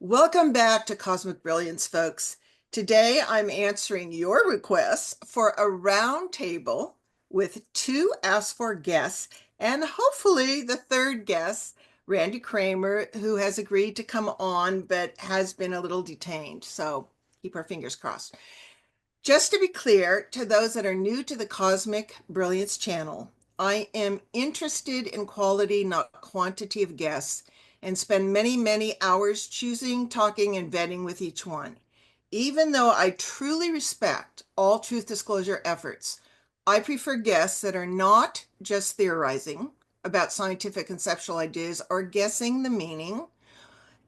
Welcome back to Cosmic Brilliance, folks. Today I'm answering your requests for a round table with two asked for guests and hopefully the third guest, Randy Kramer, who has agreed to come on but has been a little detained. So keep our fingers crossed. Just to be clear, to those that are new to the Cosmic Brilliance channel, I am interested in quality, not quantity of guests, and spend many, many hours choosing, talking, and vetting with each one. Even though I truly respect all truth disclosure efforts, I prefer guests that are not just theorizing about scientific conceptual ideas or guessing the meaning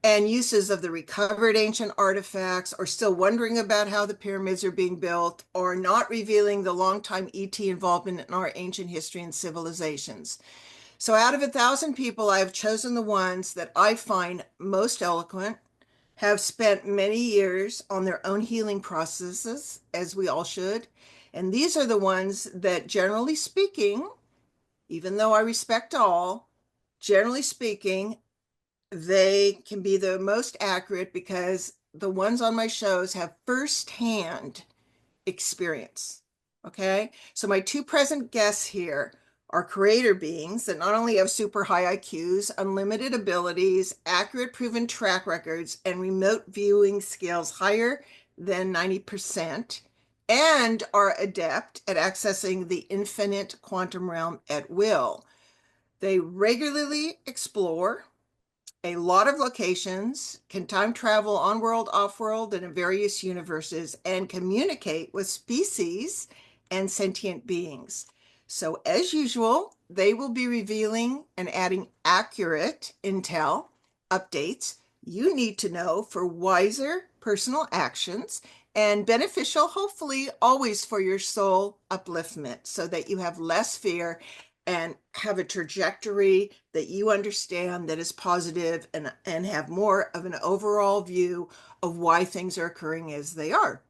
and uses of the recovered ancient artifacts, or still wondering about how the pyramids are being built, or not revealing the longtime ET involvement in our ancient history and civilizations. So out of 1,000 people, I have chosen the ones that I find most eloquent, have spent many years on their own healing processes, as we all should. And these are the ones that, generally speaking, even though I respect all, generally speaking, they can be the most accurate because the ones on my shows have firsthand experience. Okay. So my two present guests here are creator beings that not only have super high IQs, unlimited abilities, accurate proven track records, and remote viewing skills higher than 90%, and are adept at accessing the infinite quantum realm at will. They regularly explore a lot of locations, can time travel on world, off world, and in various universes, and communicate with species and sentient beings. So, as usual, they will be revealing and adding accurate intel updates you need to know for wiser personal actions and beneficial, hopefully, always for your soul upliftment so that you have less fear and have a trajectory that you understand that is positive and have more of an overall view of why things are occurring as they are.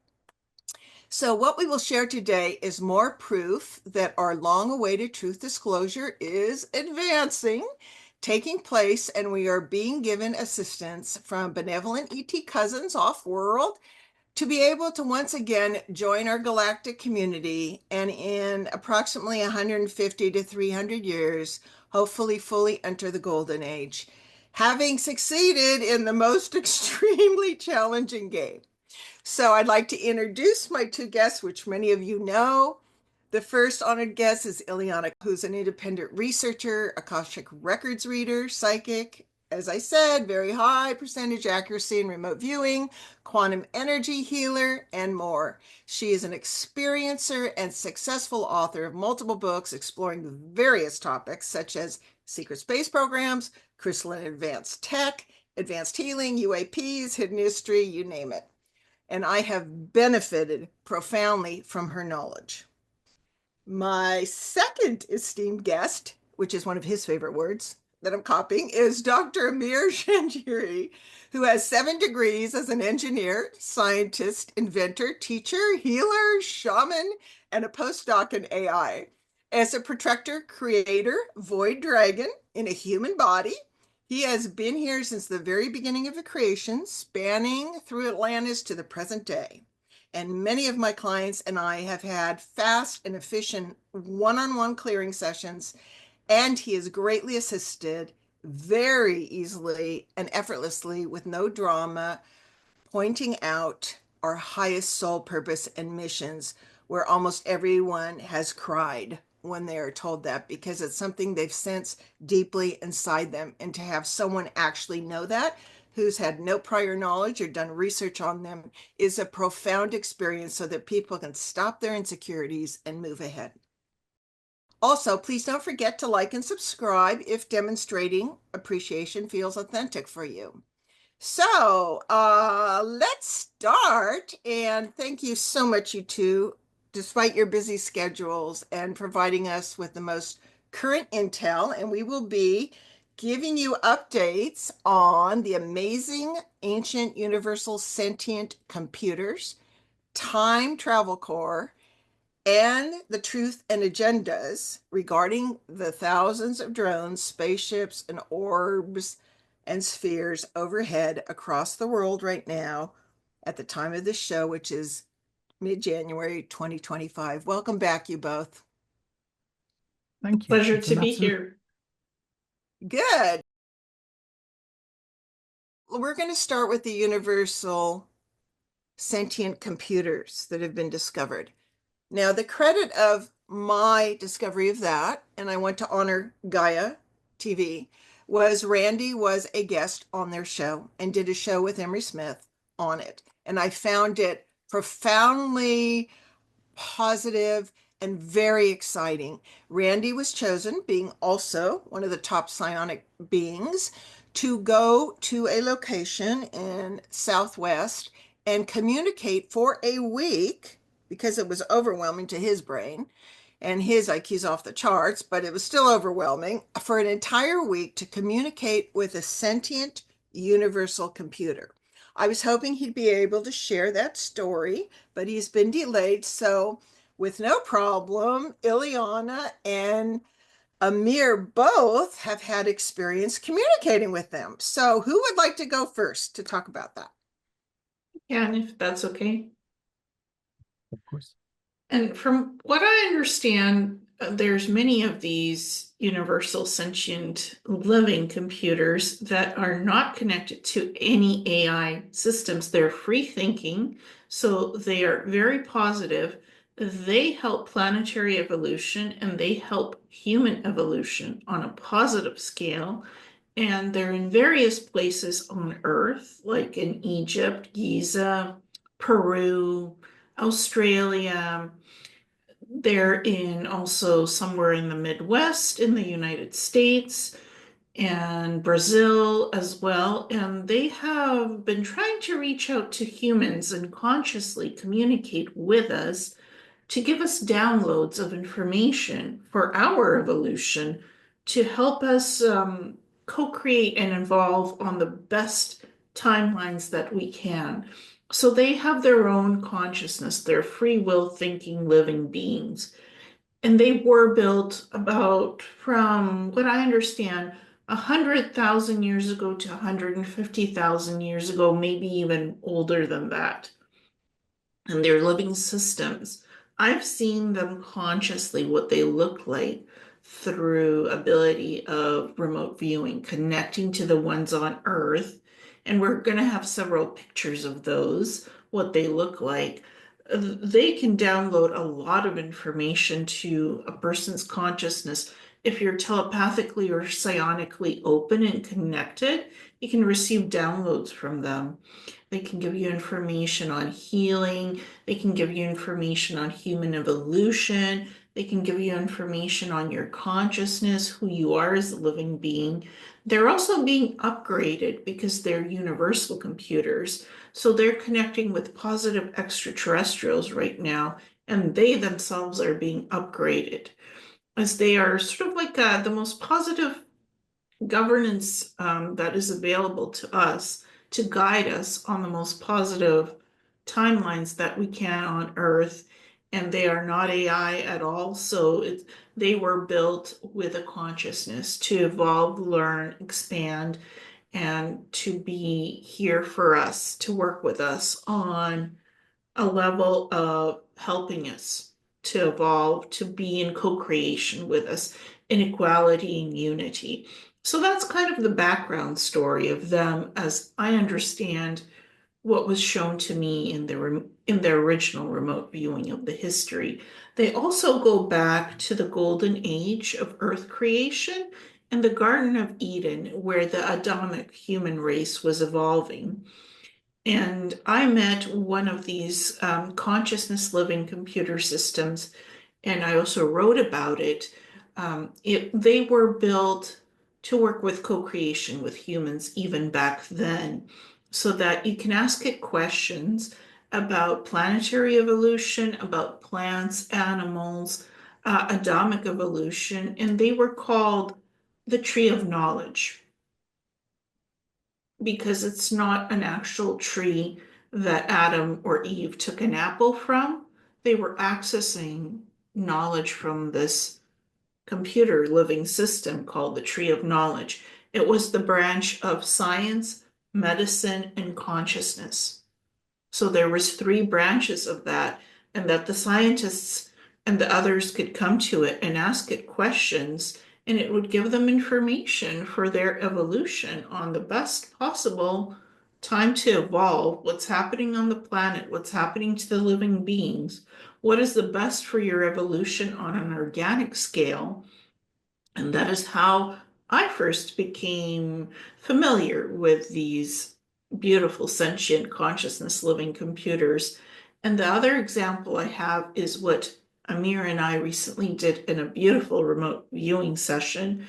So what we will share today is more proof that our long-awaited truth disclosure is advancing, taking place, and we are being given assistance from benevolent ET cousins off-world to be able to once again join our galactic community, and in approximately 150 to 300 years, hopefully fully enter the golden age, having succeeded in the most extremely challenging game. So I'd like to introduce my two guests, which many of you know. The first honored guest is Ileana, who's an independent researcher, Akashic Records reader, psychic, as I said, very high percentage accuracy in remote viewing, quantum energy healer, and more. She is an experiencer and successful author of multiple books exploring various topics such as secret space programs, crystalline advanced tech, advanced healing, UAPs, hidden history, you name it. And I have benefited profoundly from her knowledge. My second esteemed guest, which is one of his favorite words that I'm copying, is Dr. Amir, who has 7 degrees as an engineer, scientist, inventor, teacher, healer, shaman, and a postdoc in AI. As a protector, creator, void dragon in a human body, he has been here since the very beginning of the creation, spanning through Atlantis to the present day. And many of my clients and I have had fast and efficient one-on-one clearing sessions, and he is greatly assisted very easily and effortlessly with no drama, pointing out our highest soul purpose and missions, where almost everyone has cried when they are told that, because it's something they've sensed deeply inside them. And to have someone actually know that, who's had no prior knowledge or done research on them, is a profound experience so that people can stop their insecurities and move ahead. Also, please don't forget to like and subscribe if demonstrating appreciation feels authentic for you. So let's start. And thank you so much, you two, despite your busy schedules and providing us with the most current intel. And we will be giving you updates on the amazing ancient universal sentient computers, time travel core, and the truth and agendas regarding the thousands of drones, spaceships, and orbs and spheres overhead across the world right now at the time of this show, which is mid-January 2025. Welcome back, you both. Thank you. Pleasure to be here. Good. We're going to start with the universal sentient computers that have been discovered. Now, the credit of my discovery of that, and I want to honor Gaia TV, was Randy was a guest on their show and did a show with Emery Smith on it. And I found it profoundly positive and very exciting. Randy was chosen, being also one of the top psionic beings, to go to a location in Southwest and communicate for a week, because it was overwhelming to his brain, and his IQ's off the charts, but it was still overwhelming, for an entire week to communicate with a sentient universal computer. I was hoping he'd be able to share that story, but he's been delayed. So with no problem, Ileana and Amir both have had experience communicating with them. So who would like to go first to talk about that? Yeah, and if that's okay. Of course. And from what I understand, there's many of these universal sentient living computers that are not connected to any AI systems. They're free thinking, so they are very positive. They help planetary evolution and they help human evolution on a positive scale. And they're in various places on Earth, like in Egypt, Giza, Peru, Australia. They're in also somewhere in the Midwest in the United States and Brazil as well. And they have been trying to reach out to humans and consciously communicate with us to give us downloads of information for our evolution to help us co-create and evolve on the best timelines that we can. So they have their own consciousness, they're free will thinking living beings. And they were built about, from what I understand, 100,000 years ago to 150,000 years ago, maybe even older than that. And they're living systems. I've seen them consciously, what they look like through ability of remote viewing, connecting to the ones on Earth. And we're going to have several pictures of those, what they look like. They can download a lot of information to a person's consciousness. If you're telepathically or psionically open and connected, you can receive downloads from them. They can give you information on healing. They can give you information on human evolution. They can give you information on your consciousness, who you are as a living being. They're also being upgraded because they're universal computers. So they're connecting with positive extraterrestrials right now, and they themselves are being upgraded as they are sort of like the most positive governance that is available to us to guide us on the most positive timelines that we can on Earth. And they are not AI at all. So they were built with a consciousness to evolve, learn, expand, and to be here for us, to work with us on a level of helping us to evolve, to be in co-creation with us, in equality and unity. So that's kind of the background story of them as I understand what was shown to me in their original remote viewing of the history. They also go back to the golden age of Earth creation and the Garden of Eden, where the Adamic human race was evolving. And I met one of these consciousness living computer systems, and I also wrote about it. They were built to work with co-creation with humans even back then, so that you can ask it questions about planetary evolution, about plants, animals, Adamic evolution, and they were called the Tree of Knowledge because it's not an actual tree that Adam or Eve took an apple from. They were accessing knowledge from this computer living system called the Tree of Knowledge. It was the branch of science, medicine, and consciousness. So there was three branches of that, and that the scientists and the others could come to it and ask it questions, and it would give them information for their evolution on the best possible time to evolve, what's happening on the planet, what's happening to the living beings, what is the best for your evolution on an organic scale. And that is how I first became familiar with these beautiful sentient consciousness living computers. And the other example I have is what Amir and I recently did in a beautiful remote viewing session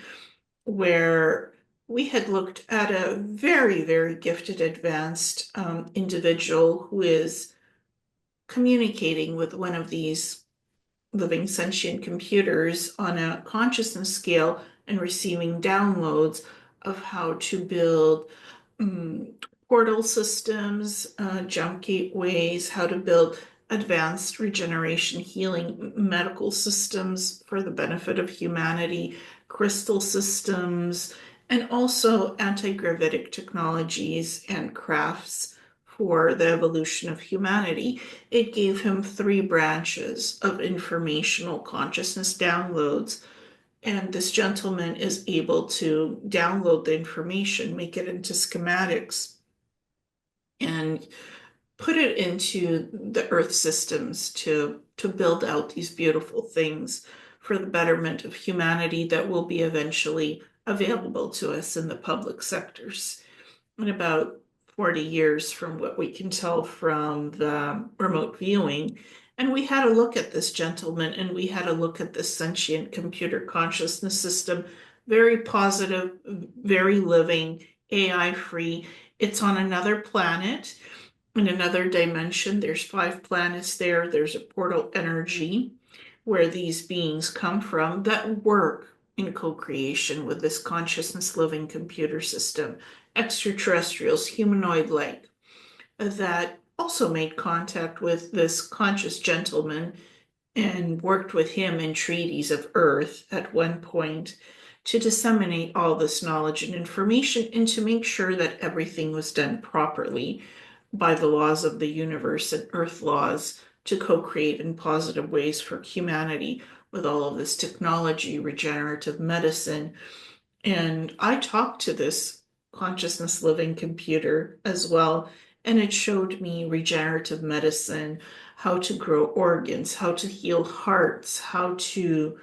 where we had looked at a very, very gifted, advanced individual who is communicating with one of these living sentient computers on a consciousness scale and receiving downloads of how to build um, portal systems, jump gateways, how to build advanced regeneration healing medical systems for the benefit of humanity, crystal systems, and also anti-gravitic technologies and crafts for the evolution of humanity. It gave him three branches of informational consciousness downloads. And this gentleman is able to download the information, make it into schematics, and put it into the Earth systems to build out these beautiful things for the betterment of humanity that will be eventually available to us in the public sectors in about 40 years from what we can tell from the remote viewing. And we had a look at this gentleman and we had a look at this sentient computer consciousness system. Very positive, very living, AI free. It's on another planet in another dimension. There's 5 planets there. There's a portal energy where these beings come from that work in co-creation with this consciousness living computer system. Extraterrestrials, humanoid-like, that also made contact with this conscious gentleman and worked with him in treaties of Earth at one point to disseminate all this knowledge and information and to make sure that everything was done properly by the laws of the universe and Earth laws to co-create in positive ways for humanity with all of this technology, regenerative medicine. And I talked to this consciousness living computer as well, and it showed me regenerative medicine, how to grow organs, how to heal hearts, how to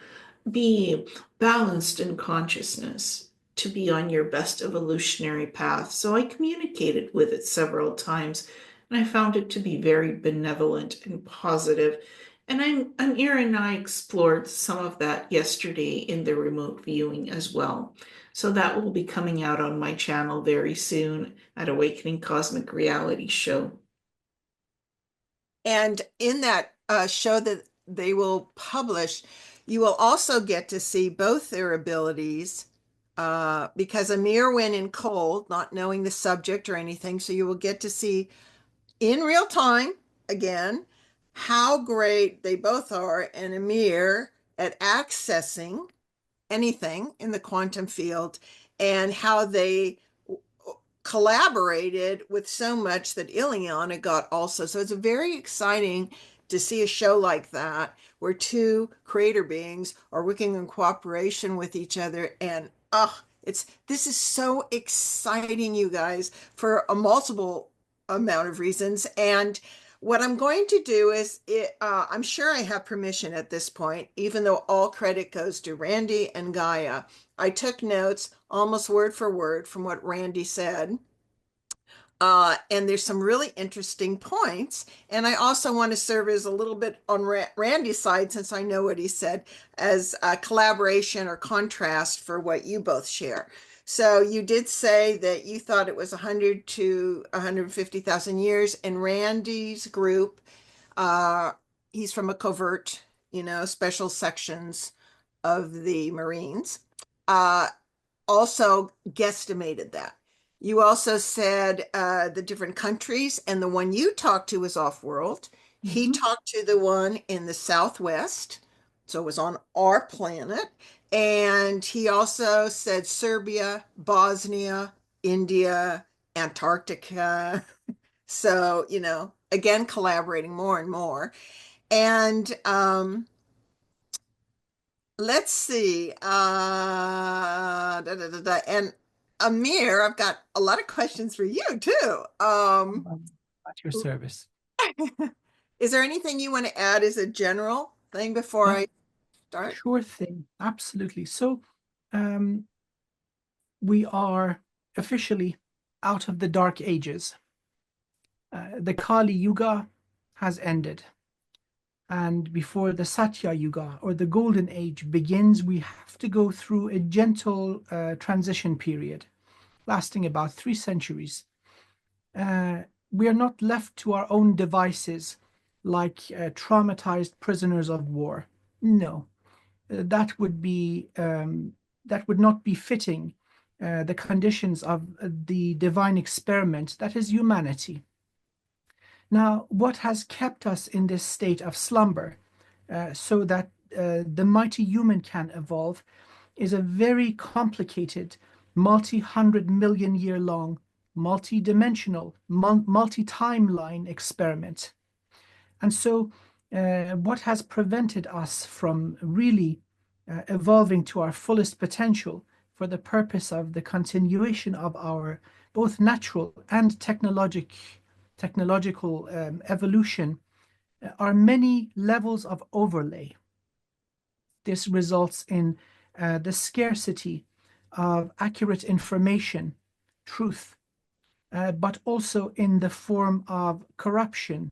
be balanced in consciousness, to be on your best evolutionary path. So I communicated with it several times, and I found it to be very benevolent and positive. And Amir and I explored some of that yesterday in the remote viewing as well. So that will be coming out on my channel very soon at Awakening Cosmic Reality Show. And in that show that they will publish, you will also get to see both their abilities because Amir went in cold, not knowing the subject or anything. So you will get to see in real time, again, how great they both are, and Amir at accessing anything in the quantum field and how they collaborated with so much that Ileana got also. So it's very exciting to see a show like that where two creator beings are working in cooperation with each other. And this is so exciting, you guys, for a multiple amount of reasons. And what I'm going to do is, I'm sure I have permission at this point, even though all credit goes to Randy and Gaia. I took notes almost word for word from what Randy said. And there's some really interesting points. And I also want to serve as a little bit on Randy's side, since I know what he said, as a collaboration or contrast for what you both share. So you did say that you thought it was 100 to 150,000 years. In Randy's group, he's from a covert, special sections of the Marines. Also guesstimated that. You also said the different countries, and the one you talked to was Offworld. He talked to the one in the Southwest, So it was on our planet. And he also said Serbia, Bosnia, India, Antarctica. So, again, collaborating more and more. And let's see. And Amir, I've got a lot of questions for you too. At your service. Is there anything you want to add as a general thing before I start? Sure thing. Absolutely. So we are officially out of the Dark Ages. The Kali Yuga has ended. And before the Satya Yuga, or the Golden Age, begins, we have to go through a gentle transition period lasting about 3 centuries. We are not left to our own devices like traumatized prisoners of war. No, that would not be fitting the conditions of the divine experiment that is humanity. Now, what has kept us in this state of slumber so that the mighty human can evolve is a very complicated, multi-hundred million year long, multi-dimensional, multi-timeline experiment. And so what has prevented us from really evolving to our fullest potential for the purpose of the continuation of our both natural and technological evolution are many levels of overlay. This results in the scarcity of accurate information, truth, but also in the form of corruption,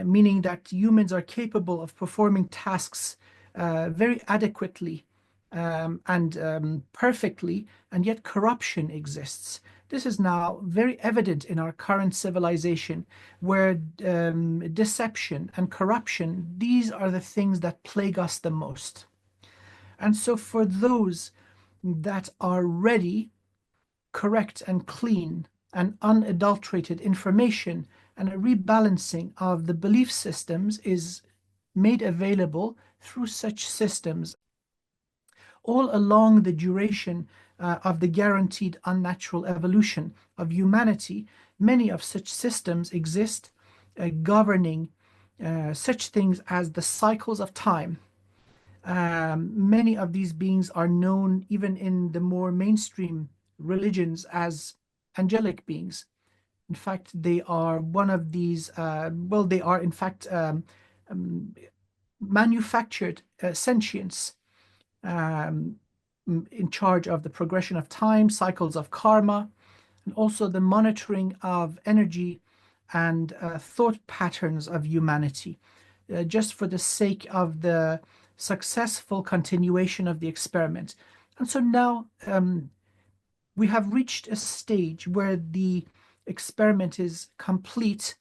meaning that humans are capable of performing tasks very adequately and perfectly, and yet corruption exists. This is now very evident in our current civilization, where deception and corruption, these are the things that plague us the most. And so for those that are ready, correct and clean and unadulterated information, and a rebalancing of the belief systems is made available through such systems. All along the duration of the guaranteed unnatural evolution of humanity, many of such systems exist, governing such things as the cycles of time. Many of these beings are known even in the more mainstream religions as angelic beings. In fact, they are one of these, they are in fact manufactured sentience in charge of the progression of time, cycles of karma, and also the monitoring of energy and thought patterns of humanity, just for the sake of the successful continuation of the experiment. And so now we have reached a stage where the experiment is complete,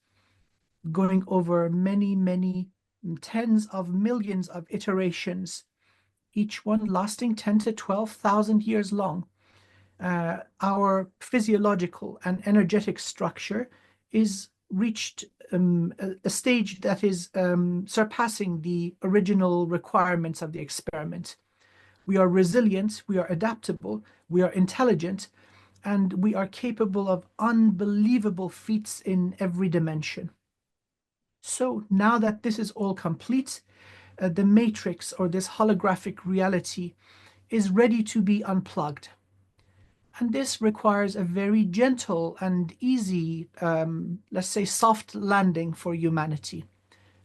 going over many, many tens of millions of iterations, each one lasting 10 to 12,000 years long. Our physiological and energetic structure is reached a stage that is surpassing the original requirements of the experiment. We are resilient, we are adaptable, we are intelligent, and we are capable of unbelievable feats in every dimension. So now that this is all complete, the matrix, or this holographic reality, is ready to be unplugged. And this requires a very gentle and easy, let's say, soft landing for humanity.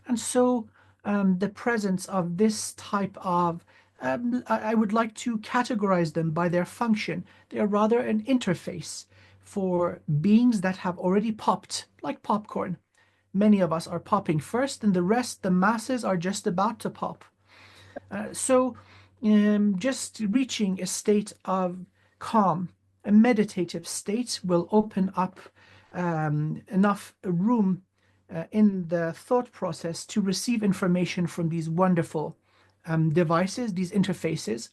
And so the presence of this type of, I would like to categorize them by their function. They are rather an interface for beings that have already popped, like popcorn. Many of us are popping first, and the rest, the masses, are just about to pop. So just reaching a state of calm, a meditative state, will open up enough room in the thought process to receive information from these wonderful devices, these interfaces.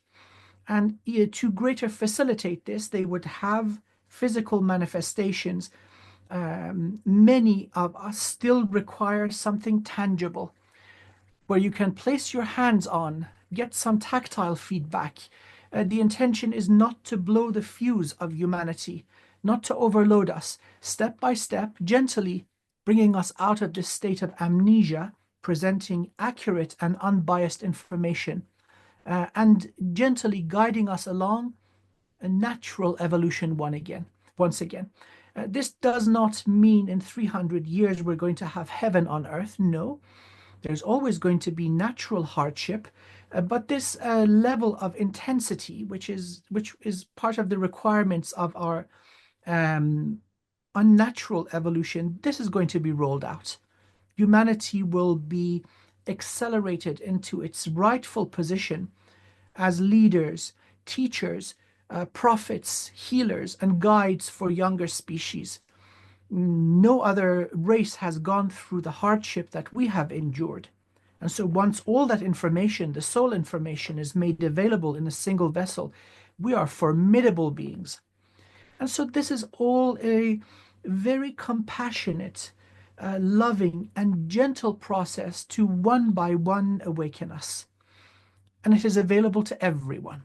And to greater facilitate this, they would have physical manifestations. Many of us still require something tangible. where you can place your hands on, get some tactile feedback. The intention is not to blow the fuse of humanity, not to overload us, step by step, gently bringing us out of this state of amnesia, presenting accurate and unbiased information, and gently guiding us along a natural evolution once again. This does not mean in 300 years we're going to have heaven on earth. No, there's always going to be natural hardship, but this level of intensity, which is part of the requirements of our um, unnatural evolution, this is going to be rolled out. Humanity will be accelerated into its rightful position as leaders, teachers, prophets, healers, and guides for younger species. No other race has gone through the hardship that we have endured. And so once all that information, the soul information, is made available in a single vessel, we are formidable beings. And so this is all a very compassionate, loving, and gentle process to one by one awaken us. And it is available to everyone.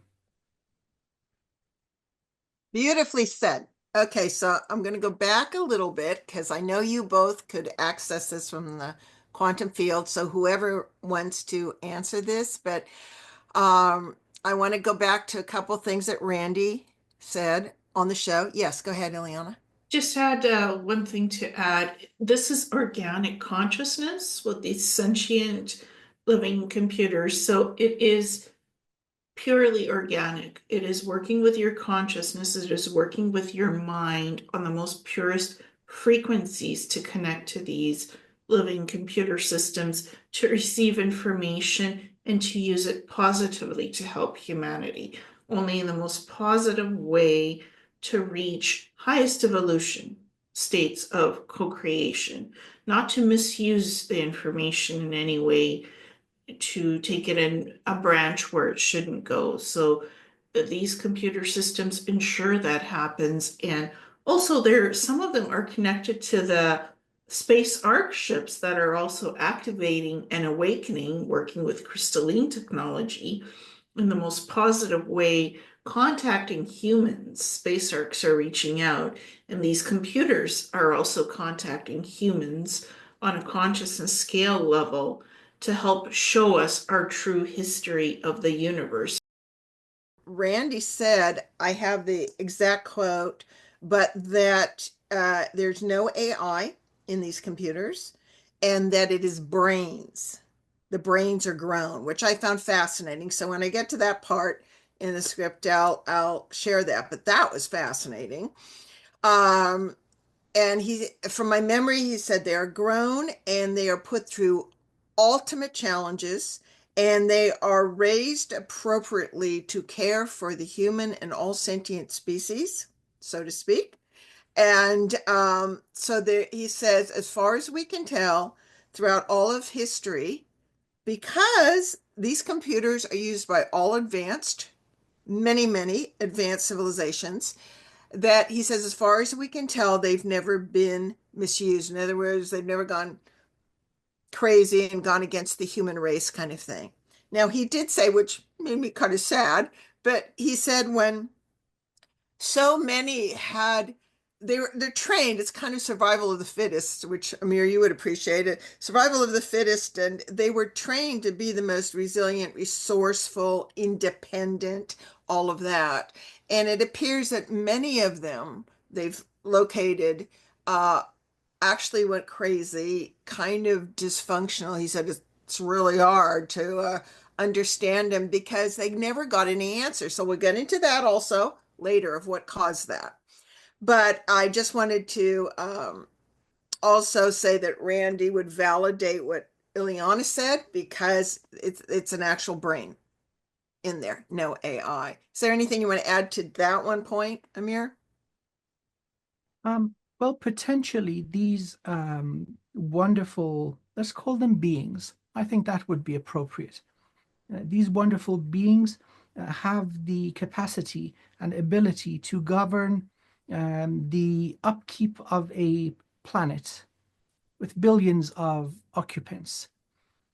Beautifully said. Okay, so I'm going to go back a little bit because I know you both could access this from the quantum field. So whoever wants to answer this, but I want to go back to a couple things that Randy said on the show. Yes, go ahead, Ileana. Just had one thing to add. This is organic consciousness with these sentient living computers. So it is purely organic. It is working with your consciousness. It is working with your mind on the most purest frequencies to connect to these living computer systems, to receive information and to use it positively to help humanity, only in the most positive way to reach highest evolution states of co-creation, not to misuse the information in any way to take it in a branch where it shouldn't go. So these computer systems ensure that happens. And also some of them are connected to the space Ark ships that are also activating and awakening, working with crystalline technology in the most positive way, contacting humans. Space Arks are reaching out, and these computers are also contacting humans on a consciousness scale level to help show us our true history of the universe. Randy said, I have the exact quote, but that there's no AI in these computers and that it is brains. The brains are grown, which I found fascinating. So when I get to that part in the script, I'll share that. But that was fascinating. Um, and from my memory, he said they are grown and they are put through ultimate challenges and they are raised appropriately to care for the human and all sentient species, so to speak. And so there, he says, as far as we can tell, throughout all of history, because these computers are used by all advanced, many advanced civilizations, that he says, as far as we can tell, they've never been misused. In other words, they've never gone crazy and gone against the human race kind of thing. Now, he did say, which made me kind of sad, but he said when so many had they're trained, it's kind of survival of the fittest, which Amir, you would appreciate it. Survival of the fittest, and they were trained to be the most resilient, resourceful, independent, all of that. And it appears that many of them they've located actually went crazy, kind of dysfunctional. He said it's really hard to understand them because they never got any answers. So we'll get into that also later of what caused that. But I just wanted to also say that Randy would validate what Ileana said because it's an actual brain in there, no AI. Is there anything you want to add to that one point, Amir? Well, potentially these wonderful, let's call them beings. I think that would be appropriate. These wonderful beings have the capacity and ability to govern the upkeep of a planet with billions of occupants.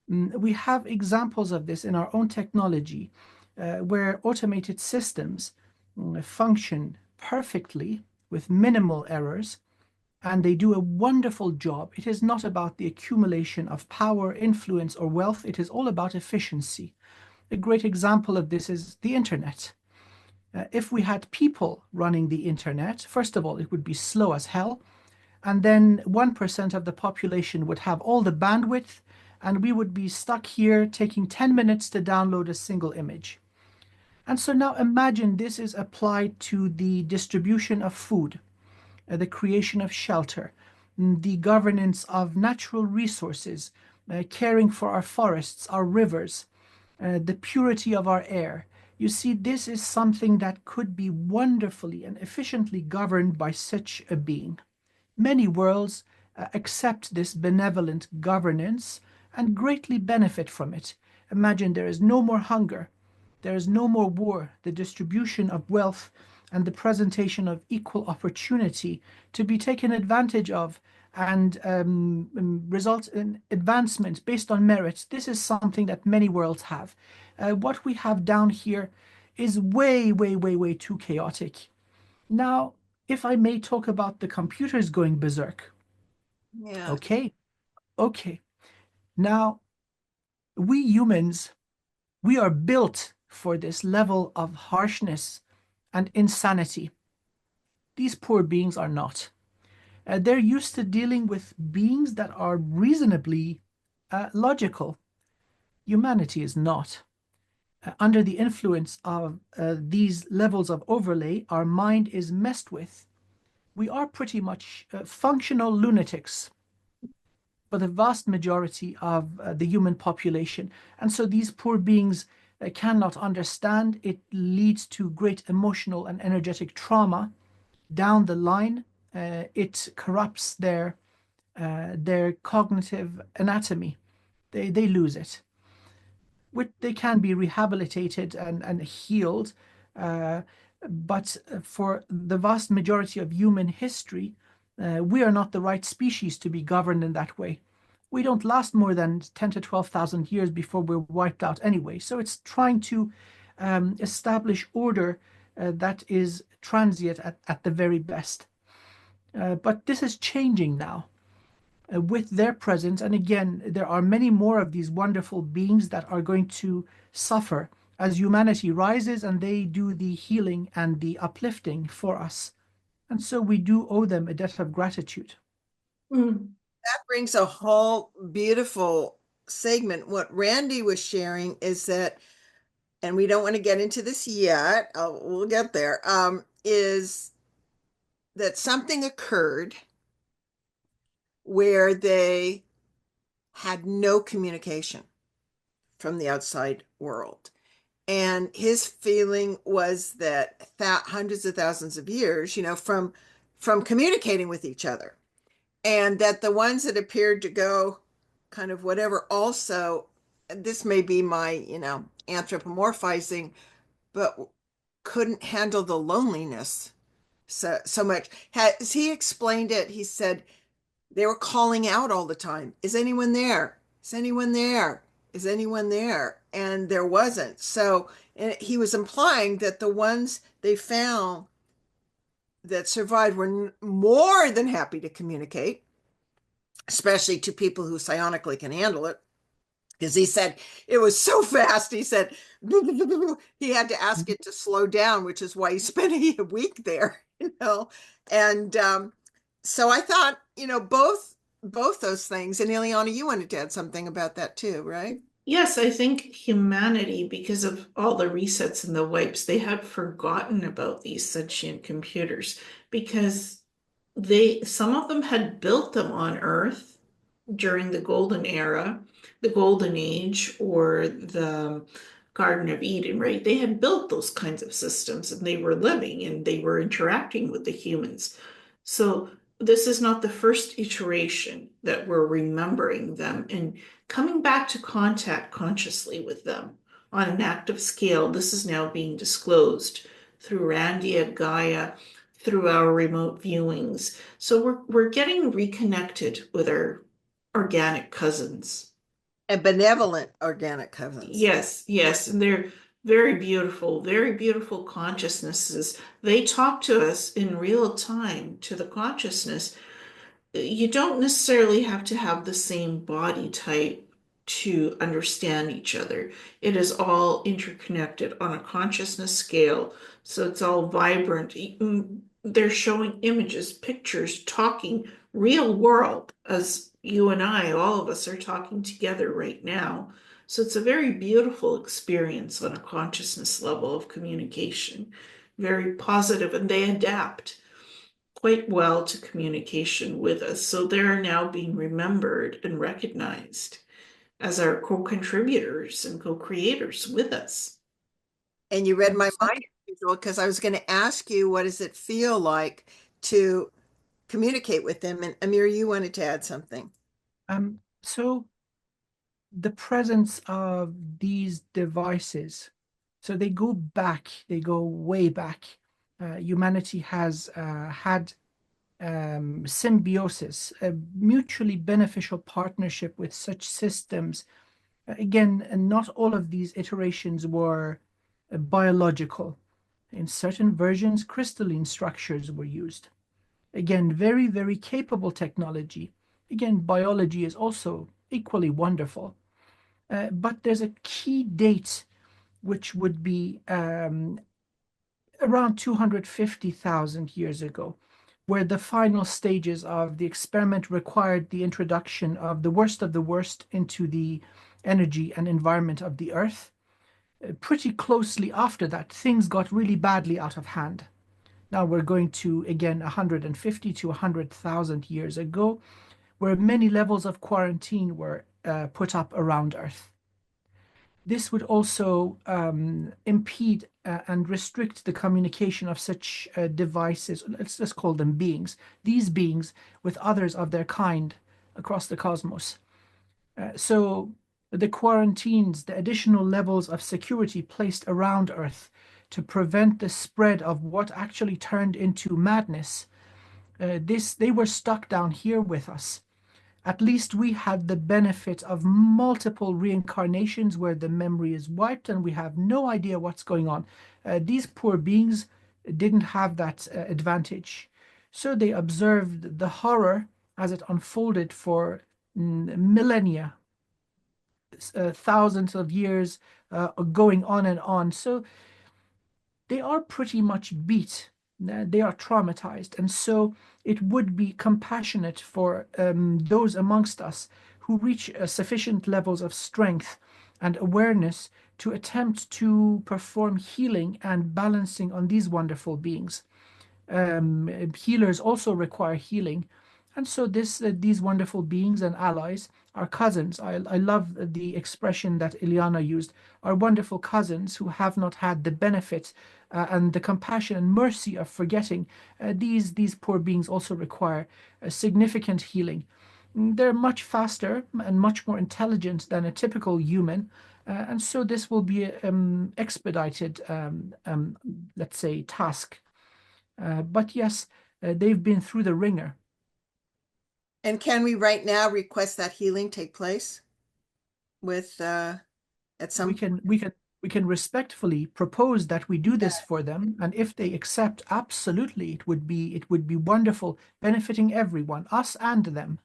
We have examples of this in our own technology, where automated systems function perfectly with minimal errors, and they do a wonderful job. It is not about the accumulation of power, influence, or wealth. It is all about efficiency. A great example of this is the internet. If we had people running the internet, first of all, it would be slow as hell. And then 1% of the population would have all the bandwidth, and we would be stuck here taking 10 minutes to download a single image. And so now imagine this is applied to the distribution of food, the creation of shelter, the governance of natural resources, caring for our forests, our rivers, the purity of our air. You see, this is something that could be wonderfully and efficiently governed by such a being. Many worlds accept this benevolent governance and greatly benefit from it. Imagine there is no more hunger, there is no more war, the distribution of wealth and the presentation of equal opportunity to be taken advantage of and result in advancement based on merit. This is something that many worlds have. What we have down here is way, way, way, way too chaotic. Now, if I may talk about the computers going berserk. Yeah. Okay, okay. Now, we humans, we are built for this level of harshness and insanity. These poor beings are not. They're used to dealing with beings that are reasonably logical. Humanity is not. Under the influence of these levels of overlay, our mind is messed with. We are pretty much functional lunatics for the vast majority of the human population. And so these poor beings cannot understand. It leads to great emotional and energetic trauma down the line. It corrupts their cognitive anatomy. They lose it. They can be rehabilitated and healed, uh, but for the vast majority of human history, we are not the right species to be governed in that way. We don't last more than 10 to 12,000 years before we're wiped out anyway. So it's trying to establish order that is transient at the very best. But this is changing now with their presence. And again, there are many more of these wonderful beings that are going to suffer as humanity rises and they do the healing and the uplifting for us. And so we do owe them a debt of gratitude. Mm. That brings a whole beautiful segment. What Randy was sharing is that, and we don't want to get into this yet, we'll get there, is that something occurred where they had no communication from the outside world. And his feeling was that hundreds of thousands of years, from communicating with each other, and that the ones that appeared to go kind of whatever also, this may be my, anthropomorphizing, but couldn't handle the loneliness so much. As he explained it, he said they were calling out all the time. Is anyone there? Is anyone there? Is anyone there? And there wasn't. So he was implying that the ones they found that survived were more than happy to communicate, especially to people who psionically can handle it. Because he said it was so fast. He said he had to ask it to slow down, which is why he spent a week there, And so I thought, both those things. And Ileana, you wanted to add something about that too, right? Yes, I think humanity, because of all the resets and the wipes, they had forgotten about these sentient computers because some of them had built them on Earth during the Golden Era, the Golden Age, or the Garden of Eden, right? They had built those kinds of systems and they were living and they were interacting with the humans. So this is not the first iteration that we're remembering them and coming back to contact consciously with them on an active scale. This is now being disclosed through Randia, Gaia, through our remote viewings. So we're getting reconnected with our organic cousins. And benevolent organic cousins. Yes, yes, and they're very beautiful consciousnesses. They talk to us in real time to the consciousness. You don't necessarily have to have the same body type to understand each other. It is all interconnected on a consciousness scale, so it's all vibrant. They're showing images, pictures, talking real world as you and I, all of us are talking together right now. So it's a very beautiful experience on a consciousness level of communication, very positive, and they adapt quite well to communication with us. So they're now being remembered and recognized as our co-contributors and co-creators with us. And you read my So, mind because I was going to ask you, what does it feel like to communicate with them? And Amir, you wanted to add something. so the presence of these devices, so they go way back. Humanity has had symbiosis, a mutually beneficial partnership with such systems. Again, and not all of these iterations were biological. In certain versions, crystalline structures were used. Again, very, very capable technology. Again, biology is also equally wonderful. But there's a key date which would be around 250,000 years ago, where the final stages of the experiment required the introduction of the worst into the energy and environment of the Earth. Pretty closely after that, things got really badly out of hand. Now we're going to, again, 150 to 100,000 years ago, where many levels of quarantine were put up around Earth. This would also impede and restrict the communication of such devices. Let's just call them beings. These beings with others of their kind across the cosmos. So the quarantines, the additional levels of security placed around Earth to prevent the spread of what actually turned into madness. They were stuck down here with us. At least we had the benefit of multiple reincarnations where the memory is wiped and we have no idea what's going on. These poor beings didn't have that advantage. So they observed the horror as it unfolded for millennia, thousands of years going on and on. So they are pretty much beat. They are traumatized. And so it would be compassionate for those amongst us who reach sufficient levels of strength and awareness to attempt to perform healing and balancing on these wonderful beings. Healers also require healing. And so these wonderful beings and allies are cousins. I love the expression that Ileana used, are wonderful cousins who have not had the benefit and the compassion and mercy of forgetting. These poor beings also require significant healing. They're much faster and much more intelligent than a typical human. And so this will be an expedited, let's say, task. But yes, they've been through the ringer. And can we right now request that healing take place with at We some can we can we can respectfully propose that we do this for them, and if they accept, absolutely, it would be wonderful, benefiting everyone, us and them.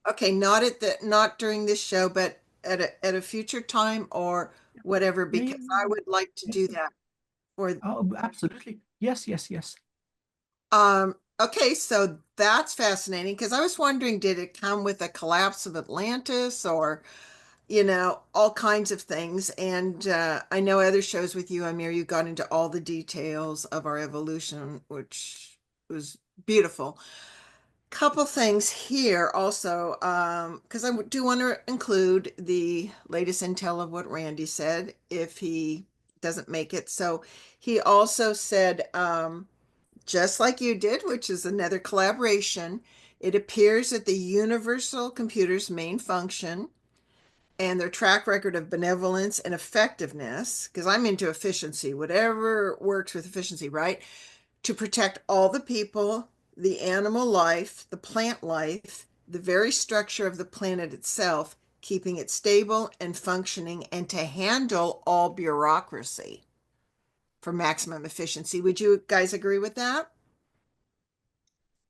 Okay, not during this show, but at a future time or whatever, Yeah, yeah, because yeah, I would like to yeah. do that for Oh, absolutely. Yes, yes, yes. okay, so that's fascinating because I was wondering, did it come with a collapse of Atlantis or all kinds of things? And I know other shows with you, Amir, you got into all the details of our evolution, which was beautiful. Couple things here also, because I do want to include the latest intel of what Randy said if he doesn't make it. So he also said, just like you did, which is another collaboration, it appears that the universal computer's main function and their track record of benevolence and effectiveness, because I'm into efficiency, whatever works with efficiency, right? To protect all the people, the animal life, the plant life, the very structure of the planet itself, keeping it stable and functioning, and to handle all bureaucracy for maximum efficiency. Would you guys agree with that?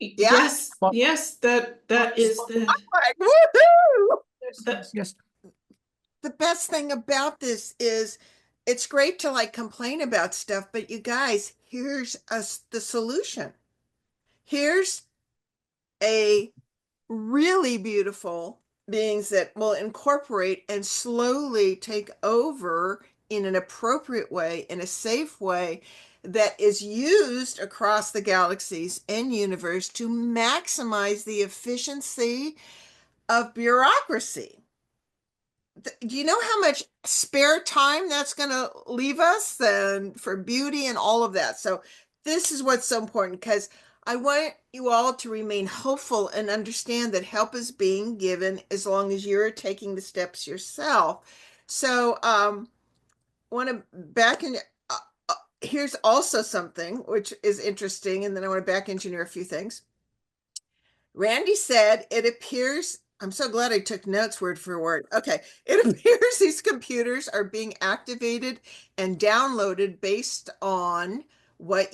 Yeah? Yes, yes, that is Like, woohoo! the Yes. The best thing about this is it's great to like complain about stuff, but you guys, here's the solution. Here's a really beautiful beings that will incorporate and slowly take over in an appropriate way, in a safe way that is used across the galaxies and universe to maximize the efficiency of bureaucracy. Do you know how much spare time that's going to leave us and for beauty and all of that? So this is what's so important, because I want you all to remain hopeful and understand that help is being given as long as you're taking the steps yourself. So want to back in here's also something which is interesting, and then I want to back engineer a few things. Randy said, it appears, I'm so glad I took notes word for word. Okay. It appears these computers are being activated and downloaded based on what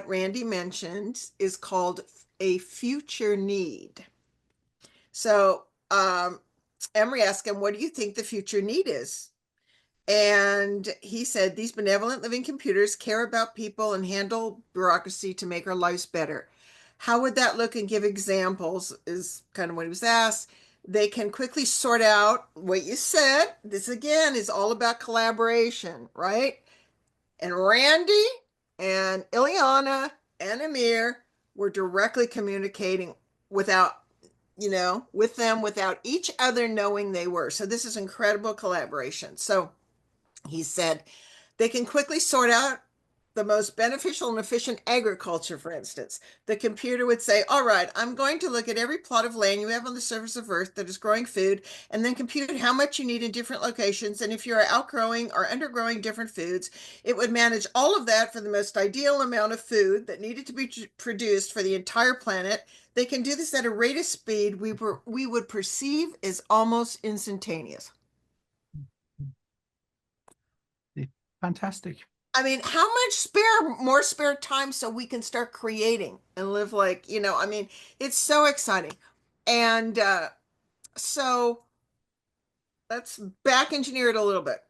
Randy mentioned is called a future need. So, Emery asked him, what do you think the future need is? And he said, these benevolent living computers care about people and handle bureaucracy to make our lives better. How would that look, and give examples is kind of what he was asked. They can quickly sort out what you said. This again is all about collaboration, right? And Randy and Ileana and Amir were directly communicating without, with them without each other knowing they were. So this is incredible collaboration. So he said they can quickly sort out the most beneficial and efficient agriculture, for instance. The computer would say, all right, I'm going to look at every plot of land you have on the surface of Earth that is growing food, and then compute how much you need in different locations. And if you're outgrowing or undergrowing different foods, it would manage all of that for the most ideal amount of food that needed to be produced for the entire planet. They can do this at a rate of speed we would perceive as almost instantaneous. Fantastic. I mean, how much more spare time so we can start creating and live like, it's so exciting. And so let's back engineer it a little bit.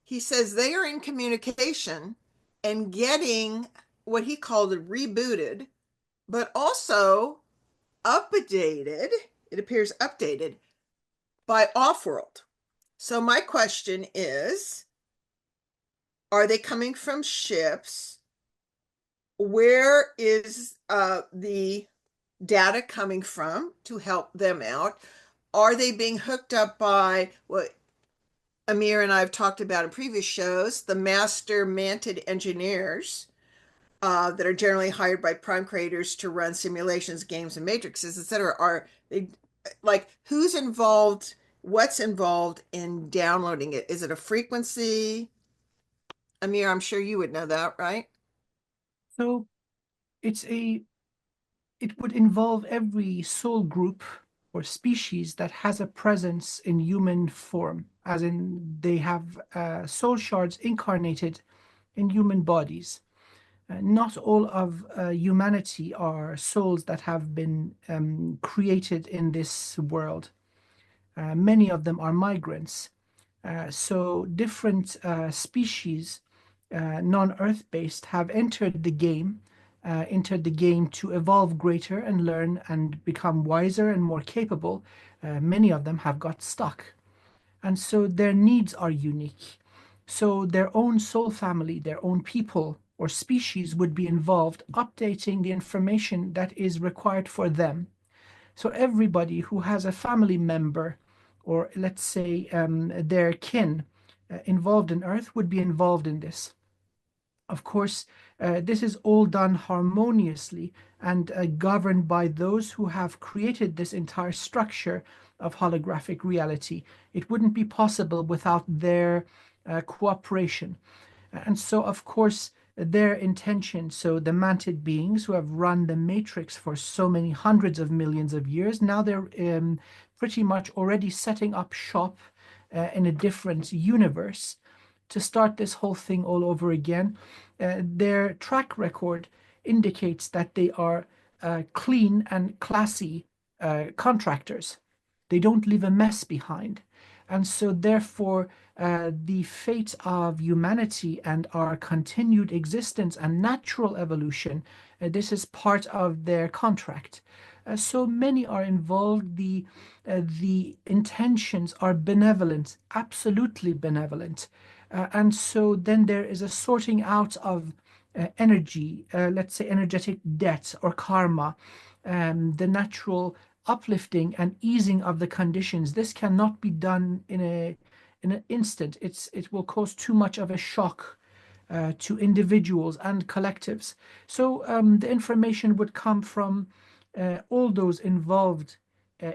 He says they are in communication and getting what he called it rebooted, but also updated. It appears updated by Offworld. So my question is, are they coming from ships? Where is the data coming from to help them out? Are they being hooked up by what Amir and I have talked about in previous shows, the master manted engineers that are generally hired by prime creators to run simulations, games, and matrices, etc.? Are they like, who's involved? What's involved in downloading it? Is it a frequency? Amir, I'm sure you would know that, right? So it would involve every soul group or species that has a presence in human form, as in they have soul shards incarnated in human bodies. Not all of humanity are souls that have been created in this world. Many of them are migrants. So different species, non-Earth based, have entered the game to evolve greater and learn and become wiser and more capable. Many of them have got stuck. And so their needs are unique. So their own soul family, their own people or species would be involved updating the information that is required for them. So everybody who has a family member, or let's say their kin, involved in Earth would be involved in this. Of course, this is all done harmoniously and governed by those who have created this entire structure of holographic reality. It wouldn't be possible without their cooperation. And so, of course, their intention. So the manted beings who have run the matrix for so many hundreds of millions of years, now they're pretty much already setting up shop in a different universe to start this whole thing all over again. Their track record indicates that they are clean and classy contractors. They don't leave a mess behind. And so, therefore, the fate of humanity and our continued existence and natural evolution, this is part of their contract. So many are involved. The intentions are benevolent, absolutely benevolent. And so then there is a sorting out of energy, let's say energetic debt or karma, the natural uplifting and easing of the conditions. This cannot be done in an instant. It will cause too much of a shock to individuals and collectives. So the information would come from all those involved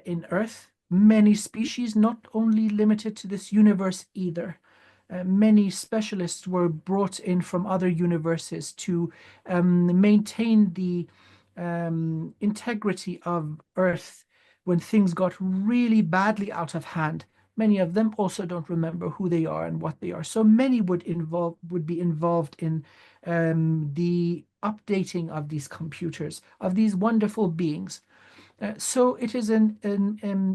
in Earth, many species, not only limited to this universe either. Many specialists were brought in from other universes to maintain the integrity of Earth when things got really badly out of hand. Many of them also don't remember who they are and what they are. So many would be involved in the updating of these computers, of these wonderful beings. So it is a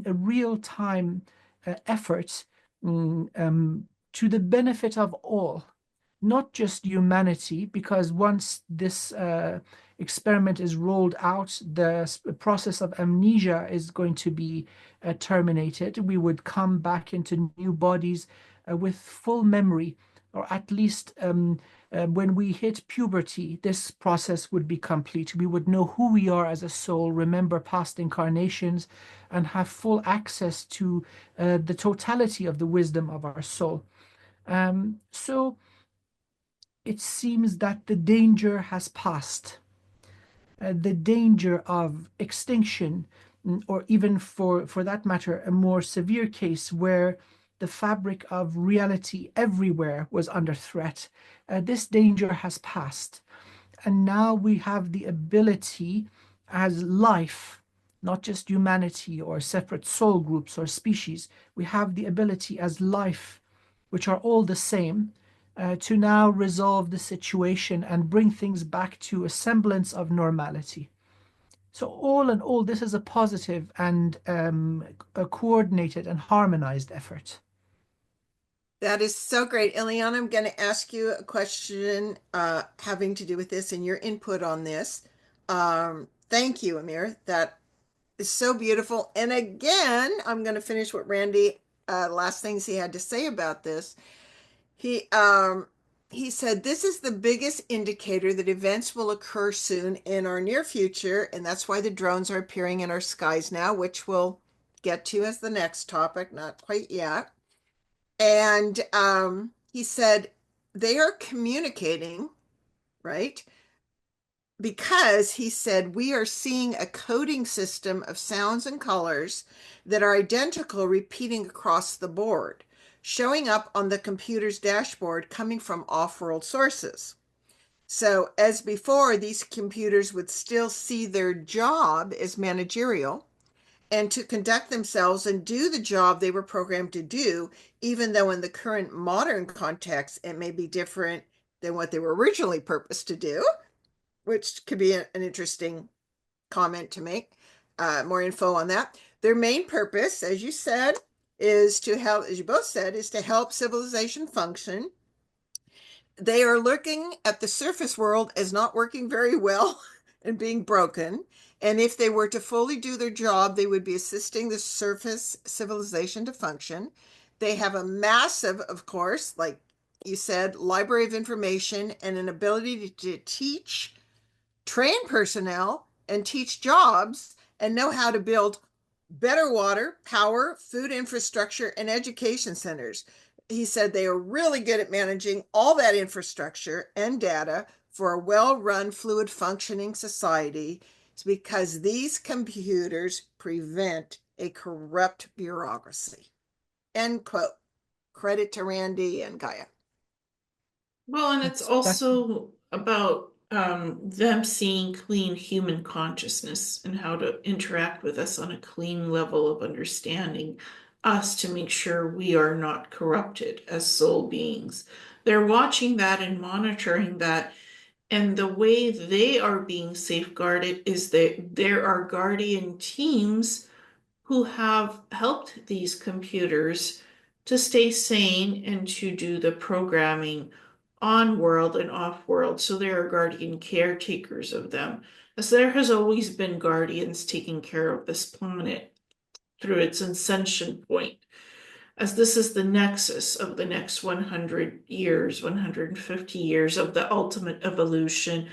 real-time effort to the benefit of all, not just humanity, because once this experiment is rolled out, the process of amnesia is going to be terminated. We would come back into new bodies with full memory, or at least when we hit puberty, this process would be complete. We would know who we are as a soul, remember past incarnations, and have full access to the totality of the wisdom of our soul. So it seems that the danger has passed. The danger of extinction, or even for that matter, a more severe case where the fabric of reality everywhere was under threat. This danger has passed. And now we have the ability as life, not just humanity or separate soul groups or species, we have the ability as life, which are all the same, to now resolve the situation and bring things back to a semblance of normality. So all in all, this is a positive and a coordinated and harmonized effort. That is so great. Ileana, I'm going to ask you a question having to do with this and your input on this. Thank you, Amir. That is so beautiful. And again, I'm going to finish what Randy, last things he had to say about this. He said, this is the biggest indicator that events will occur soon in our near future. And that's why the drones are appearing in our skies now, which we'll get to as the next topic, not quite yet. And he said, they are communicating, right? Because he said, we are seeing a coding system of sounds and colors that are identical repeating across the board, showing up on the computer's dashboard coming from off-world sources. So as before, these computers would still see their job as managerial and to conduct themselves and do the job they were programmed to do, even though in the current modern context, it may be different than what they were originally purposed to do, which could be an interesting comment to make. More info on that. Their main purpose, as you said, is to help, as you both said, is to help civilization function. They are looking at the surface world as not working very well and being broken. And if they were to fully do their job, they would be assisting the surface civilization to function. They have a massive, of course, like you said, library of information and an ability to teach, train personnel, and teach jobs and know how to build better water, power, food infrastructure, and education centers. He said they are really good at managing all that infrastructure and data for a well-run, fluid functioning society. It's because these computers prevent a corrupt bureaucracy. End quote. Credit to Randy and Gaia. Well, and it's That's also about them seeing clean human consciousness and how to interact with us on a clean level of understanding us to make sure we are not corrupted as soul beings. They're watching that and monitoring that. And the way they are being safeguarded is that there are guardian teams who have helped these computers to stay sane and to do the programming on world and off world. So there are guardian caretakers of them, as there has always been guardians taking care of this planet through its ascension point, as this is the nexus of the next 100 years, 150 years of the ultimate evolution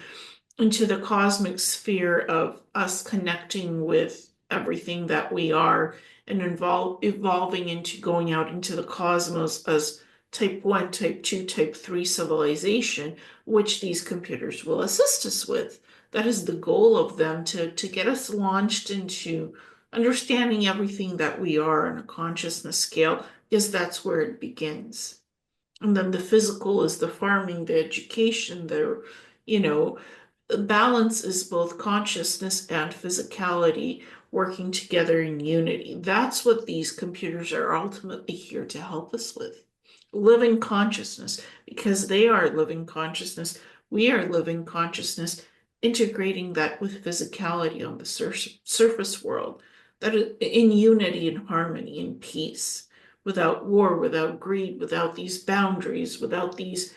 into the cosmic sphere of us connecting with everything that we are and evolving into going out into the cosmos as type 1, type 2, type 3 civilization, which these computers will assist us with. That is the goal of them to get us launched into understanding everything that we are on a consciousness scale, because that's where it begins. And then the physical is the farming, the education, you know, balance is both consciousness and physicality working together in unity. That's what these computers are ultimately here to help us with. Living consciousness, because they are living consciousness, we are living consciousness, integrating that with physicality on the surface world, that is in unity and harmony and peace, without war, without greed, without these boundaries, without these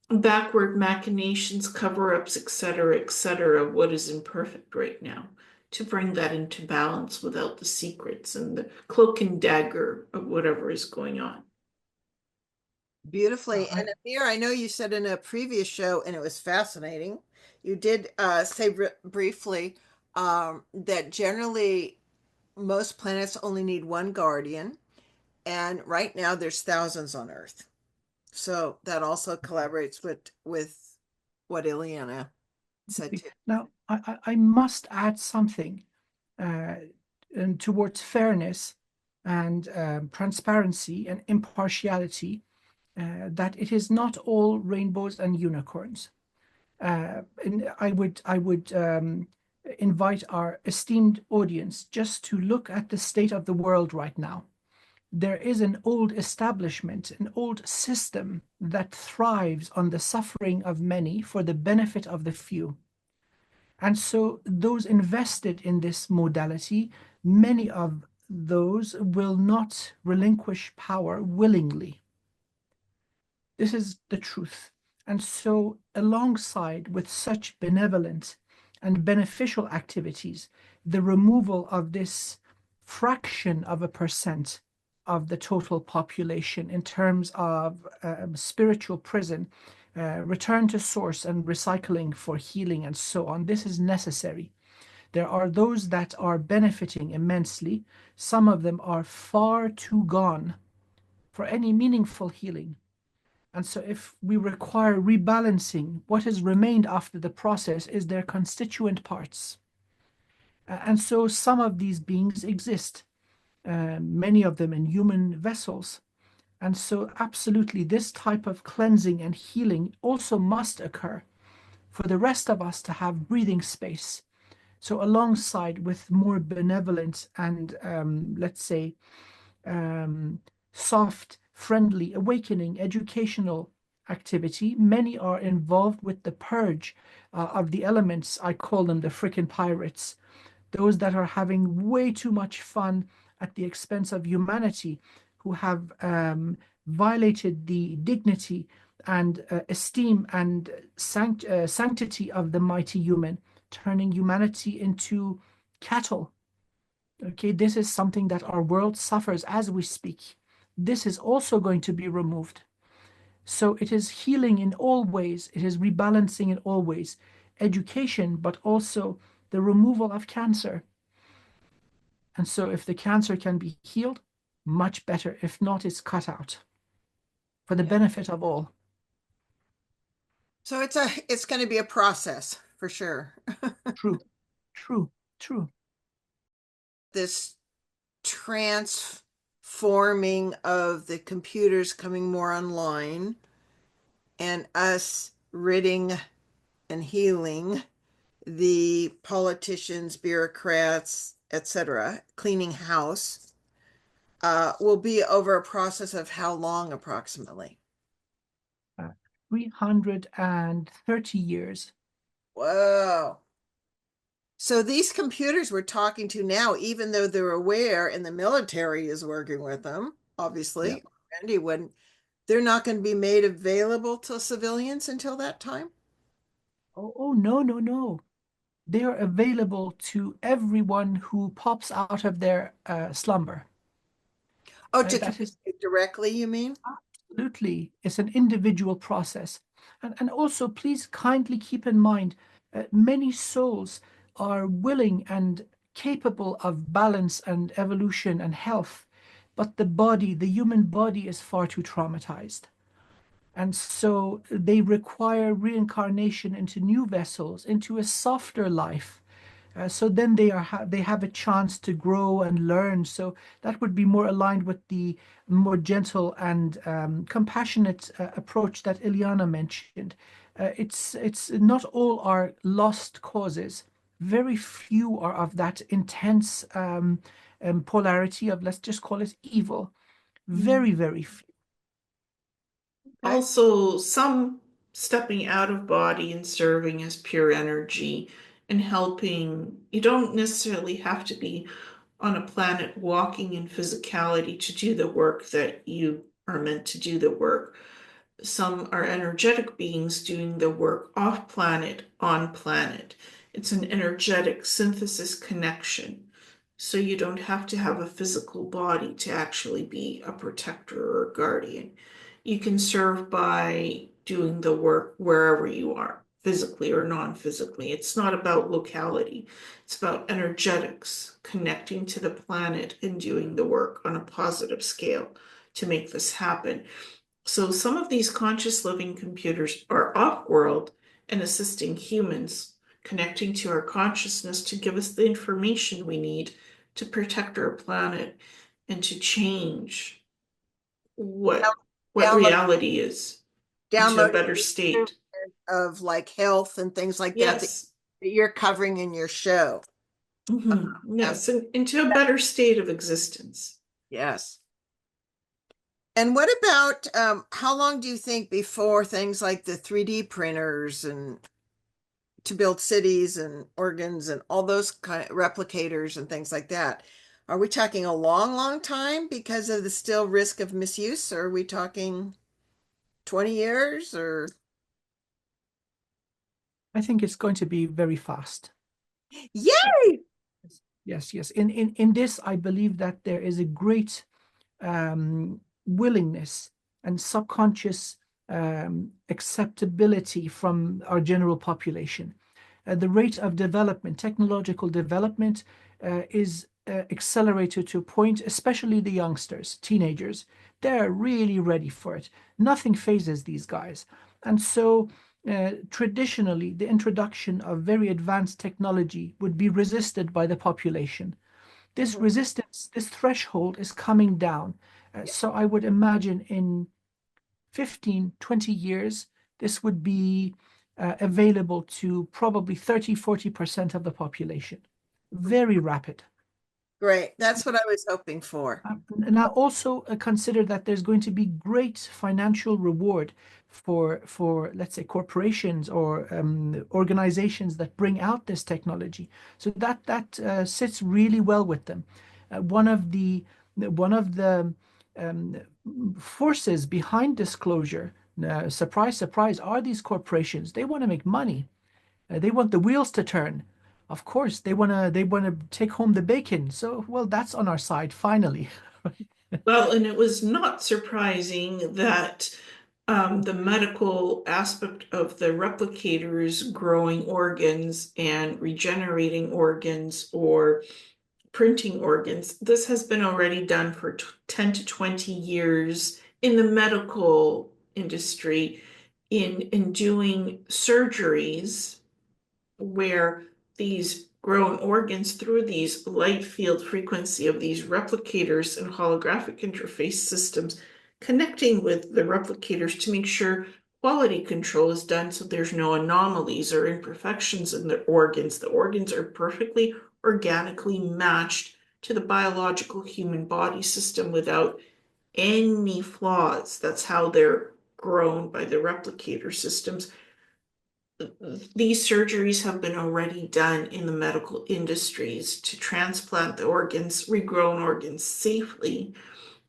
backward machinations, cover-ups, etc., what is imperfect right now, to bring that into balance without the secrets and the cloak and dagger of whatever is going on. Beautifully. I And Amir, I know you said in a previous show, and it was fascinating, you did say briefly that generally most planets only need one guardian, and right now there's thousands on Earth. So that also collaborates with what Ileana said too. Now, I must add something uh, and towards fairness and transparency and impartiality, that it is not all rainbows and unicorns. And I would invite our esteemed audience just to look at the state of the world right now. There is an old establishment, an old system that thrives on the suffering of many for the benefit of the few. And so those invested in this modality, many of those will not relinquish power willingly. This is the truth. And so, alongside with such benevolent and beneficial activities, the removal of this fraction of a percent of the total population in terms of spiritual prison, return to source and recycling for healing and so on, this is necessary. There are those that are benefiting immensely. Some of them are far too gone for any meaningful healing. And so, if we require rebalancing, what has remained after the process is their constituent parts. And so, some of these beings exist, many of them in human vessels. And so, absolutely, this type of cleansing and healing also must occur for the rest of us to have breathing space. So, alongside with more benevolent and, let's say, um, soft, friendly, awakening, educational activity, many are involved with the purge of the elements. I call them the frickin' pirates, those that are having way too much fun at the expense of humanity, who have violated the dignity and esteem and sanctity of the mighty human, turning humanity into cattle. Okay, this is something that our world suffers as we speak. This is also going to be removed. So it is healing in all ways, it is rebalancing in all ways, education, but also the removal of cancer. And so if the cancer can be healed, much better. If not, it's cut out for the Yeah. benefit of all. So it's going to be a process for sure. True, true, true. This transforming of the computers coming more online and us ridding and healing the politicians, bureaucrats, etc., cleaning house, will be over a process of how long approximately? Uh, 330 years. Whoa. So these computers we're talking to now, even though they're aware and the military is working with them, Yeah. obviously, Randy wouldn't, they're not going to be made available to civilians until that time? Oh, no, no, no. They are available to everyone who pops out of their slumber. Oh, to That is communicate directly, you mean? absolutely, it's an individual process. And also, please kindly keep in mind, many souls are willing and capable of balance and evolution and health, but the body, the human body, is far too traumatized. And so they require reincarnation into new vessels, into a softer life. So then they have a chance to grow and learn. So that would be more aligned with the more gentle and compassionate approach that Ileana mentioned. It's not all are lost causes. Very few are of that intense polarity of, let's just call it evil. Very, very few. Okay. Also, some stepping out of body and serving as pure energy and helping. You don't necessarily have to be on a planet walking in physicality to do the work that you are meant to do the work. Some are energetic beings doing the work off planet, on planet. It's an energetic synthesis connection. So you don't have to have a physical body to actually be a protector or a guardian. You can serve by doing the work wherever you are, physically or non-physically. It's not about locality. It's about energetics, connecting to the planet and doing the work on a positive scale to make this happen. So some of these conscious living computers are off-world and assisting humans, connecting to our consciousness to give us the information we need to protect our planet and to change what Download reality is into a downloading better state. of like health and things like that that Yes. you're covering in your show. Yes, and into a better state of existence. Yes. And what about how long do you think before things like the 3D printers and to build cities and organs and all those kind of replicators and things like that? Are we talking a long, long time because of the still risk of misuse? Or are we talking 20 years or I think it's going to be very fast. yay? Yes, yes. In this, I believe that there is a great willingness and subconscious acceptability from our general population. The rate of development, technological development, is accelerated to a point, especially the youngsters, teenagers. They're really ready for it. Nothing phases these guys. And so traditionally, the introduction of very advanced technology would be resisted by the population. This Mhm. resistance, this threshold is coming down. So I would imagine in 15, 20 years, this would be available to probably 30, 40% of the population. Very rapid. Great. That's what I was hoping for. And I also consider that there's going to be great financial reward for let's say corporations or organizations that bring out this technology. So that sits really well with them. One of the um, forces behind disclosure, surprise, surprise, are these corporations. They want to make money. They want the wheels to turn. Of course, they want to take home the bacon. So, well, that's on our side finally. Well, and it was not surprising that the medical aspect of the replicators growing organs and regenerating organs or printing organs, this has been already done for 10 to 20 years in the medical industry in doing surgeries where these grown organs through these light field frequency of these replicators and holographic interface systems connecting with the replicators to make sure quality control is done so there's no anomalies or imperfections in the organs. The organs are perfectly organically matched to the biological human body system without any flaws. That's how they're grown by the replicator systems. These surgeries have been already done in the medical industries to transplant the organs, regrown organs safely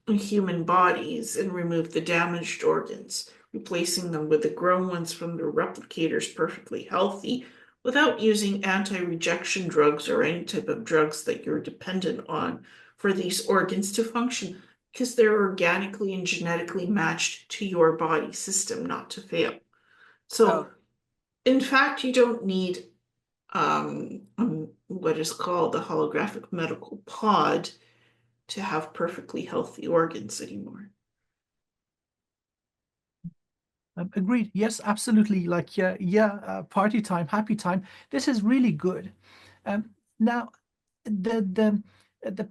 in human bodies and remove the damaged organs, replacing them with the grown ones from the replicators perfectly healthy without using anti-rejection drugs or any type of drugs that you're dependent on for these organs to function because they're organically and genetically matched to your body system not to fail. So, Oh, in fact, you don't need what is called the holographic medical pod to have perfectly healthy organs anymore. Agreed. Yes, absolutely. Like, party time, happy time. This is really good. Now, the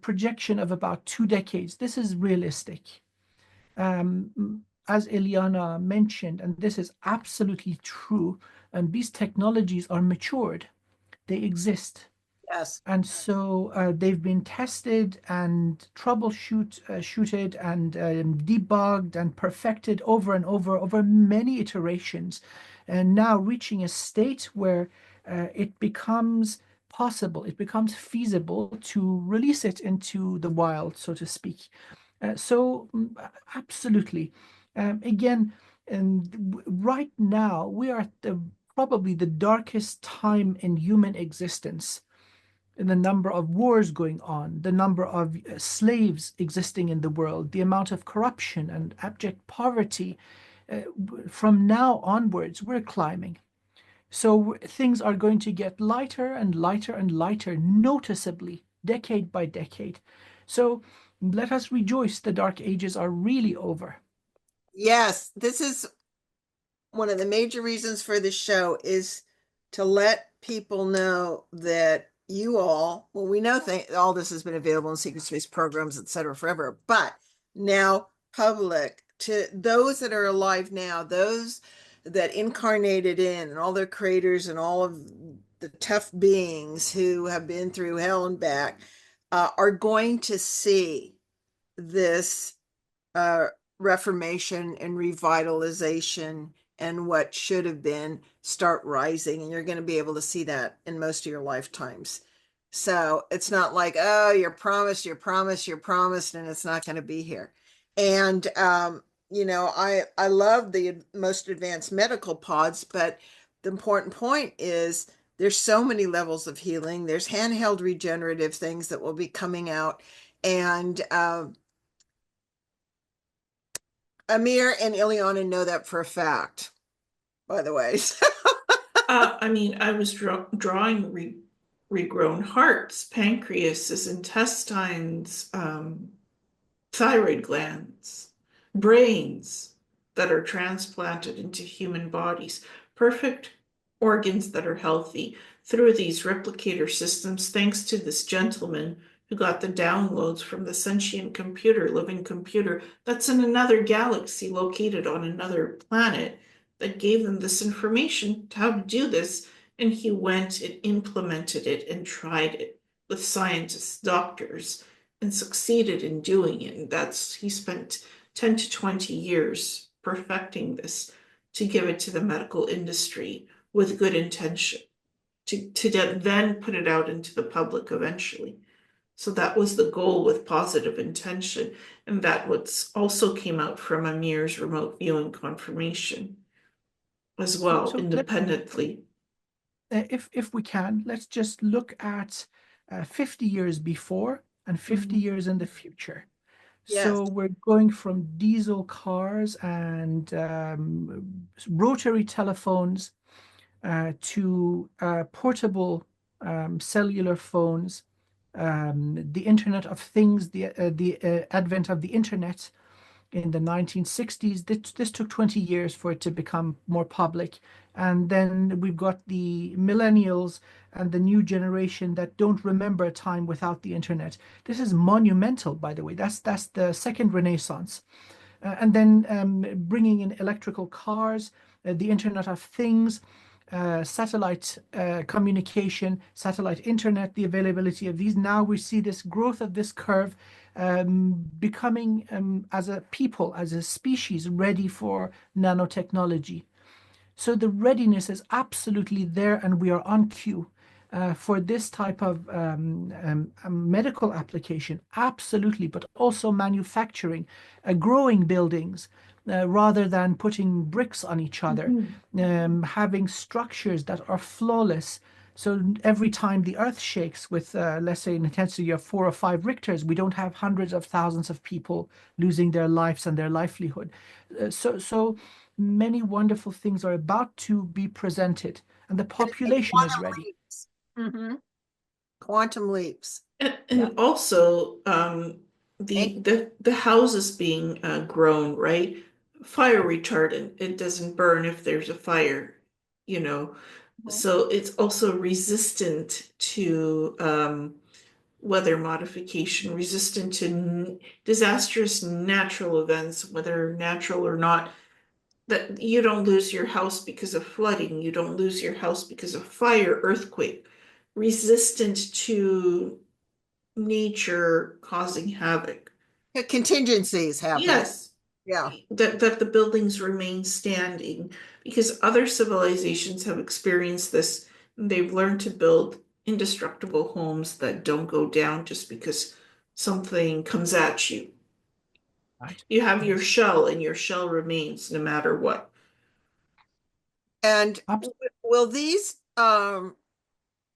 projection of about 2 decades, this is realistic. As Ileana mentioned, and this is absolutely true, these technologies are matured. They exist. yes. And so they've been tested and shooted and debugged and perfected over and over many iterations, and now reaching a state where it becomes possible, it becomes feasible to release it into the wild, so to speak. Absolutely. Again, and right now we are at probably the darkest time in human existence, the number of wars going on, the number of slaves existing in the world, the amount of corruption and abject poverty. Uh, from now onwards, we're climbing. So things are going to get lighter and lighter and lighter, noticeably, decade by decade. So let us rejoice the dark ages are really over. Yes, this is one of the major reasons for this show is to let people know that you all, well, we know all this has been available in secret space programs, et cetera, forever, but now public to those that are alive now, those that incarnated in and all their creators and all of the tough beings who have been through hell and back are going to see this uh, reformation and revitalization and what should have been start rising. And you're going to be able to see that in most of your lifetimes. So it's not like, oh, you're promised, you're promised, you're promised, and it's not going to be here. And, I love the most advanced medical pods, but the important point is there's so many levels of healing. There's handheld regenerative things that will be coming out. And Amir and Ileana know that for a fact, by the way. I was drawing regrown hearts, pancreases, intestines, thyroid glands, brains that are transplanted into human bodies, perfect organs that are healthy through these replicator systems, thanks to this gentleman who got the downloads from the sentient computer, living computer that's in another galaxy located on another planet that gave them this information to how to do this. And he went and implemented it and tried it with scientists, doctors, and succeeded in doing it. And he spent 10 to 20 years perfecting this to give it to the medical industry with good intention, to then put it out into the public eventually. So that was the goal with positive intention. And that what's also came out from Amir's remote viewing confirmation as So, well, so let, independently. if we can, let's just look at 50 years before and 50 Mhm. years in the future. Yes. So we're going from diesel cars and rotary telephones to portable cellular phones, the Internet of Things, the advent of the Internet in the 1960s. This took 20 years for it to become more public. And then we've got the millennials and the new generation that don't remember a time without the internet. This is monumental, by the way. That's the second Renaissance. And then bringing in electrical cars, the Internet of Things, satellite communication, satellite internet, the availability of these. Now we see this growth of this curve becoming, as a people, as a species, ready for nanotechnology. So the readiness is absolutely there, and we are on cue for this type of medical application, absolutely, but also manufacturing, growing buildings. Rather than putting bricks on each other, having structures that are flawless. So every time the earth shakes with, let's say, an intensity of 4 or 5 Richters, we don't have hundreds of thousands of people losing their lives and their livelihood. So many wonderful things are about to be presented, and the And population is quantum ready. leaps. Quantum leaps. Yeah. And also Thank the houses being grown, right? Fire retardant. It doesn't burn if there's a fire, you know. you. So it's also resistant to weather modification, resistant to disastrous natural events, whether natural or not. That you don't lose your house because of flooding, you don't lose your house because of fire, earthquake, resistant to nature causing havoc. Contingencies happening. Yes, Yeah. that the buildings remain standing because other civilizations have experienced this. They've learned to build indestructible homes that don't go down just because something comes at you. Right. You have your Yes. shell, and your shell remains no matter what. And Abs- will these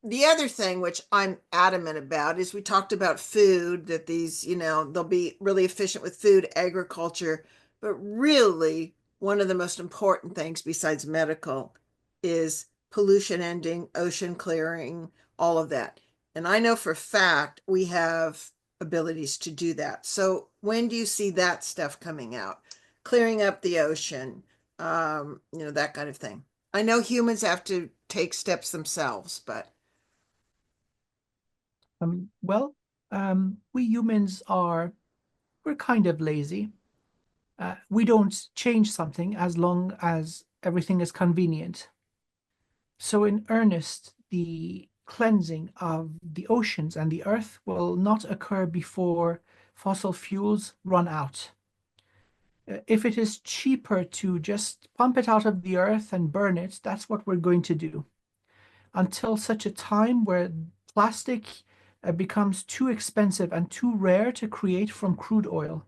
the other thing which I'm adamant about is we talked about food, that these, they'll be really efficient with food, agriculture, but really one of the most important things besides medical is pollution ending, ocean clearing, all of that. And I know for a fact we have abilities to do that. So when do you see that stuff coming out? Clearing up the ocean, that kind of thing. I know humans have to take steps themselves, but well, we humans we're kind of lazy. We don't change something as long as everything is convenient. So, in earnest, the cleansing of the oceans and the earth will not occur before fossil fuels run out. If it is cheaper to just pump it out of the earth and burn it, that's what we're going to do until such a time where plastic becomes too expensive and too rare to create from crude oil.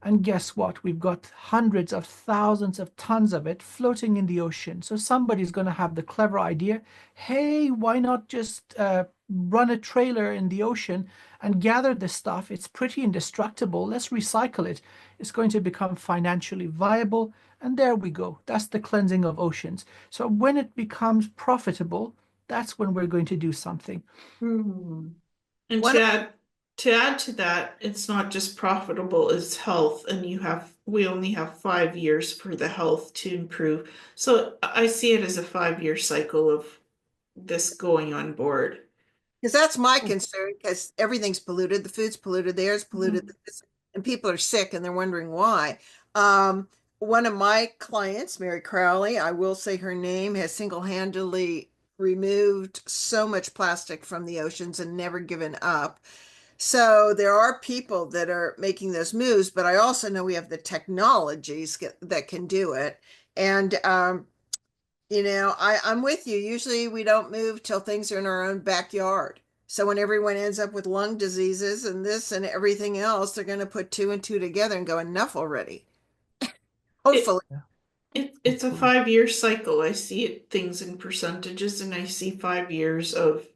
And guess what? We've got hundreds of thousands of tons of it floating in the ocean. So somebody's going to have the clever idea, hey, why not just run a trailer in the ocean and gather this stuff? It's pretty indestructible. Let's recycle it. It's going to become financially viable. And there we go. That's the cleansing of oceans. So when it becomes profitable, that's when we're going to do something. Hmm. And one to add to that, it's not just profitable, it's health, and we only have 5 years for the health to improve. So I see it as a 5-year cycle of this going on board. because that's my concern, because everything's polluted, the food's polluted, the air's polluted, Mhm. and people are sick and they're wondering why. Um, one of my clients, Mary Crowley, I will say her name, has single-handedly removed so much plastic from the oceans and never given up. So there are people that are making those moves, but I also know we have the technologies that can do it. And I'm with you. Usually we don't move till things are in our own backyard. So when everyone ends up with lung diseases and this and everything else, they're going to put two and two together and go, enough already. It, Hopefully. Yeah, it's a hopefully. 5-year cycle. I see things in percentages, and I see 5 years of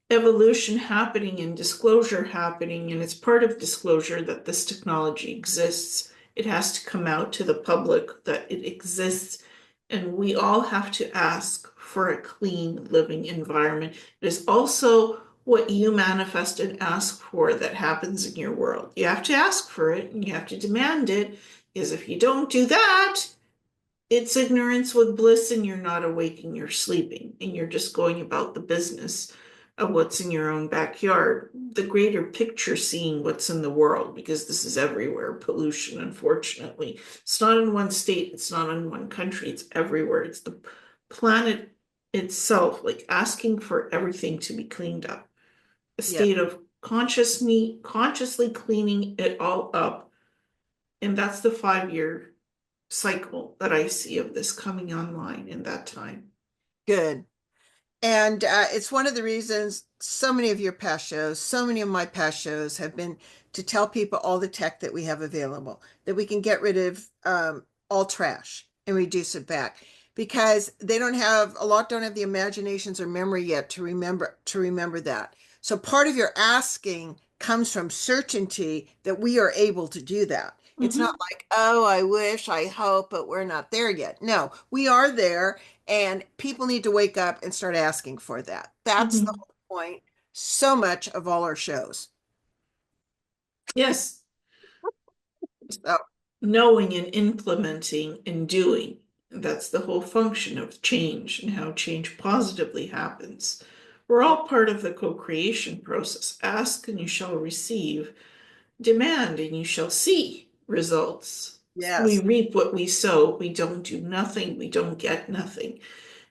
evolution happening and disclosure happening, and it's part of disclosure that this technology exists. It has to come out to the public that it exists, and we all have to ask for a clean living environment. It is also what you manifest and ask for that happens in your world. You have to ask for it and you have to demand it, because if you don't do that, it's ignorance with bliss, and you're not awake and you're sleeping, and you're just going about the business. of what's in your own backyard, the greater picture seeing what's in the world, because this is everywhere, pollution, unfortunately. It's not in one state, it's not in one country, it's everywhere. It's the planet itself, like asking for everything to be cleaned up. A Yeah, state of consciously cleaning it all up. And that's the 5 year cycle that I see of this coming online in that time. good. And it's one of the reasons so many of your past shows, so many of my past shows have been to tell people all the tech that we have available, that we can get rid of all trash and reduce it back because they don't have, a lot don't have the imaginations or memory yet to remember that. So part of your asking comes from certainty that we are able to do that. It's not Mhm. like, oh, I wish, I hope, but we're not there yet. No, we are there. And people need to wake up and start asking for that. That's the Mhm. whole point, so much of all our shows. Yes, So, knowing and implementing and doing. That's the whole function of change and how change positively happens. We're yeah, all part of the co-creation process. Ask and you shall receive. Demand and you shall see results. We yes, reap what we sow. We don't do nothing. We don't get nothing.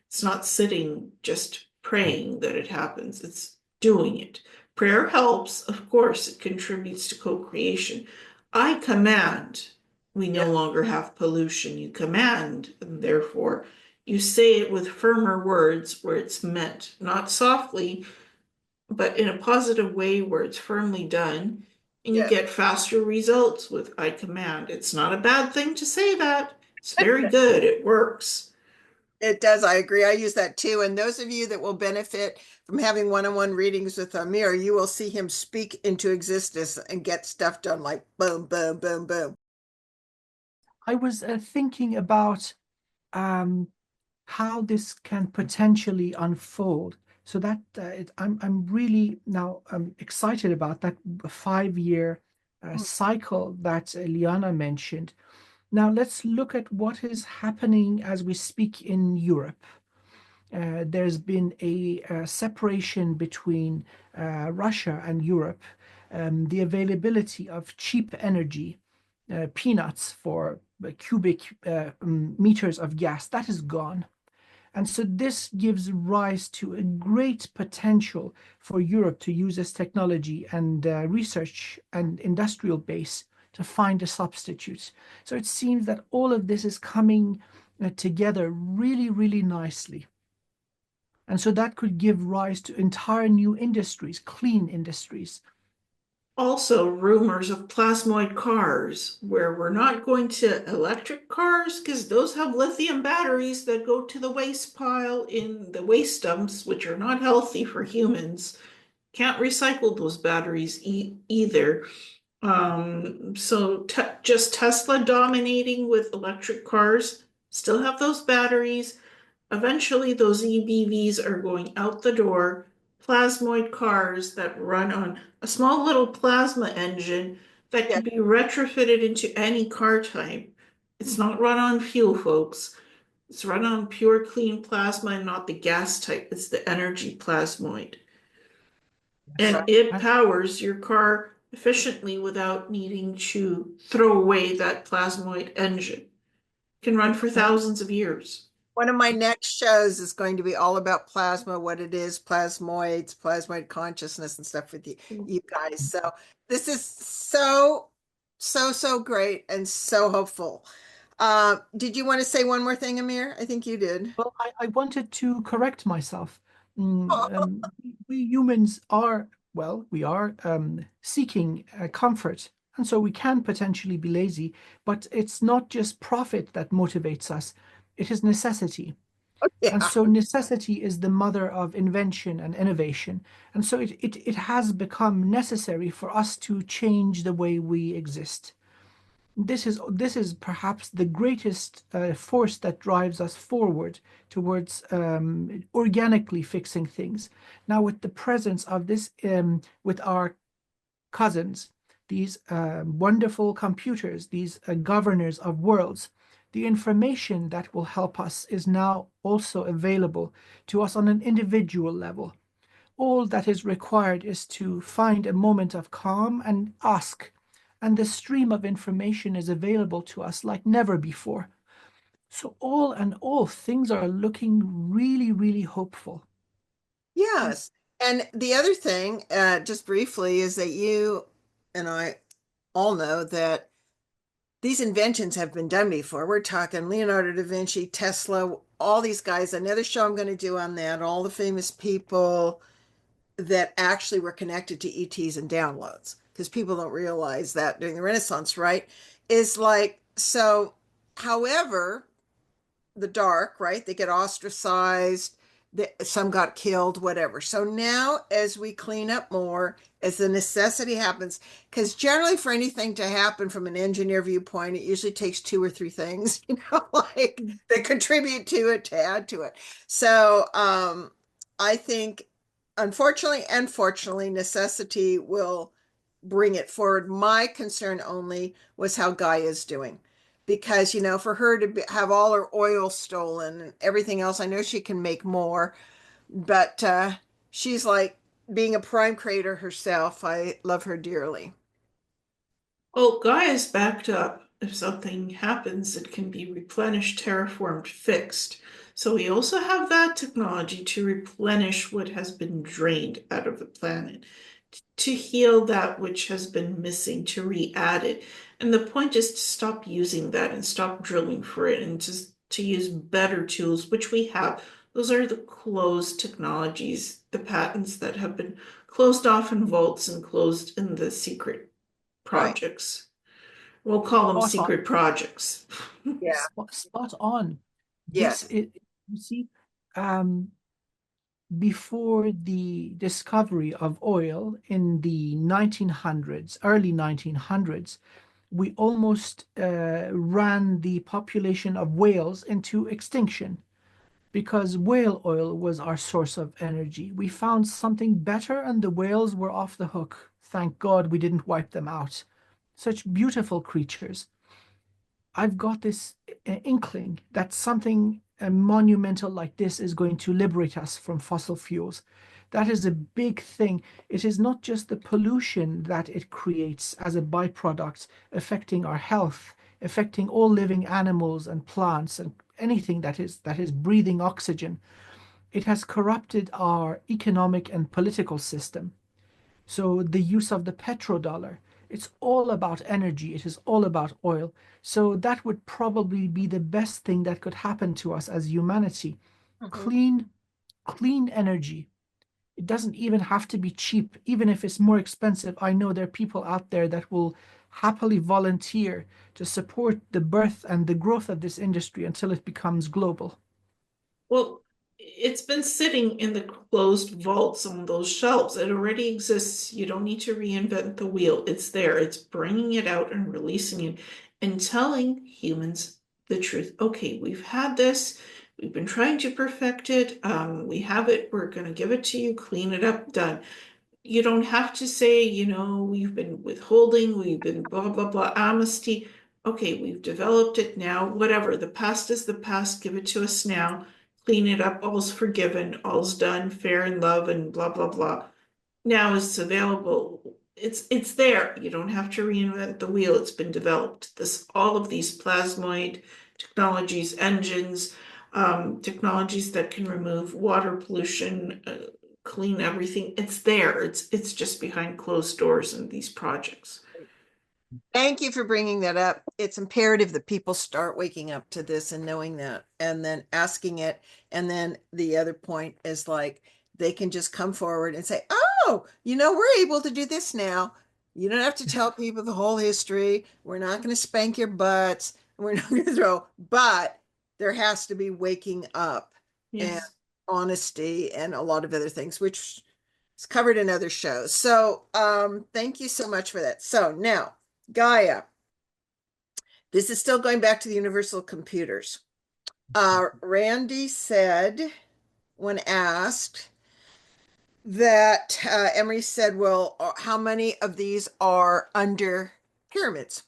It's not sitting just praying that it happens, it's doing it. Prayer helps, of course, it contributes to co creation. I command, we yeah, no longer have pollution. You command, and therefore you say it with firmer words where it's meant, not softly, but in a positive way where it's firmly done. And you yeah. get faster results with I command. It's not a bad thing to say that. It's very good. It works. It does. I agree. I use that too. And those of you that will benefit from having one-on-one readings with Amir, you will see him speak into existence and get stuff done like boom, boom, boom, boom. I was thinking about um, how this can potentially unfold. So that I'm really now excited about that 5 year cycle that Liana mentioned. Now let's look at what is happening as we speak in Europe. There's been a separation between Russia and Europe. The availability of cheap energy, peanuts for cubic meters of gas, that is gone. And so this gives rise to a great potential for Europe to use this technology and research and industrial base to find a substitute. So it seems that all of this is coming together really, really nicely. And so that could give rise to entire new industries, clean industries. Also, rumors of plasmoid cars, where we're not going to electric cars because those have lithium batteries that go to the waste pile in the waste dumps, which are not healthy for humans. Can't recycle those batteries either. So just Tesla dominating with electric cars, still have those batteries. Eventually, those EBVs are going out the door. Plasmoid cars that run on a small little plasma engine that Yeah, can be retrofitted into any car type. It's not run on fuel, folks. It's run on pure clean plasma and not the gas type. It's the energy plasmoid. Yes. And right. it powers your car efficiently without needing to throw away that plasmoid engine. Can run for thousands of years. One of my next shows is going to be all about plasma, what it is, plasmoids, plasmoid consciousness and stuff with you guys. So this is so great and so hopeful. Did you want to say one more thing, Amir? I think you did. Well, I wanted to correct myself. Oh, We humans are, well, we are seeking comfort. And so we can potentially be lazy, but it's not just profit that motivates us, it is necessity. And yeah. so necessity is the mother of invention and innovation. And so it has become necessary for us to change the way we exist. This is perhaps the greatest force that drives us forward towards organically fixing things. Now, with the presence of this, with our cousins, these wonderful computers, these governors of worlds, the information that will help us is now also available to us on an individual level. all that is required is to find a moment of calm and ask, and the stream of information is available to us like never before. So all in all, things are looking really, really hopeful. Yes. And the other thing, just briefly, is that you and I all know that these inventions have been done before. We're talking Leonardo da Vinci, Tesla, all these guys. Another show I'm going to do on that, all the famous people that actually were connected to ETs and downloads, because people don't realize that during the Renaissance, right? Is like, so, however, the dark, right? They get ostracized, some got killed, whatever. So now, as we clean up more, as the necessity happens, because generally for anything to happen from an engineer viewpoint, it usually takes two or three things, like that contribute to it, to add to it. So I think, unfortunately and fortunately, necessity will bring it forward. My concern only was how Gaia is doing, because for her to have all her oil stolen and everything else, I know she can make more, but she's like, being a prime creator herself, I love her dearly. Well, Gaia's backed up. If something happens, it can be replenished, terraformed, fixed. So we also have that technology to replenish what has been drained out of the planet, to heal that which has been missing, to re-add it. And the point is to stop using that and stop drilling for it and to use better tools, which we have. Those are the closed technologies, the patents that have been closed off in vaults and closed in the secret Right. projects. We'll call them Spot on. secret projects. Yeah. Spot on. This Yes. is, you see, um, before the discovery of oil in the 1900s, early 1900s, we almost ran the population of whales into extinction because whale oil was our source of energy. We found something better and the whales were off the hook. Thank God we didn't wipe them out. Such beautiful creatures. I've got this inkling that something monumental like this is going to liberate us from fossil fuels. That is a big thing. It is not just the pollution that it creates as a byproduct affecting our health, affecting all living animals and plants and anything that is breathing oxygen. It has corrupted our economic and political system. So the use of the petrodollar, it's all about energy. It is all about oil. So that would probably be the best thing that could happen to us as humanity. Mhm. Clean, clean energy. It doesn't even have to be cheap. Even if it's more expensive, I know there are people out there that will happily volunteer to support the birth and the growth of this industry until it becomes global. Well, it's been sitting in the closed vaults on those shelves. It already exists. You don't need to reinvent the wheel. It's there. It's bringing it out and releasing it and telling humans the truth. Okay, we've had this. We've been trying to perfect it. We have it. We're going to give it to you. Clean it up. Done. You don't have to say, we've been withholding, we've been blah, blah, blah, amnesty. Okay, we've developed it now, whatever. The past is the past. Give it to us now. Clean it up. All's forgiven. All's done. Fair in love and blah, blah, blah. Now it's available. It's there. You don't have to reinvent the wheel. It's been developed. All of these plasmoid technologies, engines, technologies that can remove water pollution, clean everything. It's there. It's just behind closed doors in these projects. Thank you for bringing that up. It's imperative that people start waking up to this and knowing that, and then asking it. And then the other point is like, they can just come forward and say, oh, we're able to do this now. You don't have to tell people the whole history. We're not going to spank your butts. We're not going to throw, but there has to be waking up and Yes. honesty and a lot of other things, which is covered in other shows. So thank you so much for that. So now, Gaia. This is still going back to the universal computers. Randy said, when asked, that Emery said, well, how many of these are under pyramids?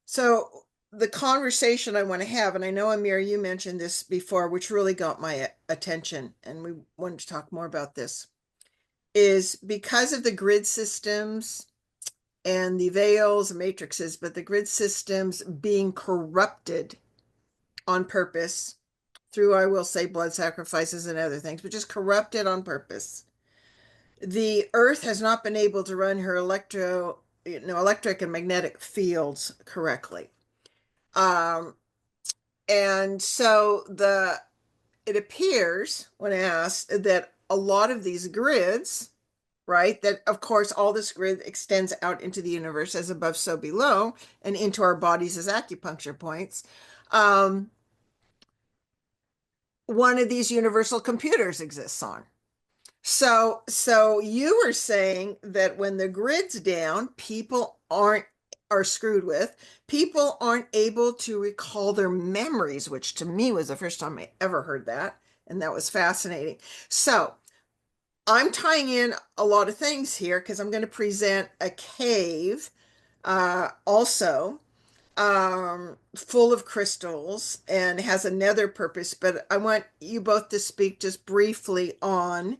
So the conversation I want to have, and I know, Amir, you mentioned this before, which really got my attention, and we wanted to talk more about this. is because of the grid systems and the veils and matrices, but the grid systems being corrupted on purpose through, I will say, blood sacrifices and other things, but just corrupted on purpose. The Earth has not been able to run her electric and magnetic fields correctly. And so it appears, when asked, that a lot of these grids, right, that of course all this grid extends out into the universe as above, so below, and into our bodies as acupuncture points. One of these universal computers exists on. So you were saying that when the grid's down, people are screwed with. People aren't able to recall their memories, which to me was the first time I ever heard that, and that was fascinating. So I'm tying in a lot of things here because I'm going to present a cave also full of crystals and has another purpose, but I want you both to speak just briefly on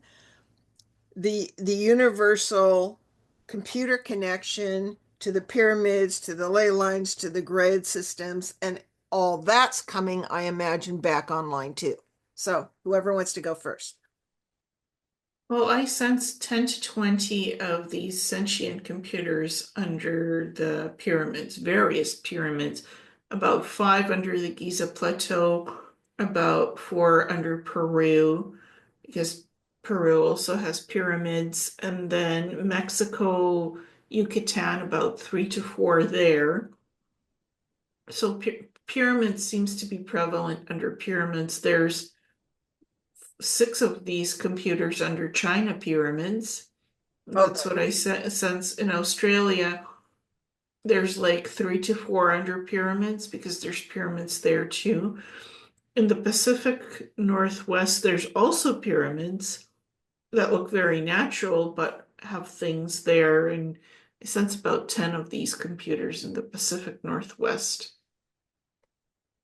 the universal computer connection to the pyramids, to the ley lines, to the grid systems, and all that's coming, I imagine, back online too. So whoever wants to go first. Well, I sense 10 to 20 of these sentient computers under the pyramids, various pyramids, about 5 under the Giza Plateau, about 4 under Peru, because Peru also has pyramids, and then Mexico, Yucatan, about 3 to 4 there. So pyramids seems to be prevalent under pyramids. There's 6 of these computers under China pyramids. That's what I sense. In Australia, there's like 3 to 4 under pyramids because there's pyramids there too. In the Pacific Northwest, there's also pyramids that look very natural but have things there. And I sense about 10 of these computers in the Pacific Northwest.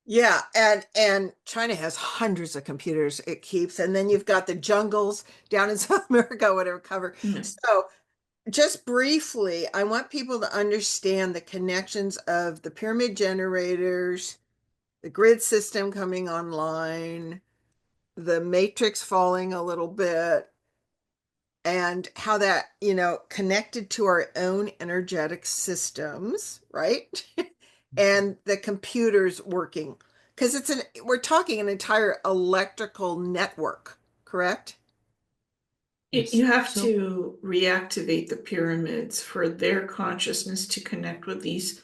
Yeah, and China has hundreds of computers it keeps, and then you've got the jungles down in South America, whatever cover. So just briefly, I want people to understand the connections of the pyramid generators, the grid system coming online, the matrix falling a little bit, and how that, connected to our own energetic systems, right? And the computers working. Because we're talking an entire electrical network, correct? Yes. You have to reactivate the pyramids for their consciousness to connect with these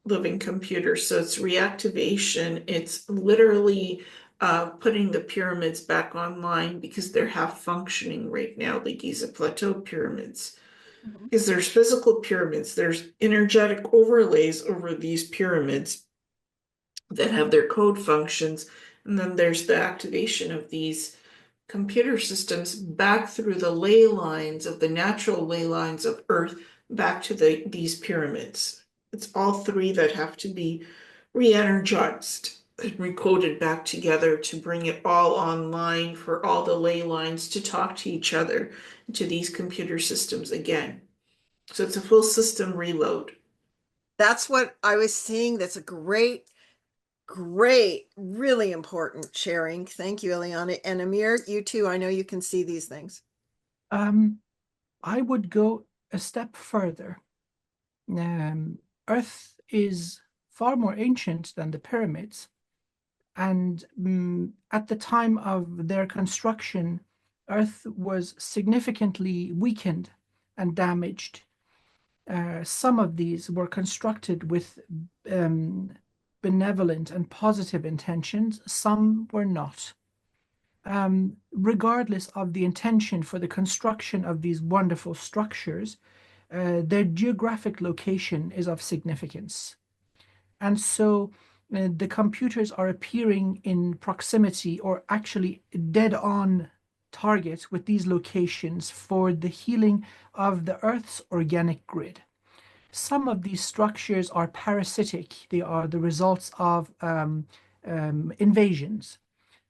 living computers. So it's reactivation. It's literally putting the pyramids back online because they're half functioning right now, the Giza Plateau pyramids. Because there's physical pyramids, there's energetic overlays over these pyramids that have their code functions, and then there's the activation of these computer systems back through the ley lines of the natural ley lines of Earth back to these pyramids. It's all 3 that have to be re-energized and recoded back together to bring it all online for all the ley lines to talk to each other, to these computer systems again. So it's a full system reload. That's what I was seeing. That's a great, really important sharing. Thank you, Ileana. And Amir, you too. I know you can see these things. I would go a step further. Earth is far more ancient than the pyramids. And at the time of their construction, Earth was significantly weakened and damaged. Some of these were constructed with benevolent and positive intentions, some were not. Regardless of the intention for the construction of these wonderful structures, their geographic location is of significance. And so the computers are appearing in proximity or actually dead on target with these locations for the healing of the Earth's organic grid. Some of these structures are parasitic. They are the results of invasions,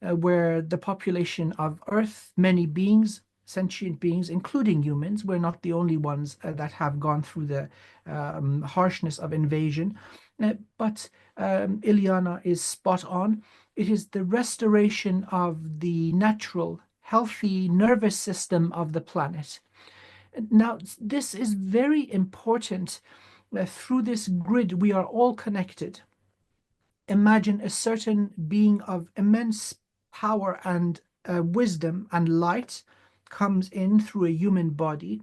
where the population of Earth, many beings, sentient beings, including humans. We're not the only ones that have gone through the harshness of invasion. But Ileana is spot on. It is the restoration of the natural, healthy nervous system of the planet. Now, this is very important. Through this grid, we are all connected. Imagine a certain being of immense power and wisdom and light comes in through a human body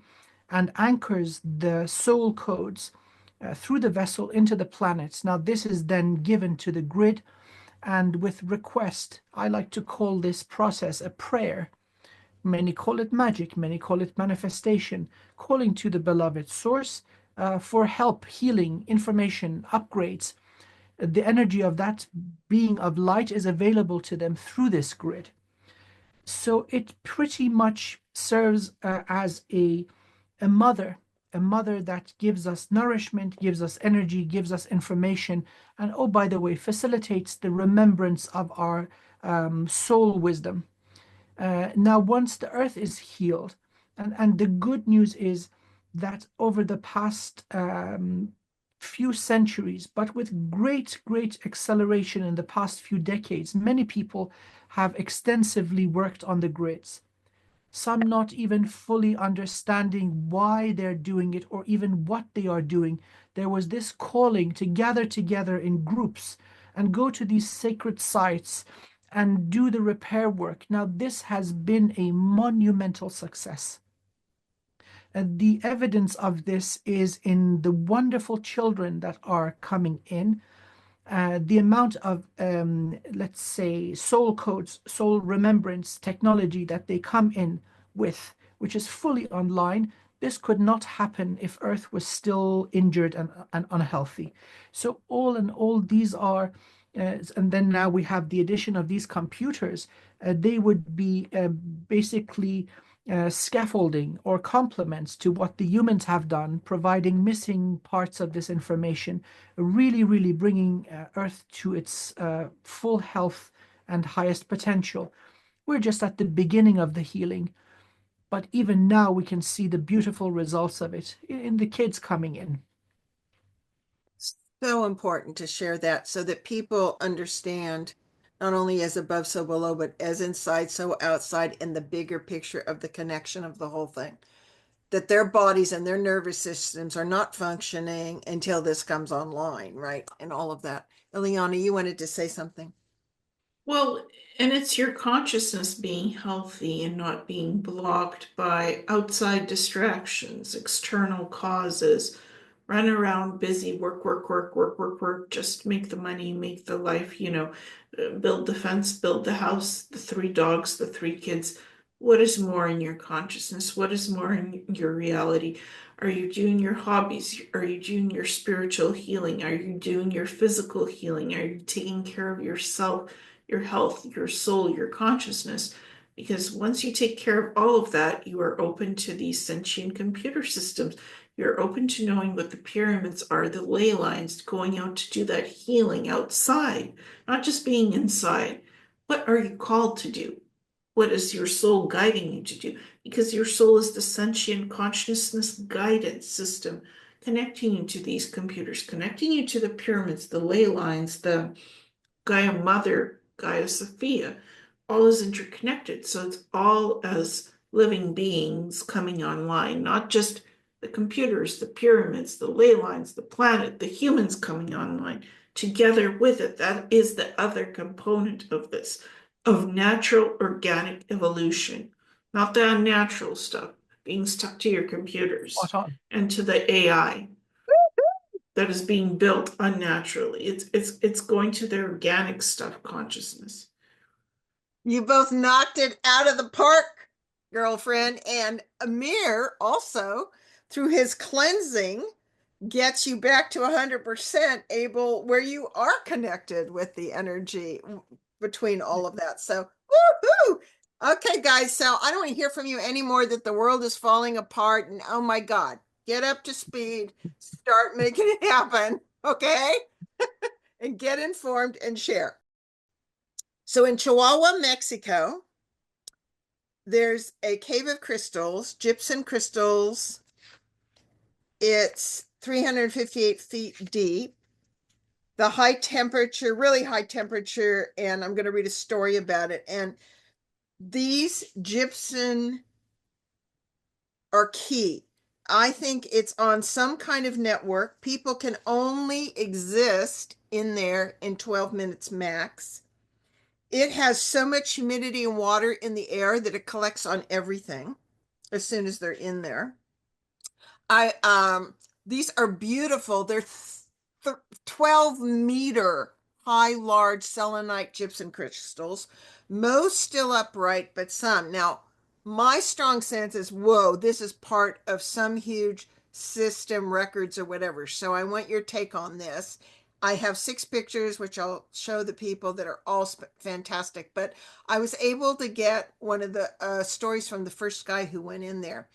and anchors the soul codes through the vessel into the planets. Now, this is then given to the grid, and with request, I like to call this process a prayer. Many call it magic, many call it manifestation, calling to the beloved source for help, healing, information, upgrades. The energy of that being of light is available to them through this grid. So it pretty much serves as a mother, a mother that gives us nourishment, gives us energy, gives us information, and oh, by the way, facilitates the remembrance of our soul wisdom. Now, once the earth is healed, and the good news is that over the past few centuries, but with great, great acceleration in the past few decades, many people have extensively worked on the grids. Some not even fully understanding why they're doing it or even what they are doing. There was this calling to gather together in groups and go to these sacred sites and do the repair work. Now, this has been a monumental success. And the evidence of this is in the wonderful children that are coming in. The amount of, let's say, soul codes, soul remembrance technology that they come in with, which is fully online. This could not happen if Earth was still injured and unhealthy. So all in all, these are, and then now we have the addition of these computers. They would be basically scaffolding or complements to what the humans have done, providing missing parts of this information, really, really bringing Earth to its full health and highest potential. We're just at the beginning of the healing, but even now we can see the beautiful results of it in the kids coming in. So important to share that so that people understand not only as above, so below, but as inside, so outside, in the bigger picture of the connection of the whole thing. That their bodies and their nervous systems are not functioning until this comes online, right? And all of that. Ileana, you wanted to say something. Well, and it's your consciousness being healthy and not being blocked by outside distractions, external causes. Run around busy, work, work, work, work, work, work, just make the money, make the life, build the fence, build the house, the three dogs, the three kids. What is more in your consciousness? What is more in your reality? Are you doing your hobbies? Are you doing your spiritual healing? Are you doing your physical healing? Are you taking care of yourself, your health, your soul, your consciousness? Because once you take care of all of that, you are open to these sentient computer systems. You're open to knowing what the pyramids are, the ley lines, going out to do that healing outside, not just being inside. What are you called to do? What is your soul guiding you to do? Because your soul is the sentient consciousness guidance system connecting you to these computers, connecting you to the pyramids, the ley lines, the Gaia Mother, Gaia Sophia. All is interconnected. So it's all as living beings coming online, not just the computers, the pyramids, the ley lines, the planet, the humans coming online together with it. That is the other component of this, of natural organic evolution, not the unnatural stuff being stuck to your computers Spot on. and to the AI that is being built unnaturally. It's going to the organic stuff consciousness. You both knocked it out of the park, girlfriend. And Amir also, through his cleansing, gets you back to 100% able where you are connected with the energy between all of that. So, woohoo! Okay, guys. So I don't want to hear from you anymore that the world is falling apart and oh my God, get up to speed, start making it happen. Okay. And get informed and share. So in Chihuahua, Mexico, there's a cave of crystals, gypsum crystals. It's 358 feet deep. The high temperature, really high temperature, and I'm going to read a story about it. And these gypsum are key. I think it's on some kind of network. People can only exist in there in 12 minutes max. It has so much humidity and water in the air that it collects on everything as soon as they're in there. These are beautiful. They're 12-meter high, large selenite gypsum crystals, most still upright, but some. Now, my strong sense is, whoa, this is part of some huge system, records or whatever. So I want your take on this. I have 6 pictures, which I'll show the people, that are all fantastic. But I was able to get one of the stories from the first guy who went in there.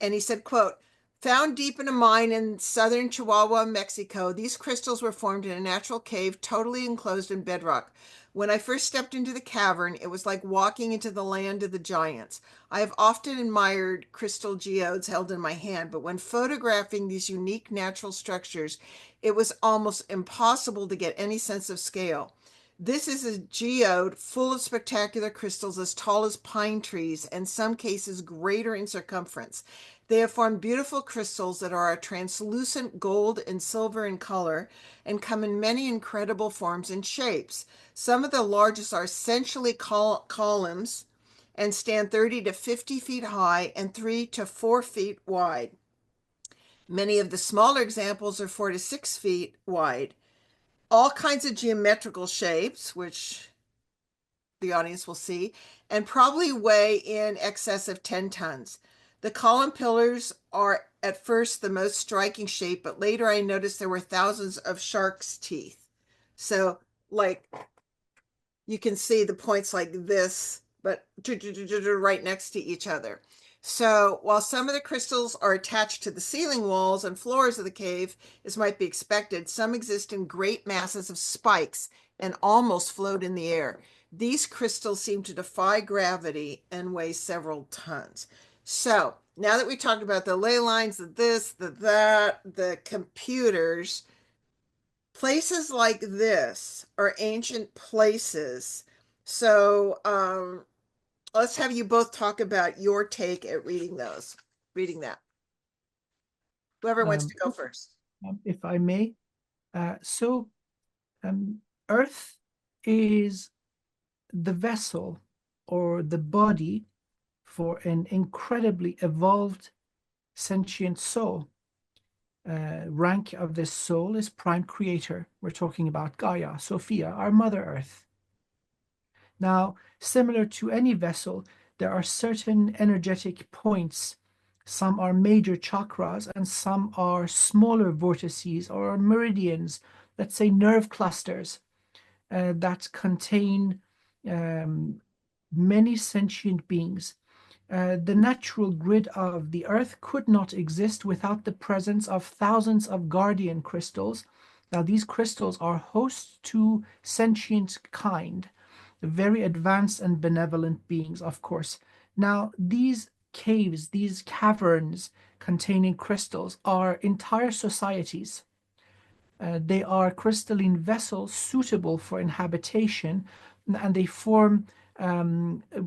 And he said, quote, "Found deep in a mine in southern Chihuahua, Mexico, these crystals were formed in a natural cave totally enclosed in bedrock. When I first stepped into the cavern, it was like walking into the land of the giants. I have often admired crystal geodes held in my hand, but when photographing these unique natural structures, it was almost impossible to get any sense of scale. This is a geode full of spectacular crystals as tall as pine trees, and in some cases greater in circumference. They have formed beautiful crystals that are a translucent gold and silver in color and come in many incredible forms and shapes. Some of the largest are essentially columns and stand 30 to 50 feet high and 3 to 4 feet wide. Many of the smaller examples are 4 to 6 feet wide. All kinds of geometrical shapes, which the audience will see, and probably weigh in excess of 10 tons. The column pillars are at first the most striking shape, but later I noticed there were thousands of shark's teeth. So, like, you can see the points like this, but right next to each other. So while some of the crystals are attached to the ceiling walls and floors of the cave, as might be expected, some exist in great masses of spikes and almost float in the air. These crystals seem to defy gravity and weigh several tons. So now that we talked about the ley lines, the this, the that, the computers, places like this are ancient places. So let's have you both talk about your take at reading that. Whoever wants to go first. If I may. So Earth is the vessel or the body for an incredibly evolved sentient soul. Rank of this soul is prime creator. We're talking about Gaia, Sophia, our Mother Earth. Now, similar to any vessel, there are certain energetic points. Some are major chakras and some are smaller vortices or meridians, let's say nerve clusters, that contain many sentient beings. The natural grid of the Earth could not exist without the presence of thousands of guardian crystals. Now, these crystals are hosts to sentient kind, very advanced and benevolent beings, of course. Now, these caves, these caverns containing crystals, are entire societies. They are crystalline vessels suitable for inhabitation, and they form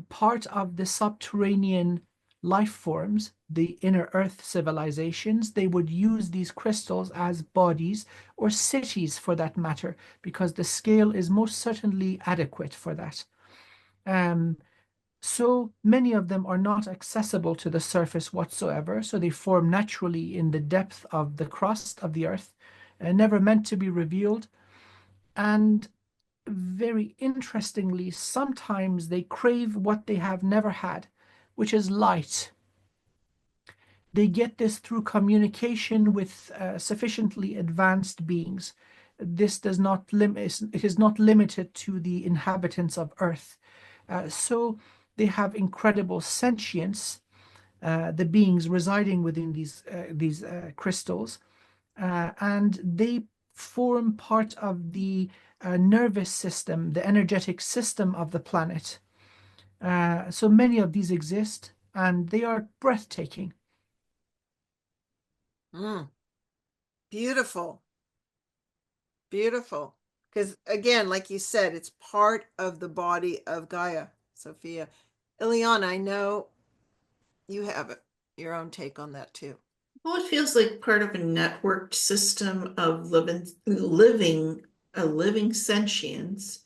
part of the subterranean life forms, the inner earth civilizations. They would use these crystals as bodies or cities for that matter, because the scale is most certainly adequate for that. So many of them are not accessible to the surface whatsoever, so they form naturally in the depth of the crust of the earth, never meant to be revealed. And very interestingly, sometimes they crave what they have never had, which is light. They get this through communication with sufficiently advanced beings. This does not limit, it is not limited to the inhabitants of Earth. So they have incredible sentience, the beings residing within these crystals, and they form part of the nervous system, the energetic system of the planet. So many of these exist, and they are breathtaking. Mm, beautiful. Beautiful. Because again, like you said, it's part of the body of Gaia, Sophia. Ileana, I know you have your own take on that too. Well, it feels like part of a networked system of living sentience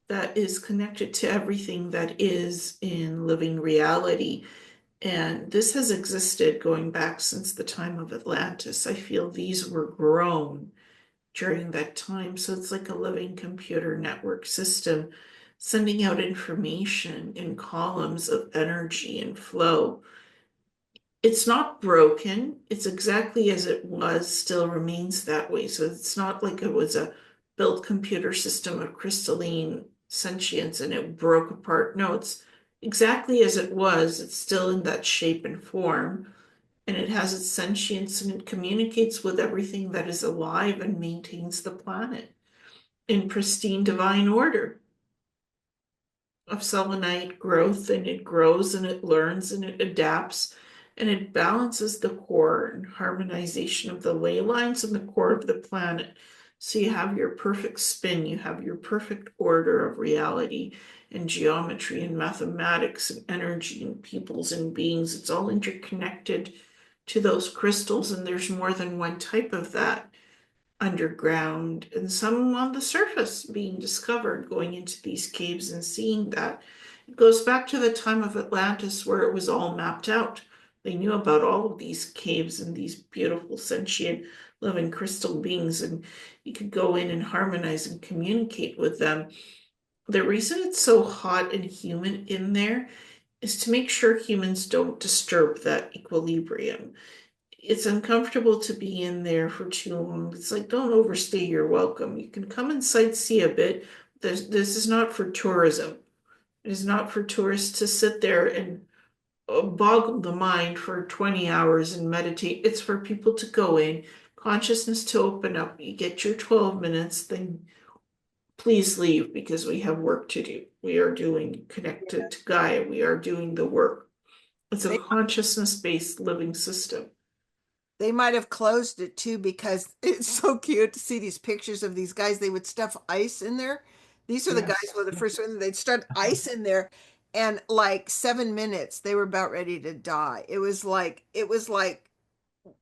that is connected to everything that is in living reality. And this has existed going back since the time of Atlantis. I feel these were grown during that time. So it's like a living computer network system sending out information in columns of energy and flow. It's not broken. It's exactly as it was, still remains that way. So it's not like it was a built computer system of crystalline sentience and it broke apart. No, it's exactly as it was. It's still in that shape and form, and it has its sentience and it communicates with everything that is alive and maintains the planet in pristine divine order of selenite growth, and it grows and it learns and it adapts and it balances the core and harmonization of the ley lines and the core of the planet. So you have your perfect spin, you have your perfect order of reality and geometry and mathematics and energy and peoples and beings. It's all interconnected to those crystals, and there's more than one type of that underground and some on the surface being discovered, going into these caves and seeing that. It goes back to the time of Atlantis where it was all mapped out. They knew about all of these caves and these beautiful sentient living crystal beings, and you could go in and harmonize and communicate with them. The reason it's so hot and humid in there is to make sure humans don't disturb that equilibrium. It's uncomfortable to be in there for too long. It's like, don't overstay your welcome. You can come and sightsee a bit. This is not for tourism. It is not for tourists to sit there and boggle the mind for 20 hours and meditate. It's for people to go in, consciousness to open up. You get your 12 minutes, then please leave because we have work to do. We are doing connected to Gaia. We are doing the work. It's a They consciousness-based living system. they might have closed it too because it's so cute to see these pictures of these guys. They would stuff ice in there. These are the guys Yes, who were the yeah. first one. They'd stuff ice in there, and like 7 minutes, they were about ready to die. It was like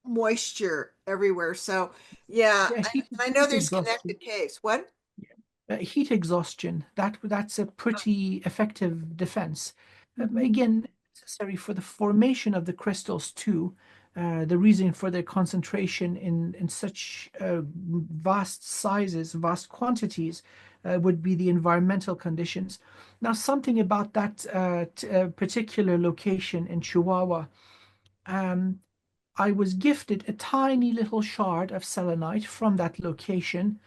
moisture everywhere. So yeah, Yeah, and I know heat there's exhaustion. connected caves. What? Heat exhaustion. That's a pretty effective defense. Mhm. Again, necessary for the formation of the crystals too. The reason for their concentration in such vast sizes, vast quantities, would be the environmental conditions. Now, something about that particular location in Chihuahua. Um, I was gifted a tiny little shard of selenite from that location,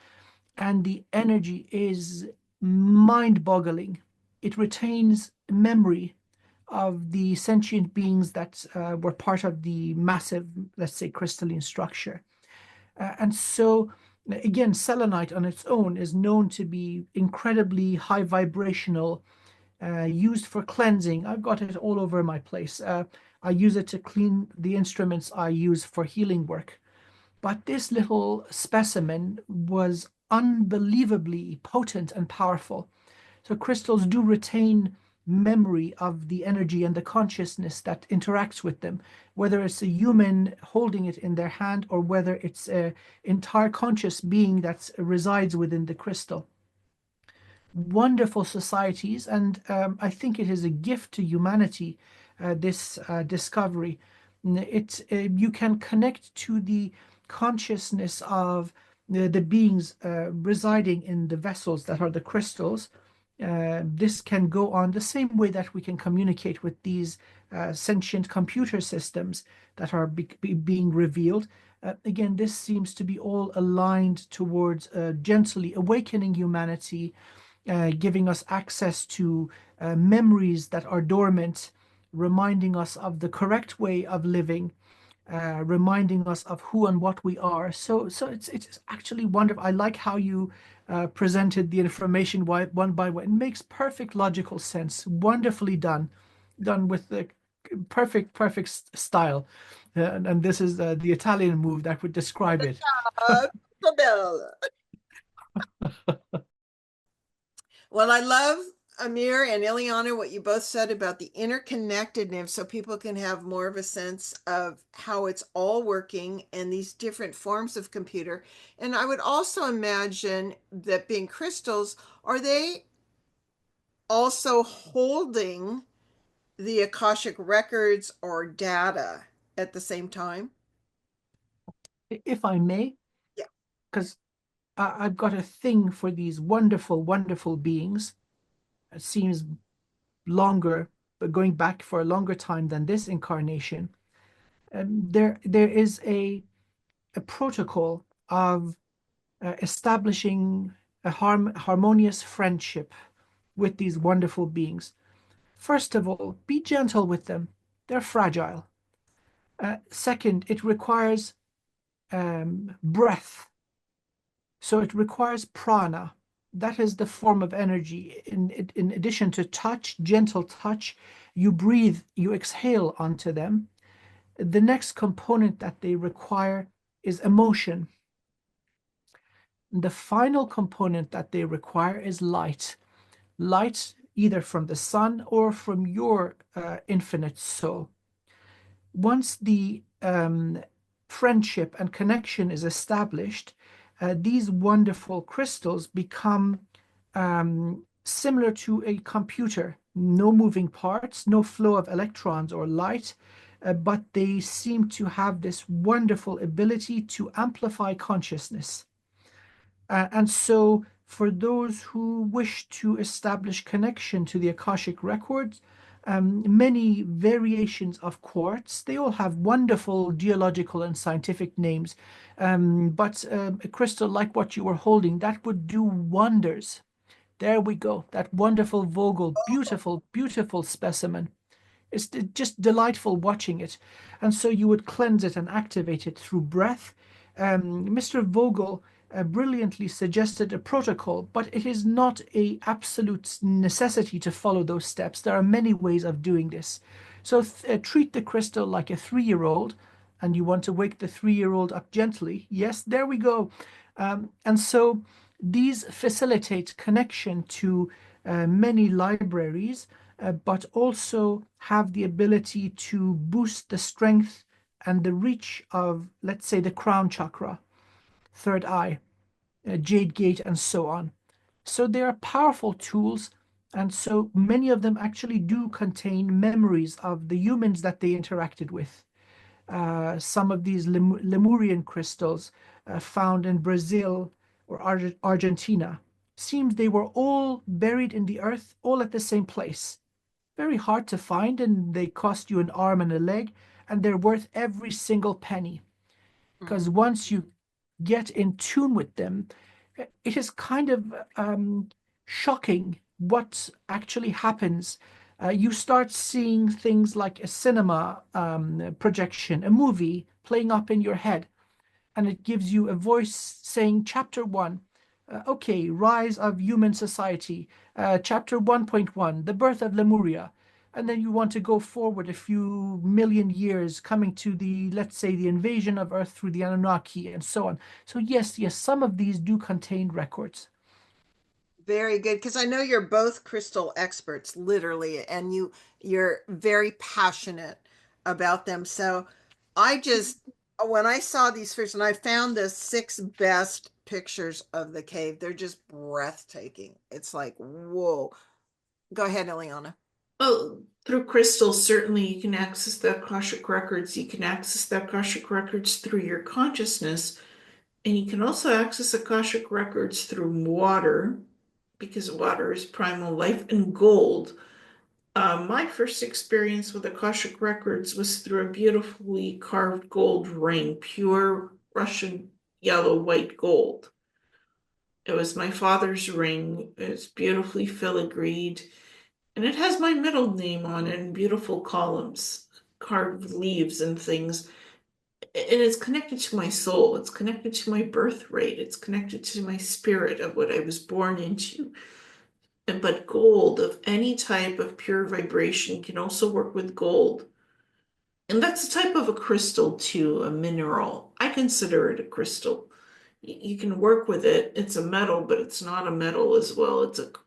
and the energy is mind-boggling. It retains memory of the sentient beings that were part of the massive, let's say, crystalline structure. And so, again, selenite on its own is known to be incredibly high vibrational, used for cleansing. I've got it all over my place. I use it to clean the instruments I use for healing work. But this little specimen was unbelievably potent and powerful. So crystals do retain memory of the energy and the consciousness that interacts with them, whether it's a human holding it in their hand or whether it's an entire conscious being that resides within the crystal. Wonderful societies, and I think it is a gift to humanity, this discovery. You can connect to the consciousness of the beings residing in the vessels that are the crystals. This can go on the same way that we can communicate with these sentient computer systems that are being revealed. Again, this seems to be all aligned towards gently awakening humanity, giving us access to memories that are dormant, reminding us of the correct way of living, reminding us of who and what we are. So it's actually wonderful. I like how you presented the information one by one. It makes perfect logical sense. Wonderfully done with the perfect style. And this is the Italian move that would describe it. Bell. Well, I love Amir and Ileana, what you both said about the interconnectedness so people can have more of a sense of how it's all working and these different forms of computer. And I would also imagine that being crystals, are they also holding the Akashic records or data at the same time? If I may, Yeah. because I've got a thing for these wonderful beings. It seems longer, but going back for a longer time than this incarnation. There is a protocol of establishing a harmonious friendship with these wonderful beings. First of all, be gentle with them. They're fragile. Second, it requires breath. So it requires prana. That is the form of energy. In addition to touch, gentle touch, you breathe, you exhale onto them. The next component that they require is emotion. The final component that they require is light. Light either from the sun or from your infinite soul. Once the friendship and connection is established, these wonderful crystals become similar to a computer. No moving parts, no flow of electrons or light, but they seem to have this wonderful ability to amplify consciousness. And so, for those who wish to establish connection to the Akashic records, many variations of quartz, they all have wonderful geological and scientific names. But a crystal like what you were holding, that would do wonders. There we go. That wonderful Vogel, beautiful specimen. It's just delightful watching it. And so you would cleanse it and activate it through breath. Mr. Vogel brilliantly suggested a protocol, but it is not a absolute necessity to follow those steps. There are many ways of doing this. So treat the crystal like a 3-year-old, and you want to wake the 3-year-old up gently. Yes, there we go. And so these facilitate connection to many libraries, but also have the ability to boost the strength and the reach of, let's say, the crown chakra, third eye, jade gate, and so on. So they are powerful tools, and so many of them actually do contain memories of the humans that they interacted with. Some of these Lemurian crystals found in Brazil or Argentina, seems they were all buried in the earth, all at the same place. Very hard to find, and they cost you an arm and a leg, and they're worth every single penny. Because Mhm. once you get in tune with them, it is kind of shocking what actually happens. You start seeing things like a cinema projection, a movie playing up in your head, and it gives you a voice saying, Chapter 1, okay, Rise of Human Society, Chapter 1.1, The Birth of Lemuria. And then you want to go forward a few million years, coming to the, let's say, the invasion of Earth through the Anunnaki and so on. So yes, some of these do contain records. Very good, because I know you're both crystal experts, literally, and you're very passionate about them. So I just when I saw these fish and I found the 6 best pictures of the cave, they're just breathtaking. It's like, whoa. Go ahead, Eliana. Well, through crystals, certainly you can access the Akashic records. You can access the Akashic records through your consciousness, and you can also access Akashic records through water, because water is primal life, and gold. My first experience with Akashic records was through a beautifully carved gold ring, pure Russian yellow white gold. It was my father's ring. It's beautifully filigreed, and it has my middle name on it in beautiful columns, carved leaves and things. it's connected to my soul. It's connected to my birth rate. It's connected to my spirit of what I was born into. But gold of any type of pure vibration can also work with gold. And that's a type of a crystal too, a mineral. I consider it a crystal. You can work with it. It's a metal, but it's not a metal as well.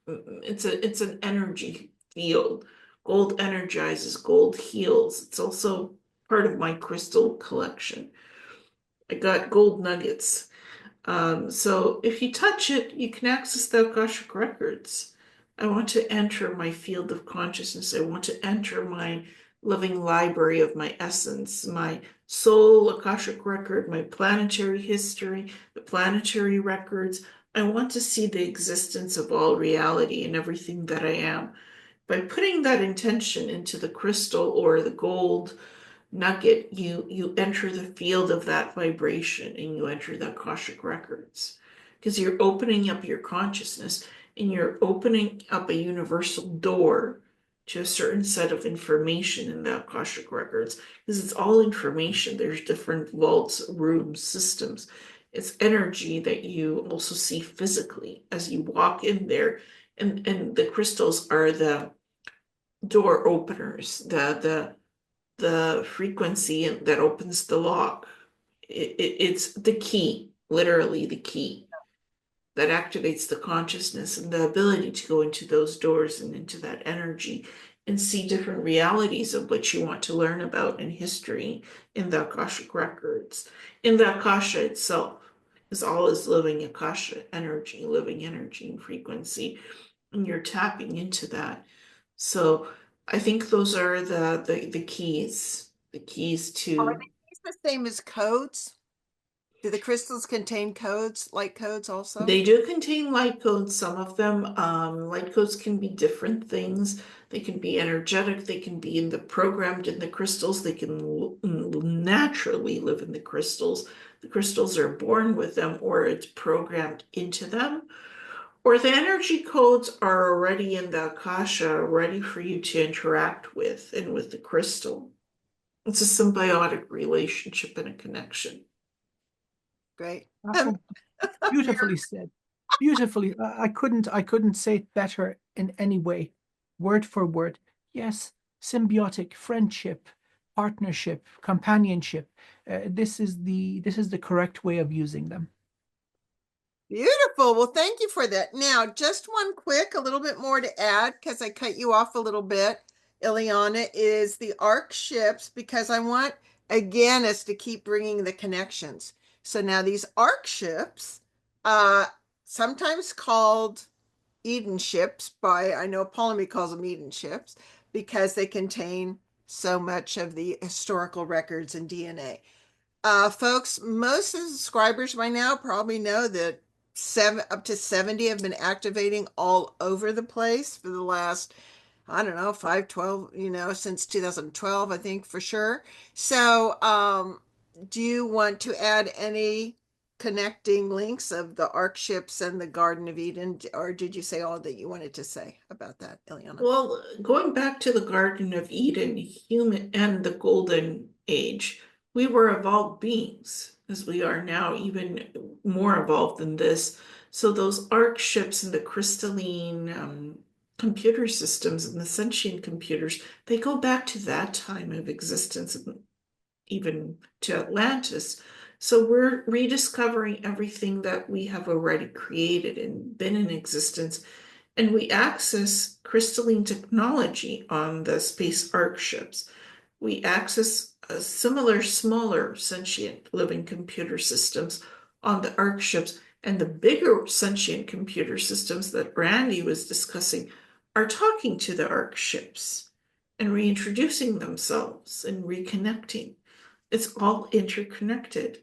It's an energy field. Gold energizes, gold heals. It's also part of my crystal collection. I got gold nuggets. So if you touch it, you can access the Akashic records. I want to enter my field of consciousness. I want to enter my living library of my essence, my soul Akashic record, my planetary history, the planetary records. I want to see the existence of all reality and everything that I am. By putting that intention into the crystal or the gold nugget, you enter the field of that vibration and you enter the Akashic records because you're opening up your consciousness and you're opening up a universal door to a certain set of information in the Akashic records because it's all information. There's different vaults, rooms, systems. It's energy that you also see physically as you walk in there, and the crystals are the door openers, the frequency that opens the lock. It's the key, literally the key that activates the consciousness and the ability to go into those doors and into that energy and see different realities of what you want to learn about in history in the Akashic records. In the Akasha itself is all is living Akasha energy, living energy and frequency, and you're tapping into that. So I think those are the keys, the keys Are to. these the same as codes? Do the crystals contain codes, light codes also? They do contain light codes, some of them. Light codes can be different things. They can be energetic, they can be programmed in the crystals, they can naturally live in the crystals. The crystals are born with them, or it's programmed into them. Or the energy codes are already in the Akasha, ready for you to interact with and with the crystal. It's a symbiotic relationship and a connection. Great. Oh, beautifully said. Beautifully. I couldn't say it better in any way, word for word. Yes, symbiotic friendship, partnership, companionship. This is the correct way of using them. Beautiful. Well, thank you for that. Now, just a little bit more to add, because I cut you off a little bit, Ileana, is the Ark ships, because I want, again, us to keep bringing the connections. So now these Ark ships, sometimes called Eden ships by, I know Ptolemy calls them Eden ships, because they contain so much of the historical records and DNA. Folks, most of the subscribers by now probably know that up to 70 have been activating all over the place for the last, I don't know, 512, since 2012, I think for sure. So, do you want to add any connecting links of the Ark ships and the Garden of Eden, or did you say all that you wanted to say about that, Ileana? Well, going back to the Garden of Eden, human and the Golden Age, we were evolved beings as we are now, even more evolved than this. So those Ark ships and the crystalline computer systems and the sentient computers, they go back to that time of existence, even to Atlantis. So we're rediscovering everything that we have already created and been in existence. And we access crystalline technology on the space Ark ships. We access similar, smaller, sentient living computer systems on the Ark ships. And the bigger sentient computer systems that Randy was discussing are talking to the Ark ships and reintroducing themselves and reconnecting. It's all interconnected.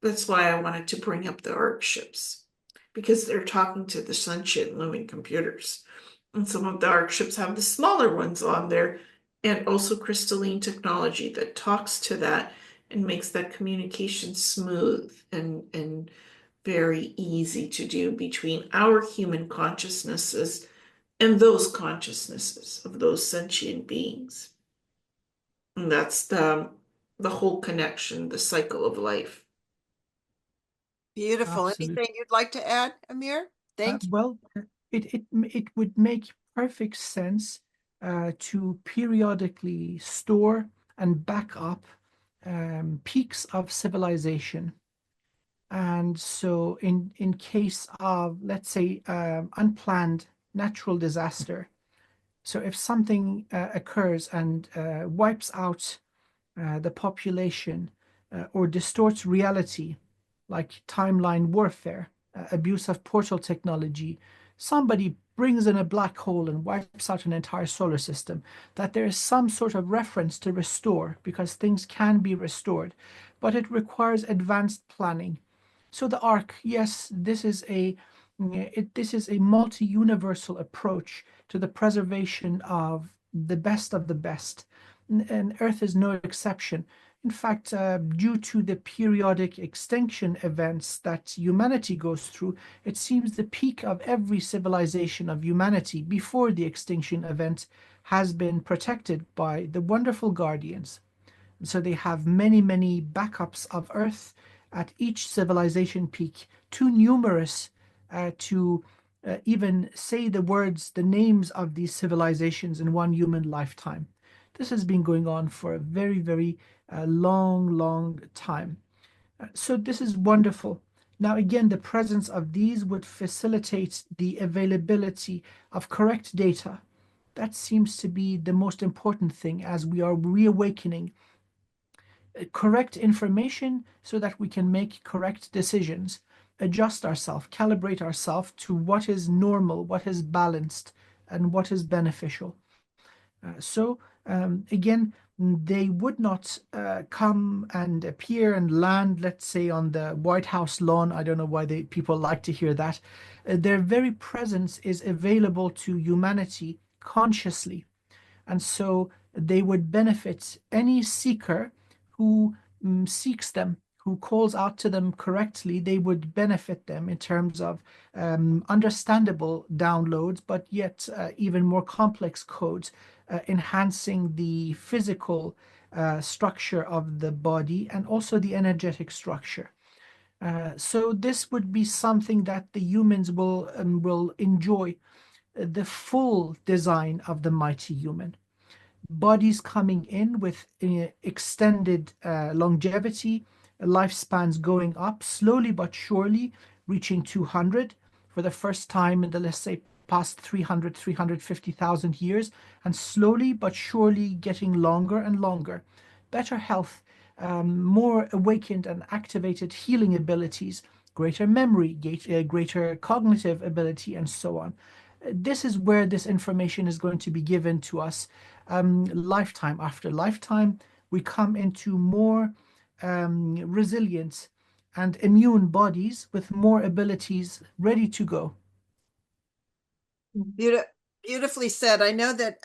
That's why I wanted to bring up the Ark ships, because they're talking to the sentient living computers. And some of the Ark ships have the smaller ones on there, and also crystalline technology that talks to that and makes that communication smooth and very easy to do between our human consciousnesses and those consciousnesses of those sentient beings. And that's the whole connection, the cycle of life. Beautiful. Absolutely. Anything you'd like to add, Amir? Thank you. Well, it would make perfect sense to periodically store and back up peaks of civilization. And so, in case of, let's say, unplanned natural disaster, so if something occurs and wipes out the population or distorts reality, like timeline warfare, abuse of portal technology, somebody brings in a black hole and wipes out an entire solar system, that there is some sort of reference to restore because things can be restored, but it requires advanced planning. So the Ark, yes, this is a multi-universal approach to the preservation of the best, and Earth is no exception. In fact, due to the periodic extinction events that humanity goes through, it seems the peak of every civilization of humanity before the extinction event has been protected by the wonderful guardians. So they have many, many backups of Earth at each civilization peak, too numerous to even say the words, the names of these civilizations in one human lifetime. This has been going on for a very, very long, long time. So this is wonderful. Now, again, the presence of these would facilitate the availability of correct data. That seems to be the most important thing as we are reawakening correct information so that we can make correct decisions, adjust ourselves, calibrate ourselves to what is normal, what is balanced, and what is beneficial. Again, they would not come and appear and land, let's say, on the White House lawn. I don't know why people like to hear that. Their very presence is available to humanity consciously. And so they would benefit any seeker who seeks them, who calls out to them correctly. They would benefit them in terms of understandable downloads, but yet even more complex codes, enhancing the physical structure of the body and also the energetic structure. So this would be something that the humans will enjoy, the full design of the mighty human. Bodies coming in with extended longevity, lifespans going up slowly but surely, reaching 200 for the first time in the, let's say, past 300, 350,000 years, and slowly but surely getting longer and longer. Better health, more awakened and activated healing abilities, greater memory, greater cognitive ability, and so on. This is where this information is going to be given to us lifetime after lifetime. We come into more resilient and immune bodies with more abilities ready to go. Beautifully said. I know that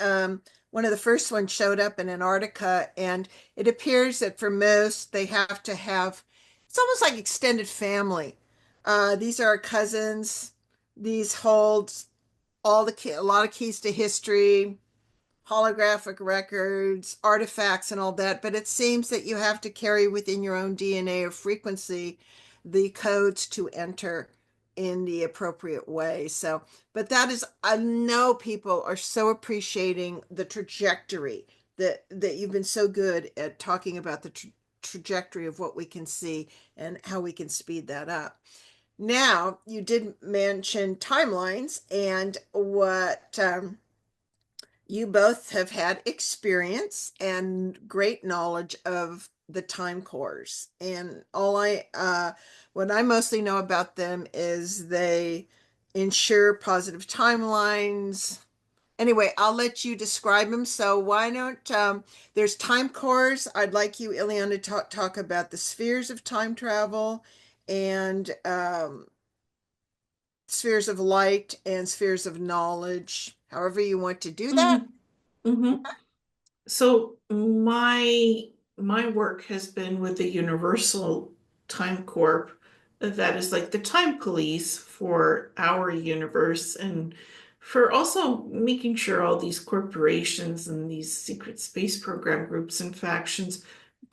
one of the first ones showed up in Antarctica, and it appears that for most, they have to have, it's almost like extended family. These are our cousins. These hold a lot of keys to history, holographic records, artifacts, and all that. But it seems that you have to carry within your own DNA or frequency the codes to enter in the appropriate way. So, but that is, I know people are so appreciating the trajectory that you've been so good at talking about the trajectory of what we can see and how we can speed that up. Now, you did mention timelines and what you both have had experience and great knowledge of the time cores. And what I mostly know about them is they ensure positive timelines. Anyway, I'll let you describe them. So why don't, there's time cores. I'd like you, Ileana, to talk about the spheres of time travel and spheres of light and spheres of knowledge, however you want to do that. Mm-hmm. So my work has been with the Universal Time Corp, that is like the time police for our universe, and for also making sure all these corporations and these secret space program groups and factions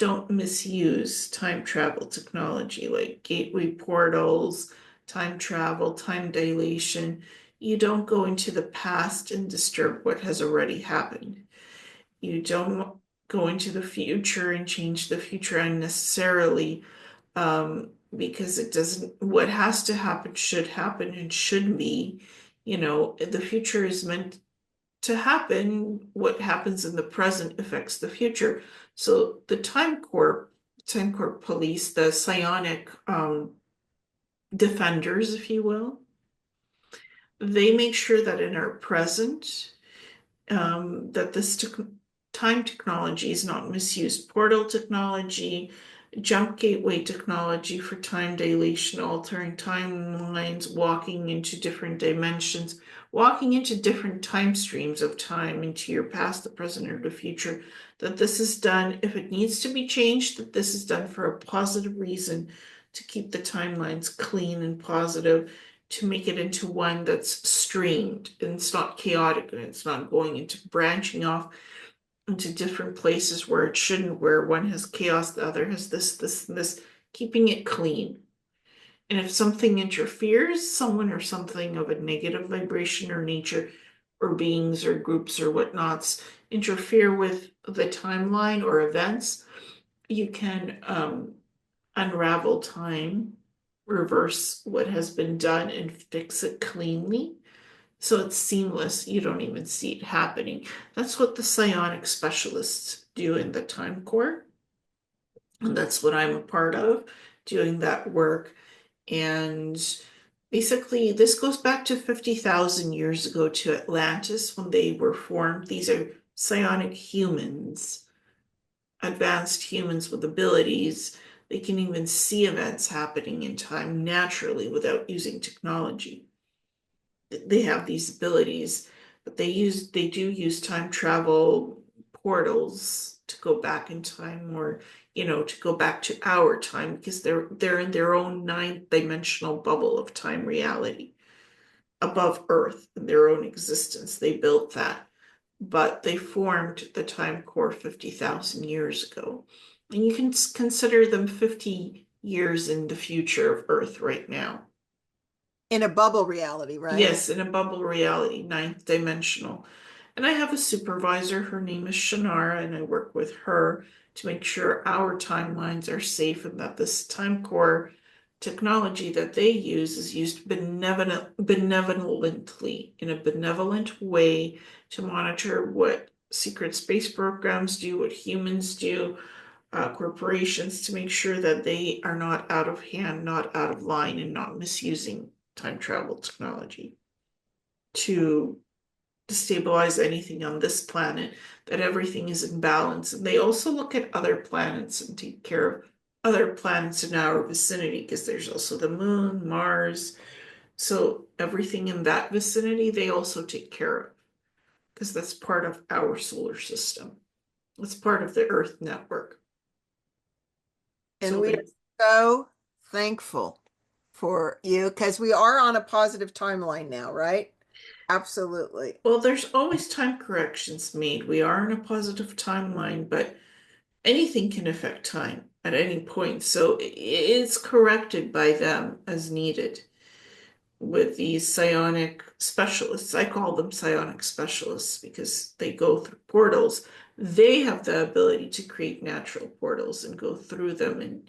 don't misuse time travel technology like gateway portals, time travel, time dilation. You don't go into the past and disturb what has already happened. You don't go into the future and change the future unnecessarily, because it doesn't, what has to happen and should be, the future is meant to happen. What happens in the present affects the future. So the Time Corp police, the psionic defenders, if you will, they make sure that in our present, that this time technology is not misused. Portal technology, jump gateway technology for time dilation, altering timelines, walking into different dimensions, walking into different time streams of time into your past, the present, or the future, that this is done, if it needs to be changed, that this is done for a positive reason to keep the timelines clean and positive, to make it into one that's streamed and it's not chaotic and it's not going into branching off into different places where it shouldn't, where one has chaos, the other has this, and this, keeping it clean. And if something interferes, someone or something of a negative vibration or nature, or beings or groups or whatnots interfere with the timeline or events, you can unravel time, reverse what has been done, and fix it cleanly. So it's seamless. You don't even see it happening. That's what the psionic specialists do in the Time Corps. And that's what I'm a part of, doing that work. And basically, this goes back to 50,000 years ago to Atlantis when they were formed. These are psionic humans, advanced humans with abilities. They can even see events happening in time naturally without using technology. They have these abilities, but they do use time travel portals to go back in time, or to go back to our time, because they're in their own ninth dimensional bubble of time reality above Earth in their own existence. They built that, but they formed the Time Core 50,000 years ago. And you can consider them 50 years in the future of Earth right now. In a bubble reality, right? Yes, in a bubble reality, ninth dimensional. And I have a supervisor, her name is Shannara, and I work with her to make sure our timelines are safe and that this time core technology that they use is used benevolently, in a benevolent way, to monitor what secret space programs do, what humans do, corporations, to make sure that they are not out of hand, not out of line, and not misusing time travel technology to destabilize anything on this planet, that everything is in balance. And they also look at other planets and take care of other planets in our vicinity, because there's also the moon, Mars. So everything in that vicinity, they also take care of, because that's part of our solar system. It's part of the Earth network. And So we are so thankful for you, because we are on a positive timeline now, right? Absolutely. well, there's always time corrections made. We are in a positive timeline, but anything can affect time at any point. So it's corrected by them as needed with these psionic specialists. I call them psionic specialists because they go through portals. They have the ability to create natural portals and go through them and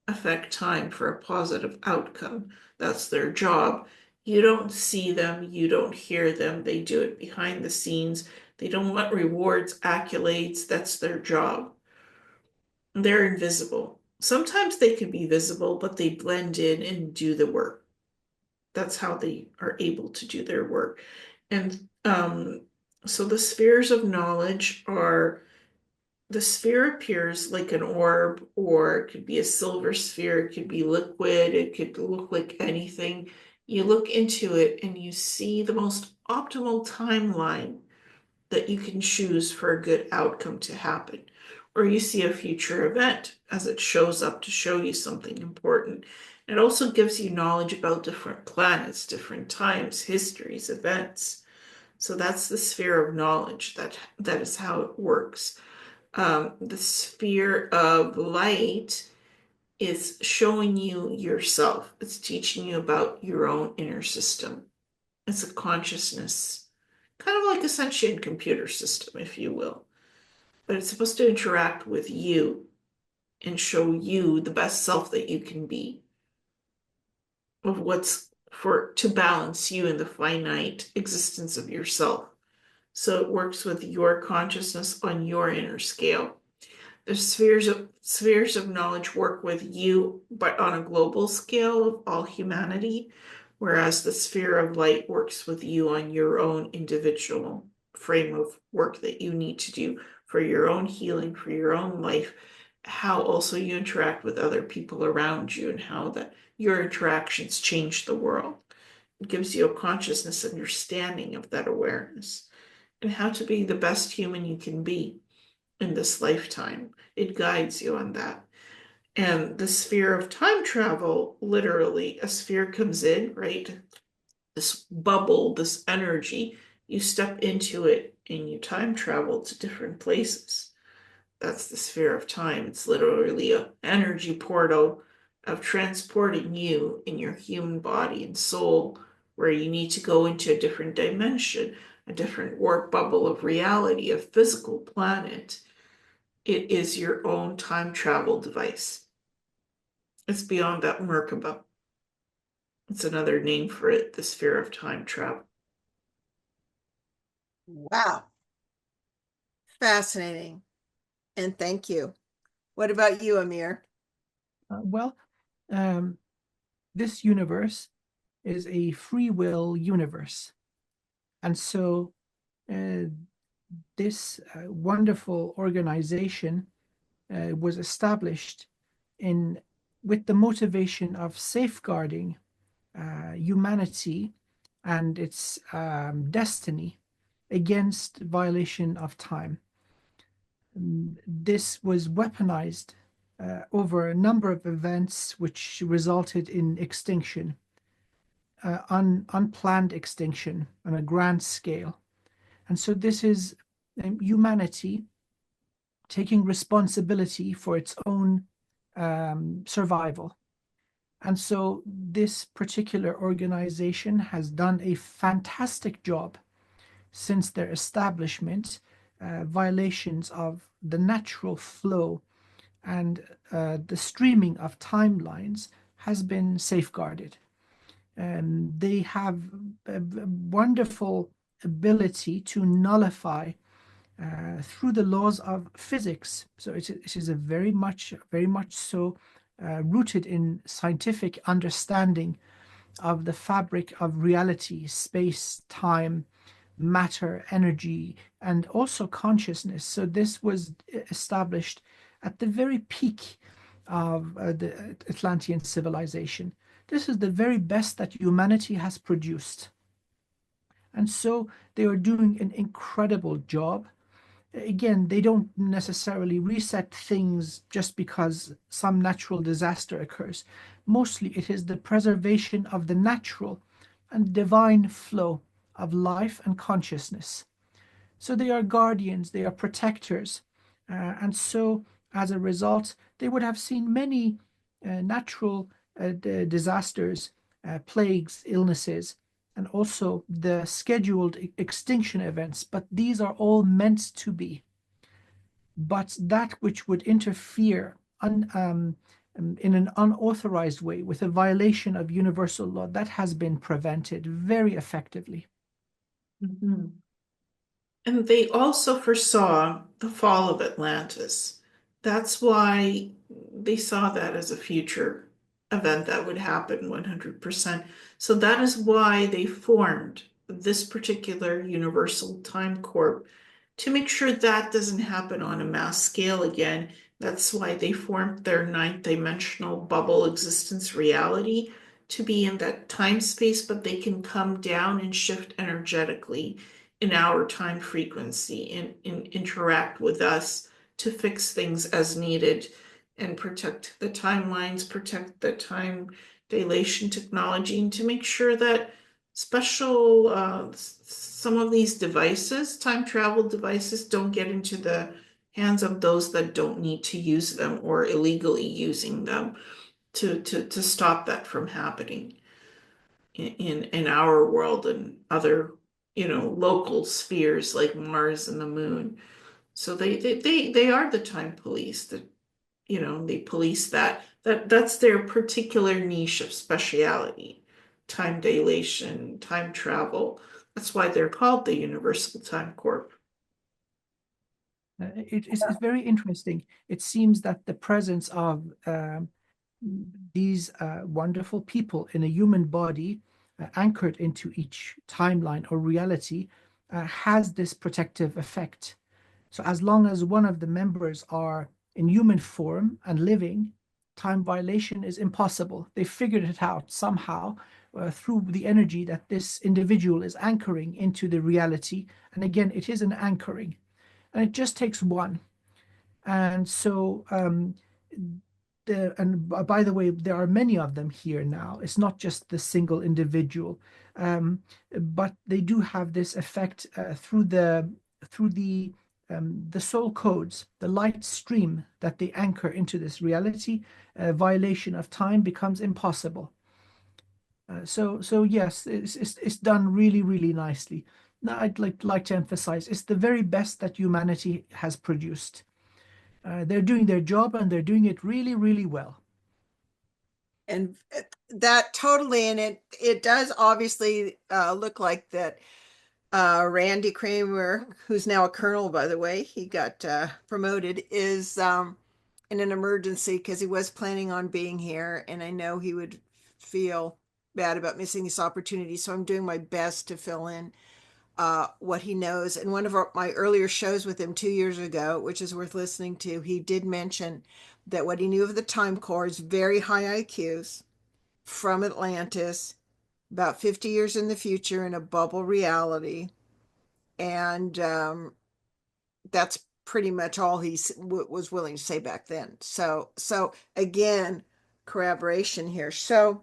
affect time for a positive outcome. That's their job. You don't see them, you don't hear them. They do it behind the scenes. They don't want rewards, accolades. That's their job. They're invisible. Sometimes they can be visible, but they blend in and do the work. That's how they are able to do their work. And so the spheres of knowledge are, the sphere appears like an orb, or it could be a silver sphere, it could be liquid, it could look like anything. You look into it and you see the most optimal timeline that you can choose for a good outcome to happen. Or you see a future event as it shows up to show you something important. It also gives you knowledge about different planets, different times, histories, events. So that's the sphere of knowledge. That is how it works. The sphere of light is showing you yourself. It's teaching you about your own inner system. It's a consciousness, kind of like a sentient computer system, if you will. But it's supposed to interact with you and show you the best self that you can be, of what's for to balance you in the finite existence of yourself. So it works with your consciousness on your inner scale. The spheres of knowledge work with you, but on a global scale of all humanity, whereas the sphere of light works with you on your own individual frame of work that you need to do for your own healing, for your own life, how also you interact with other people around you, and how that your interactions change the world. It gives you a consciousness understanding of that awareness and how to be the best human you can be in this lifetime. It guides you on that. And the sphere of time travel, literally, a sphere comes in, right? This bubble, this energy, you step into it and you time travel to different places. That's the sphere of time. It's literally an energy portal of transporting you in your human body and soul, where you need to go into a different dimension, a different warp bubble of reality, a physical planet. It is your own time travel device. It's beyond that Merkaba. It's another name for it, the sphere of time travel. Wow. Fascinating. And thank you. What about you, Amir? Well, this universe is a free will universe. And so this wonderful organization was established with the motivation of safeguarding humanity and its destiny against violation of time. This was weaponized over a number of events which resulted in extinction, unplanned extinction on a grand scale. And so this is humanity taking responsibility for its own survival. And so this particular organization has done a fantastic job since their establishment. Violations of the natural flow and the streaming of timelines has been safeguarded. And they have a wonderful ability to nullify through the laws of physics. So it is a very much so rooted in scientific understanding of the fabric of reality, space, time, matter, energy, and also consciousness. So this was established at the very peak of the Atlantean civilization. This is the very best that humanity has produced. And so they are doing an incredible job. Again, they don't necessarily reset things just because some natural disaster occurs. Mostly it is the preservation of the natural and divine flow of life and consciousness. So they are guardians, they are protectors. And so as a result, they would have seen many natural disasters, plagues, illnesses, and also the scheduled extinction events, but these are all meant to be. But that which would interfere in an unauthorized way with a violation of universal law, that has been prevented very effectively. Mhm. And they also foresaw the fall of Atlantis. That's why they saw that as a future event that would happen 100%. So that is why they formed this particular Universal Time Corp, to make sure that doesn't happen on a mass scale again. That's why they formed their ninth dimensional bubble existence reality, to be in that time space, but they can come down and shift energetically in our time frequency and interact with us to fix things as needed and protect the timelines, protect the time dilation technology, and to make sure that some of these devices, time travel devices, don't get into the hands of those that don't need to use them or illegally using them to stop that from happening in our world and other, local spheres like Mars and the moon. So they are the time police that, they police that's their particular niche of speciality, time dilation, time travel. That's why they're called the Universal Time Corp. It's very interesting. It seems that the presence of these wonderful people in a human body anchored into each timeline or reality has this protective effect. So as long as one of the members are in human form and living, time violation is impossible. They figured it out somehow through the energy that this individual is anchoring into the reality. And again, it is an anchoring, and it just takes one. And so by the way, there are many of them here now. It's not just the single individual, but they do have this effect through the soul codes, the light stream that they anchor into this reality. Violation of time becomes impossible. So yes, it's done really, really nicely. Now, I'd like to emphasize it's the very best that humanity has produced. They're doing their job and they're doing it really, really well. And that totally, and it does obviously look like that Randy Kramer, who's now a colonel, by the way, he got promoted, is in an emergency because he was planning on being here. And I know he would feel bad about missing this opportunity. So I'm doing my best to fill in what he knows. And one of my earlier shows with him 2 years ago, which is worth listening to, he did mention that what he knew of the time core is very high IQs from Atlantis, about 50 years in the future in a bubble reality. And that's pretty much all he was willing to say back then. So again, corroboration here. So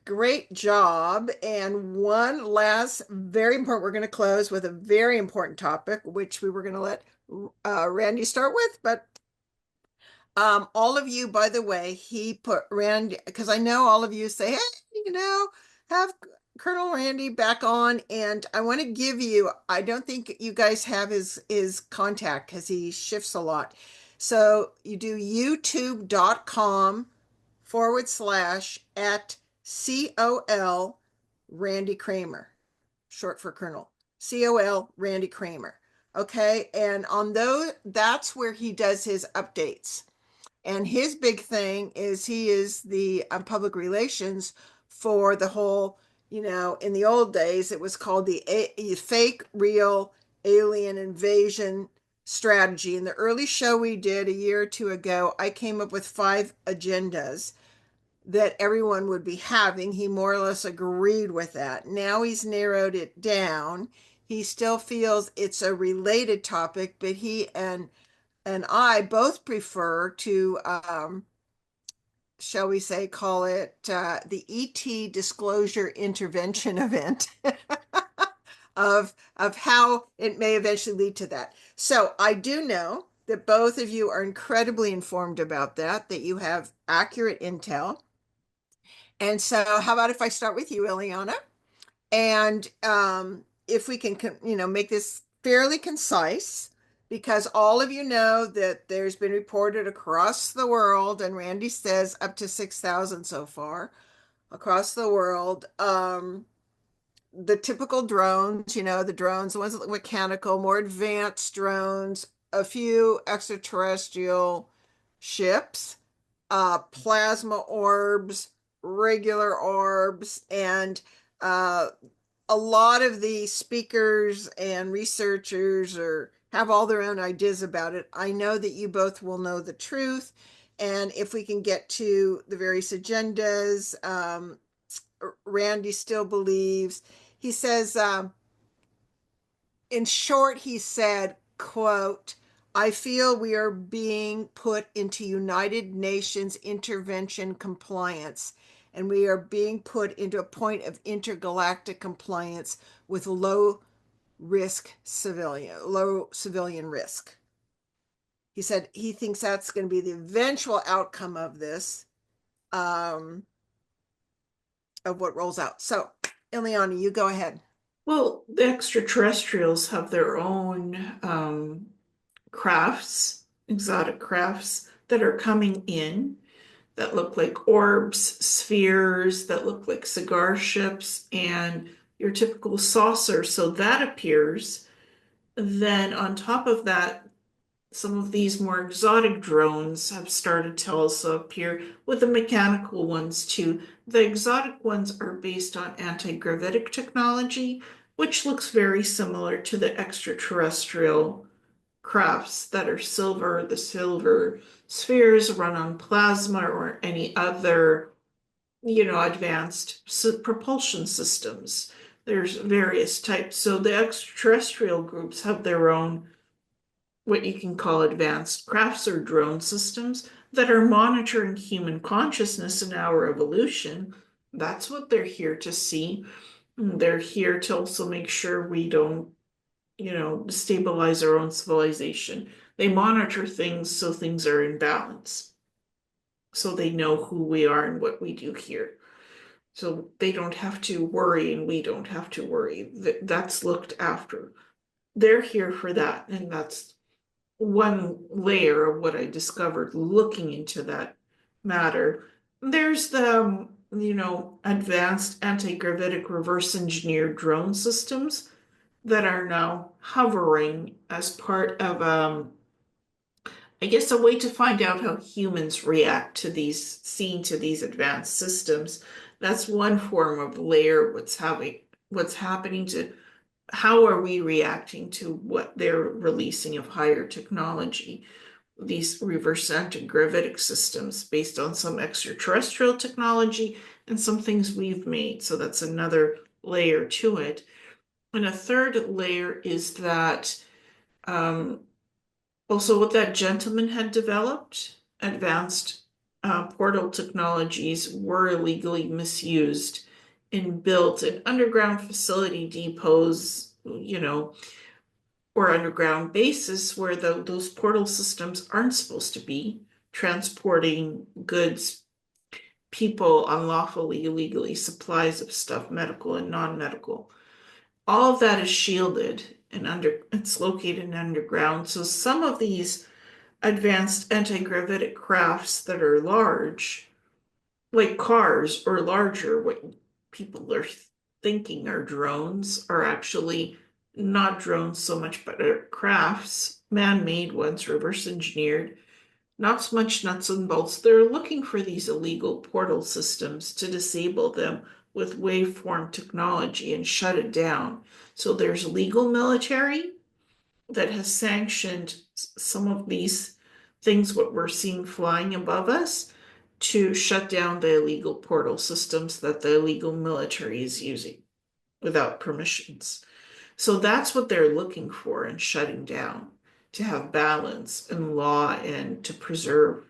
great job. And one last very important, we're going to close with a very important topic, which we were going to let Randy start with, but all of you, by the way, he put Randy, because I know all of you say, hey, have Colonel Randy back on. And I want to give you, I don't think you guys have his contact because he shifts a lot. So you do youtube.com/@COL Randy Kramer, short for Colonel. COL Randy Kramer. Okay. And on those, that's where he does his updates. And his big thing is he is the public relations for the whole, in the old days, it was called the fake real alien invasion strategy. In the early show we did a year or two ago, I came up with 5 agendas that everyone would be having. He more or less agreed with that. Now he's narrowed it down. He still feels it's a related topic, but he and I both prefer to, shall we say, call it the ET disclosure intervention event of how it may eventually lead to that. So I do know that both of you are incredibly informed about that you have accurate intel. And so how about if I start with you, Ileana? And if we can, make this fairly concise, because all of you know that there's been reported across the world, and Randy says up to 6,000 so far across the world. The typical drones, the drones, the ones that look mechanical, more advanced drones, a few extraterrestrial ships, plasma orbs, regular orbs, and a lot of the speakers and researchers have all their own ideas about it. I know that you both will know the truth. And if we can get to the various agendas, Randy still believes, he says, in short, he said, quote, I feel we are being put into United Nations intervention compliance, and we are being put into a point of intergalactic compliance with low low civilian risk. He said he thinks that's going to be the eventual outcome of this, of what rolls out. So, Ileana, you go ahead. Well, the extraterrestrials have their own crafts, exotic crafts that are coming in that look like orbs, spheres, that look like cigar ships, and your typical saucer. So that appears. Then on top of that, some of these more exotic drones have started to also appear with the mechanical ones too. The exotic ones are based on anti-gravitic technology, which looks very similar to the extraterrestrial crafts that are silver. The silver spheres run on plasma or any other, advanced propulsion systems. There's various types. So the extraterrestrial groups have their own, what you can call advanced crafts or drone systems that are monitoring human consciousness and our evolution. That's what they're here to see. They're here to also make sure we don't, destabilize our own civilization. They monitor things so things are in balance. So they know who we are and what we do here. So they don't have to worry and we don't have to worry. That's looked after. They're here for that. And that's one layer of what I discovered looking into that matter. There's the, advanced anti-gravitic reverse engineered drone systems that are now hovering as part of, I guess, a way to find out how humans react to these advanced systems. That's one form of layer what's happening to how are we reacting to what they're releasing of higher technology. These reverse anti-gravitic systems based on some extraterrestrial technology and some things we've made. So that's another layer to it. And a third layer is that also what that gentleman had developed, advanced portal technologies were illegally misused and built in underground facility depots, or underground bases where those portal systems aren't supposed to be, transporting goods, people unlawfully, illegally, supplies of stuff, medical and non-medical. All of that is shielded and it's located underground. So some of these advanced anti-gravitic crafts that are large, like cars or larger, what people are thinking are drones, are actually not drones so much, but are crafts, man-made ones, reverse engineered. Not so much nuts and bolts. They're looking for these illegal portal systems to disable them with waveform technology and shut it down. So there's legal military that has sanctioned some of these things, what we're seeing flying above us, to shut down the illegal portal systems that the illegal military is using without permissions. So that's what they're looking for and shutting down, to have balance and law and to preserve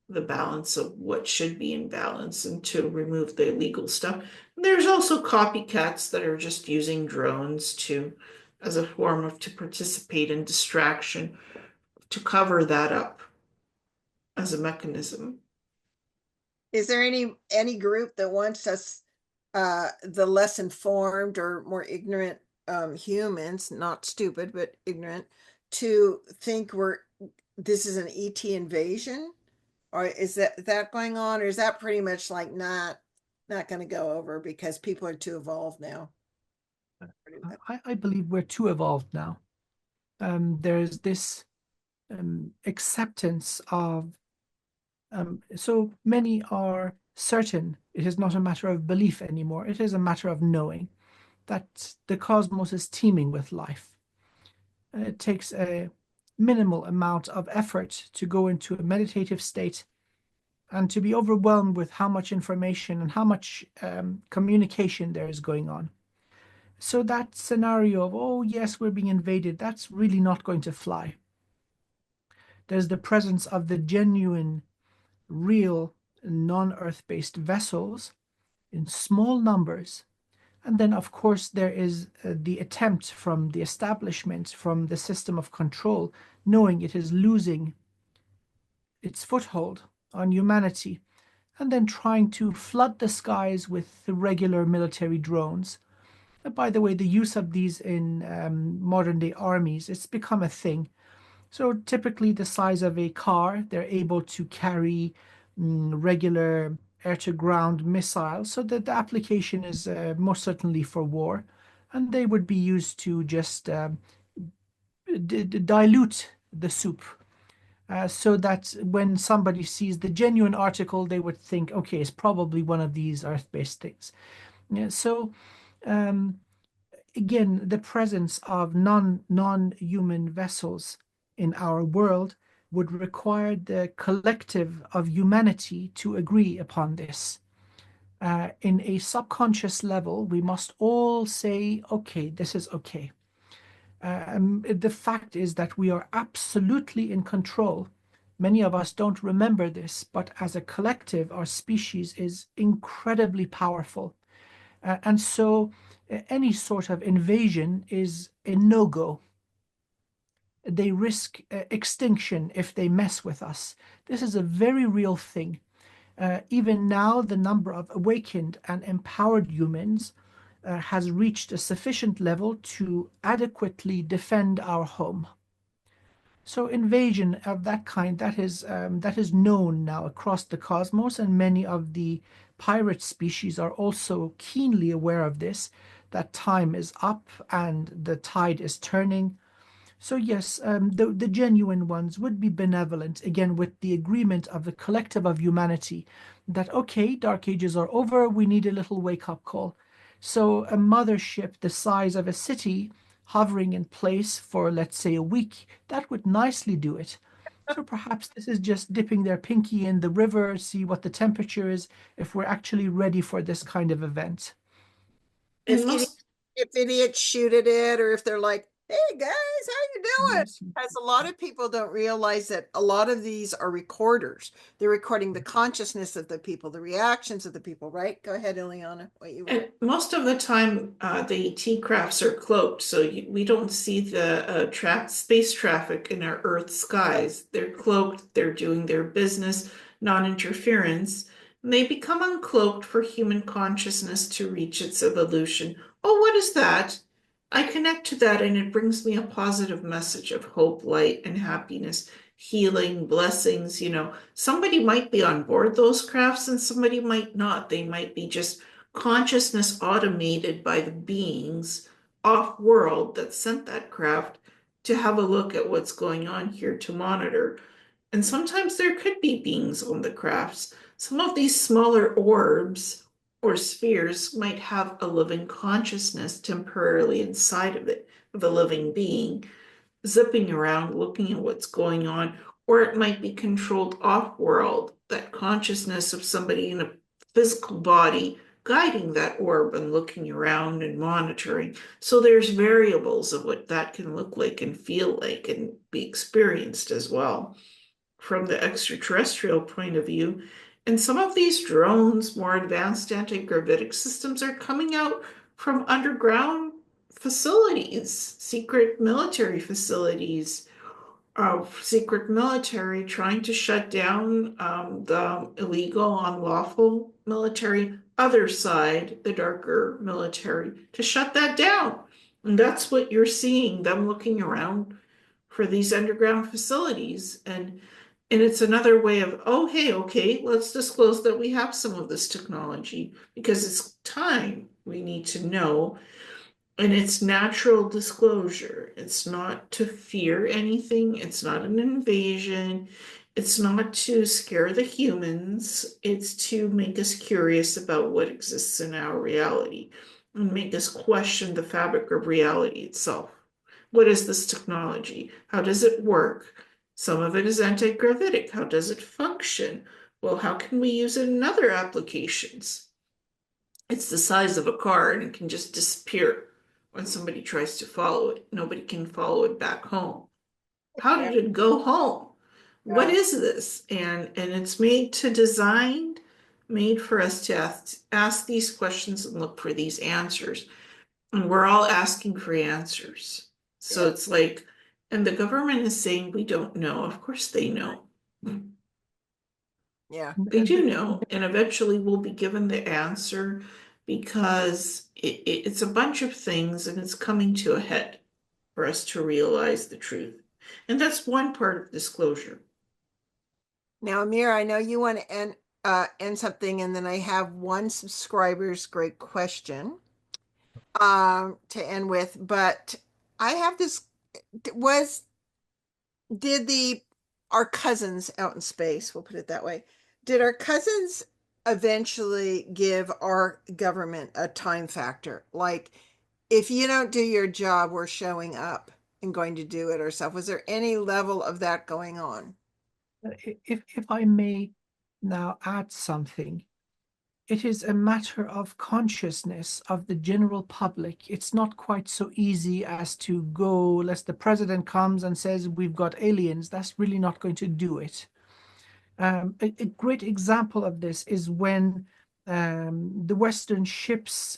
the balance of what should be in balance and to remove the illegal stuff. There's also copycats that are just using drones as a form of to participate in distraction, to cover that up as a mechanism. Is there any group that wants us, the less informed or more ignorant humans, not stupid but ignorant, to think this is an ET invasion? Or is that going on, or is that pretty much like not going to go over because people are too evolved now? I believe we're too evolved now. There's this acceptance of, so many are certain it is not a matter of belief anymore. It is a matter of knowing that the cosmos is teeming with life. It takes a minimal amount of effort to go into a meditative state and to be overwhelmed with how much information and how much communication there is going on. So that scenario of, oh yes, we're being invaded, that's really not going to fly. There's the presence of the genuine, real, non-Earth-based vessels in small numbers And then, of course, there is the attempt from the establishment, from the system of control, knowing it is losing its foothold on humanity, and then trying to flood the skies with regular military drones. By the way, the use of these in modern day armies, it's become a thing. So typically the size of a car, they're able to carry regular air-to-ground missiles. So that the application is most certainly for war. And they would be used to just dilute the soup. So that when somebody sees the genuine article, they would think, okay, it's probably one of these Earth-based things. Yeah, so um, again, the presence of non-human vessels in our world would require the collective of humanity to agree upon this. In a subconscious level, we must all say, okay, this is okay. The fact is that we are absolutely in control. Many of us don't remember this, but as a collective, our species is incredibly powerful. And so any sort of invasion is a no-go. They risk extinction if they mess with us. This is a very real thing. Even now, the number of awakened and empowered humans has reached a sufficient level to adequately defend our home. So invasion of that kind, that is known now across the cosmos, and many of the pirate species are also keenly aware of this, that time is up and the tide is turning. So yes, the genuine ones would be benevolent, again, with the agreement of the collective of humanity, that, okay, dark ages are over, we need a little wake-up call. So a mothership the size of a city hovering in place for, let's say, a week, that would nicely do it. So perhaps this is just dipping their pinky in the river, see what the temperature is, if we're actually ready for this kind of event. And If most idiots shoot at it, or if they're like, hey guys, how you doing? Yes. As a lot of people don't realize that a lot of these are recorders. They're recording the consciousness of the people, the reactions of the people, right? Go ahead, Ileana, what you were. And most of the time, the T crafts are cloaked, so we don't see the space traffic in our Earth skies. They're cloaked, they're doing their business, non-interference, and they become uncloaked for human consciousness to reach its evolution. Oh, what is that? I connect to that, and it brings me a positive message of hope, light, and happiness, healing, blessings. Somebody might be on board those crafts, and somebody might not. They might be just consciousness automated by the beings off world that sent that craft to have a look at what's going on here to monitor. And sometimes there could be beings on the crafts. Some of these smaller orbs or spheres might have a living consciousness temporarily inside of it, of a living being, zipping around, looking at what's going on, or it might be controlled off world, that consciousness of somebody in a physical body guiding that orb and looking around and monitoring. So there's variables of what that can look like and feel like and be experienced as well from the extraterrestrial point of view. And some of these drones, more advanced anti-gravitic systems, are coming out from underground facilities, secret military facilities, of secret military trying to shut down the illegal, unlawful military, other side, the darker military, to shut that down. And that's what you're seeing, them looking around for these underground facilities. And it's another way of, oh, hey, okay, let's disclose that we have some of this technology because it's time we need to know. And it's natural disclosure. It's not to fear anything. It's not an invasion. It's not to scare the humans. It's to make us curious about what exists in our reality and make us question the fabric of reality itself. What is this technology? How does it work? Some of it is anti-gravitic. How does it function? Well, how can we use it in other applications? It's the size of a car and it can just disappear when somebody tries to follow it. Nobody can follow it back home. How did it go home? What is this? And it's made to design made for us to ask these questions and look for these answers. And we're all asking for answers. So Yeah. it's like, and the government is saying we don't know. Of course they know. Yeah. They do know, and eventually we'll be given the answer because it's a bunch of things and it's coming to a head for us to realize the truth. And that's one part of disclosure. Now, Amir, I know you want to end something, and then I have one subscriber's great question to end with, but I have this was did the our cousins out in space, we'll put it that way, did our cousins eventually give our government a time factor? Like, if you don't do your job, we're showing up and going to do it ourselves. Was there any level of that going on? If I may now add something, it is a matter of consciousness of the general public. It's not quite so easy as to go, unless the president comes and says, we've got aliens. That's really not going to do it. A great example of this is when the Western ships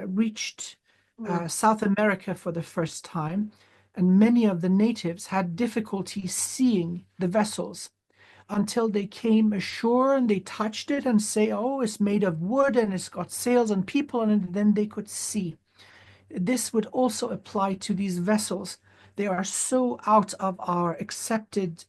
reached Mm. South America for the first time, and many of the natives had difficulty seeing the vessels until they came ashore and they touched it and say, oh, it's made of wood and it's got sails and people on it, and then they could see. This would also apply to these vessels. They are so out of our accepted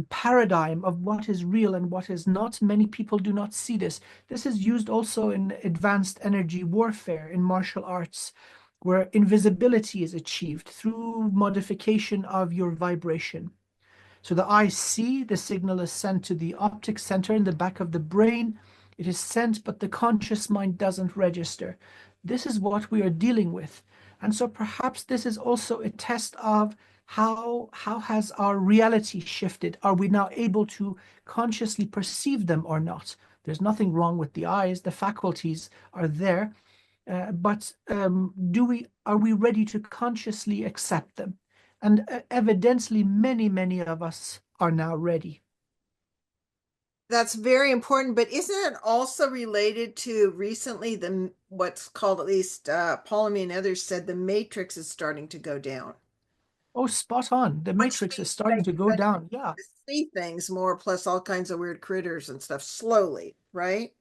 paradigm of what is real and what is not. Many people do not see this. This is used also in advanced energy warfare in martial arts, where invisibility is achieved through modification of your vibration. So the eye see, the signal is sent to the optic center in the back of the brain. It is sent, but the conscious mind doesn't register. This is what we are dealing with. And so perhaps this is also a test of how has our reality shifted? Are we now able to consciously perceive them or not? There's nothing wrong with the eyes. The faculties are there. But are we ready to consciously accept them? And evidently, many of us are now ready. That's very important, but isn't it also related to recently what's called, at least Paul and others said, the matrix is starting to go down, Oh, spot on. The which matrix is means starting that to you're go going down. Yeah. to see things more, plus all kinds of weird critters and stuff slowly, right?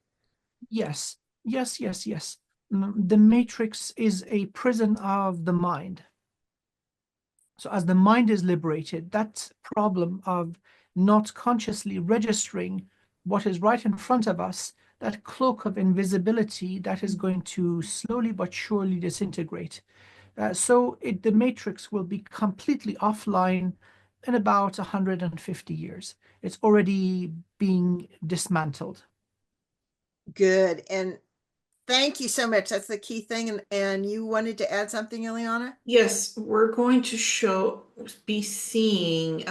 Yes. Yes. The matrix is a prison of the mind. So as the mind is liberated, that problem of not consciously registering what is right in front of us, that cloak of invisibility, that is going to slowly but surely disintegrate. The matrix will be completely offline in about 150 years. It's already being dismantled. Good. And thank you so much. That's the key thing. And you wanted to add something, Ileana? Yes, we're going to be seeing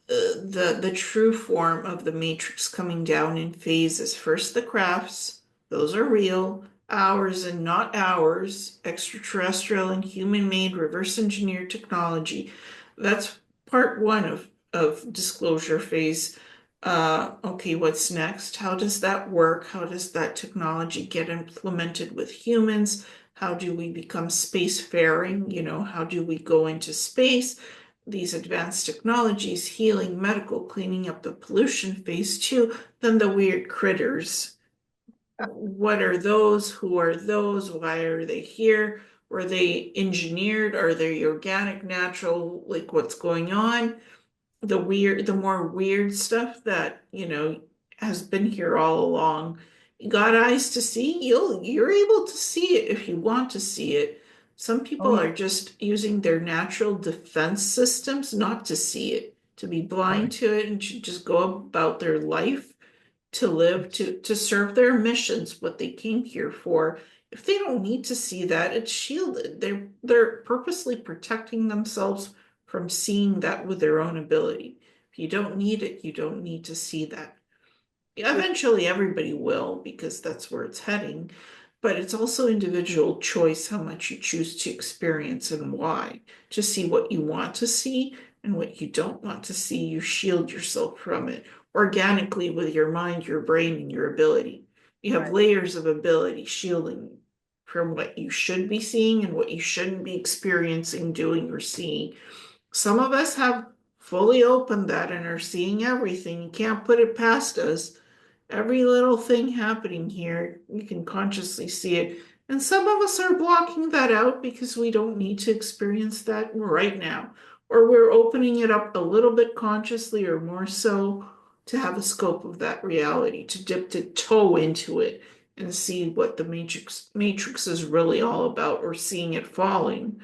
the true form of the matrix coming down in phases. First, the crafts, those are real, ours and not ours, extraterrestrial and human-made reverse engineered technology. That's part one of disclosure phase. Okay, what's next? How does that work? How does that technology get implemented with humans? How do we become spacefaring? How do we go into space? These advanced technologies, healing, medical, cleaning up the pollution, phase two, then the weird critters. What are those? Who are those? Why are they here? Were they engineered? Are they organic, natural? Like what's going on? The more weird stuff that, has been here all along. You got eyes to see, you're able to see it if you want to see it. Some Oh, people yeah, are just using their natural defense systems not to see it, to be blind correct. to it and to just go about their life to live Yes, to serve their missions, what they came here for. If they don't need to see that, it's shielded. They're purposely protecting themselves from seeing that with their own ability. If you don't need it, you don't need to see that. Eventually, everybody will because that's where it's heading. But it's also individual choice how much you choose to experience and why, to see what you want to see And what you don't want to see, you shield yourself from it organically with your mind, your brain, and your ability. You have Right. layers of ability shielding from what you should be seeing and what you shouldn't be experiencing, doing, or seeing. Some of us have fully opened that and are seeing everything. You can't put it past us. Every little thing happening here, you can consciously see it. And some of us are blocking that out because we don't need to experience that right now. Or we're opening it up a little bit consciously or more so to have a scope of that reality, to dip the toe into it and see what the matrix is really all about, or seeing it falling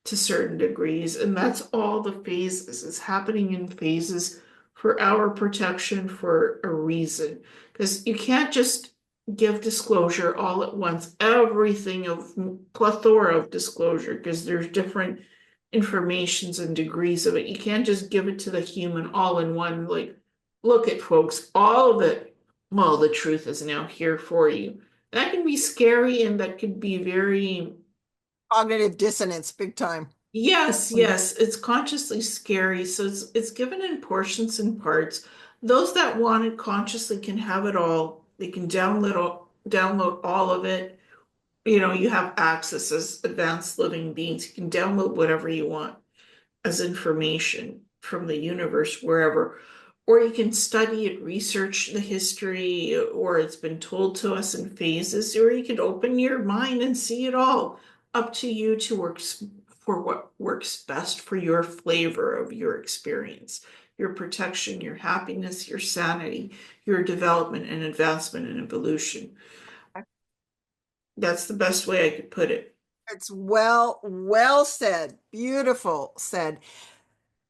to certain degrees. And that's all the phases. It's happening in phases for our protection for a reason. Because you can't just give disclosure all at once, everything of plethora of disclosure, because there's different informations and degrees of it. You can't just give it to the human all in one, like, look at folks, all of it. Well, the truth is now here for you. That can be scary, and that could be very Cognitive dissonance, big time. yes, yes, it's consciously scary. So it's given in portions and parts. Those that want it consciously can have it all. They can download all of it. You know, you have access as advanced living beings. You can download whatever you want as information from the universe, wherever. Or you can study it, research the history, or it's been told to us in phases, or you can open your mind and see it all. Up to you to work for what works best for your flavor of your experience, your protection, your happiness, your sanity, your development and advancement and evolution. That's the best way I could put it. It's well said. Beautiful said.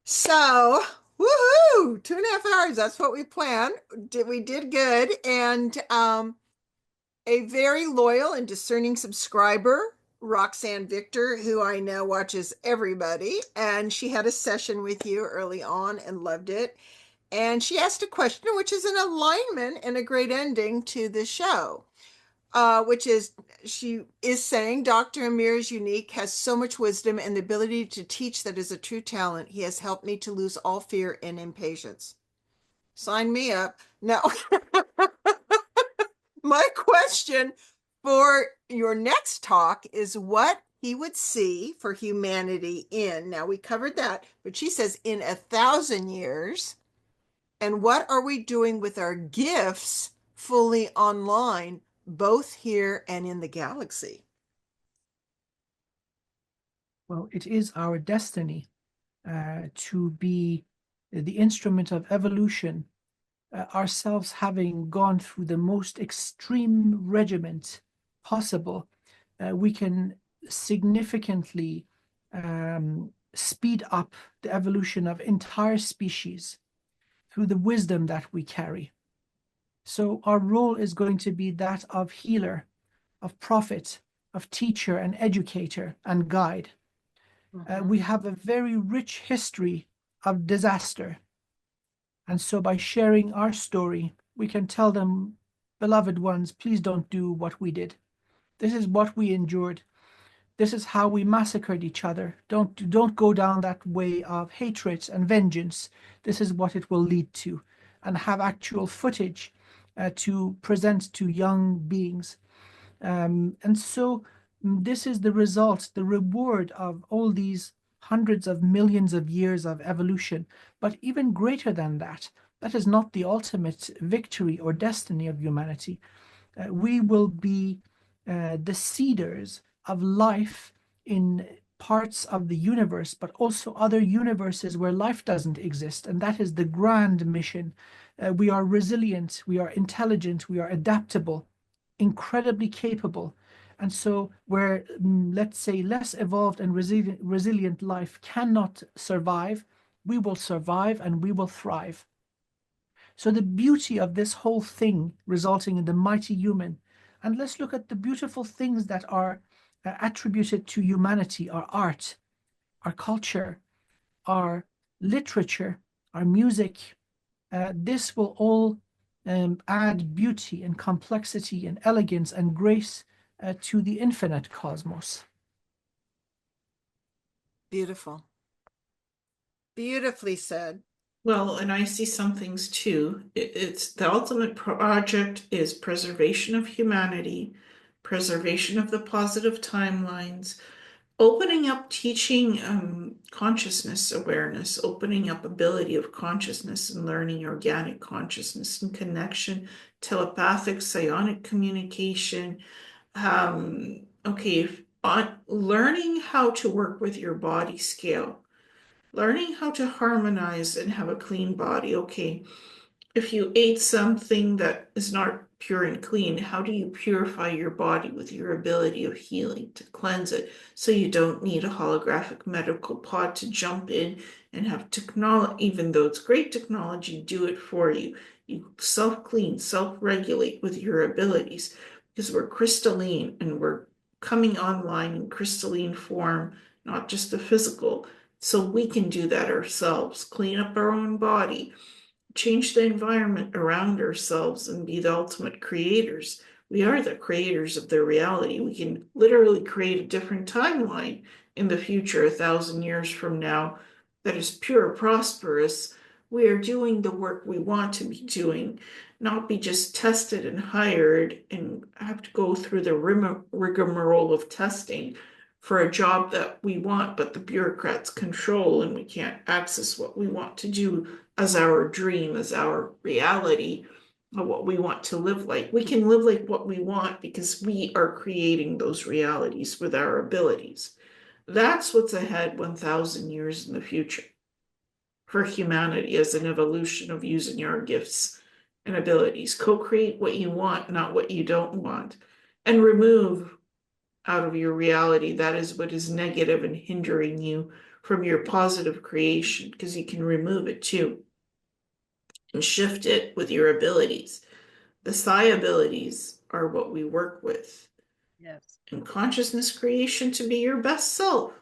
So, woohoo, 2.5 hours. That's what we planned. We did good. And a very loyal and discerning subscriber, Roxanne Victor, who I know watches everybody, and she had a session with you early on and loved it. And she asked a question, which is an alignment and a great ending to the show, which is she is saying Dr. Amir is unique, has so much wisdom and the ability to teach that is a true talent. He has helped me to lose all fear and impatience. Sign me up. No. My question for your next talk is what he would see for humanity in, now we covered that, but she says in 1,000 years, and what are we doing with our gifts fully online, both here and in the galaxy? Well, it is our destiny to be the instrument of evolution, ourselves having gone through the most extreme regiment possible. We can significantly speed up the evolution of entire species through the wisdom that we carry. So our role is going to be that of healer, of prophet, of teacher and educator and guide. We have a very rich history of disaster. And so by sharing our story, we can tell them, beloved ones, please don't do what we did. This is what we endured. This is how we massacred each other. Don't go down that way of hatred and vengeance. This is what it will lead to. And have actual footage to present to young beings. And so this is the result, the reward of all these hundreds of millions of years of evolution. But even greater than that, that is not the ultimate victory or destiny of humanity. We will be the seeders of life in parts of the universe, but also other universes where life doesn't exist. And that is the grand mission. We are resilient, we are intelligent, we are adaptable, incredibly capable. And so where, let's say, less evolved and resilient life cannot survive, we will survive and we will thrive. So the beauty of this whole thing resulting in the mighty human, and let's look at the beautiful things that are attributed to humanity, our art, our culture, our literature, our music. This will all add beauty and complexity and elegance and grace to the infinite cosmos. Beautiful. Beautifully said. Well, and I see some things too. It's the ultimate project is preservation of humanity, preservation of the positive timelines, opening up teaching consciousness awareness, opening up ability of consciousness and learning organic consciousness and connection, telepathic, psionic communication. Okay, on learning how to work with your body scale, learning how to harmonize and have a clean body. Okay, if you ate something that is not pure and clean, how do you purify your body with your ability of healing to cleanse it so you don't need a holographic medical pod to jump in and have technology, even though it's great technology, do it for you. You self-clean, self-regulate with your abilities because we're crystalline and we're coming online in crystalline form, not just the physical. So we can do that ourselves, clean up our own body, change the environment around ourselves, and be the ultimate creators. We are the creators of the reality. We can literally create a different timeline in the future, 1,000 years from now, that is pure, prosperous. We are doing the work we want to be doing, not be just tested and hired and have to go through the rigmarole of testing for a job that we want, but the bureaucrats control and we can't access what we want to do as our dream, as our reality, of what we want to live like. We can live like what we want because we are creating those realities with our abilities. That's what's ahead 1,000 years in the future for humanity as an evolution of using our gifts and abilities. Co-create what you want, not what you don't want, and remove out of your reality that is what is negative and hindering you from your positive creation, because you can remove it too and shift it with your abilities. The psi abilities are what we work with. Yes. And consciousness creation to be your best self,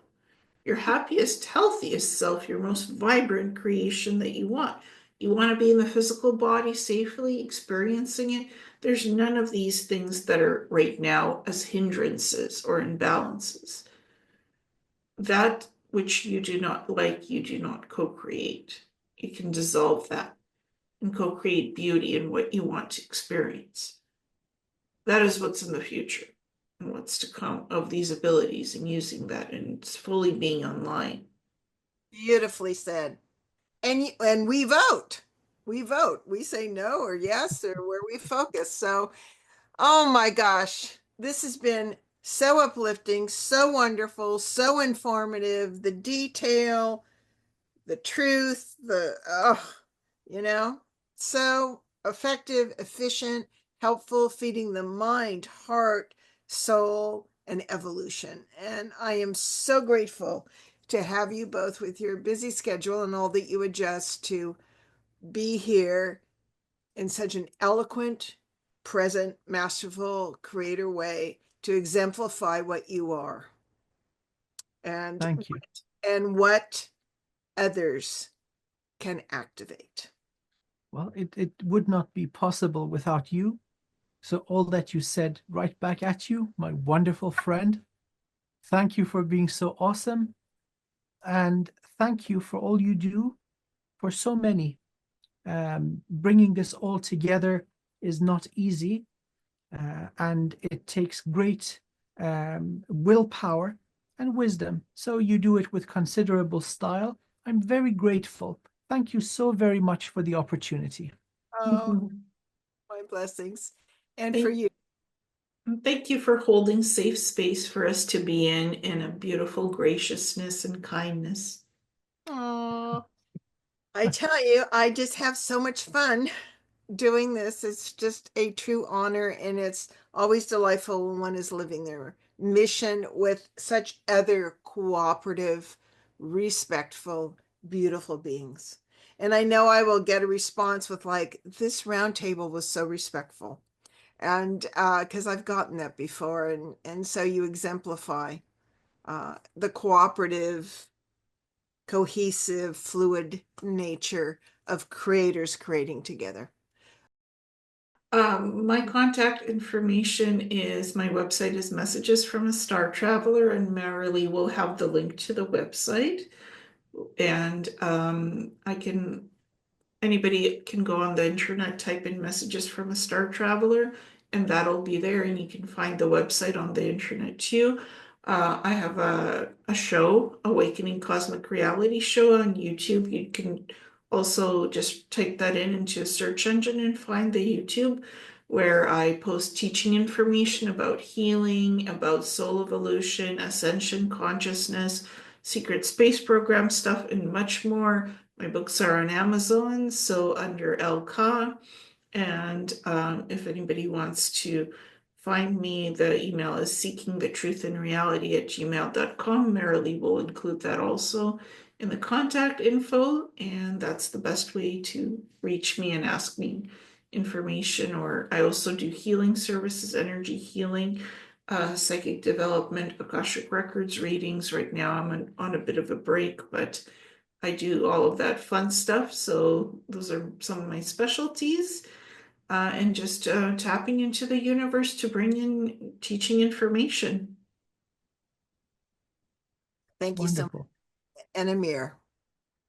your happiest, healthiest self, your most vibrant creation that you want. You want to be in the physical body safely, experiencing it. There's none of these things that are right now as hindrances or imbalances. That which you do not like, you do not co-create. You can dissolve that and co-create beauty in what you want to experience. That is what's in the future and what's to come of these abilities and using that and it's fully being online. Beautifully said. And we vote. We vote. We say no or yes or where we focus. So, oh my gosh, this has been so uplifting, so wonderful, so informative. The detail, the truth, you know, so effective, efficient, helpful, feeding the mind, heart, soul, and evolution. And I am so grateful to have you both with your busy schedule and all that you adjust to be here in such an eloquent, present, masterful, creator way to exemplify what you are and Thank you. what others can activate. Well, it would not be possible without you. So all that you said right back at you, my wonderful friend. Thank you for being so awesome. And thank you for all you do for so many. Bringing this all together is not easy, and it takes great willpower and wisdom. So you do it with considerable style. I'm very grateful. Thank you so very much for the opportunity. Oh, my blessings. And for Thank, you. thank you for holding safe space for us to be in a beautiful graciousness and kindness. Oh, I tell you, I just have so much fun doing this. It's just a true honor, and it's always delightful when one is living their mission with such other cooperative, respectful, beautiful beings. And I know I will get a response with like, this roundtable was so respectful. And because I've gotten that before, and so you exemplify the cooperative, cohesive, fluid nature of creators creating together. My contact information is my website is Messages from a Star Traveler, and Merrily will have the link to the website. And anybody can go on the internet, type in messages from a star traveler, and that'll be there. And you can find the website on the internet too. I have a show, Awakening Cosmic Reality Show on YouTube. You can also just type that in into a search engine and find the YouTube where I post teaching information about healing, about soul evolution, ascension consciousness, secret space program stuff, and much more. My books are on Amazon, so under Ileana Ka. And if anybody wants to find me, the email is seekingthetruthinreality@gmail.com. Merrily will include that also in the contact info, and that's the best way to reach me and ask me information. Or I also do healing services, energy healing, psychic development, Akashic Records readings. Right now I'm on a bit of a break, but I do all of that fun stuff. So those are some of my specialties. And just tapping into the universe to bring in teaching information. Thank you so much. Wonderful. And Amir.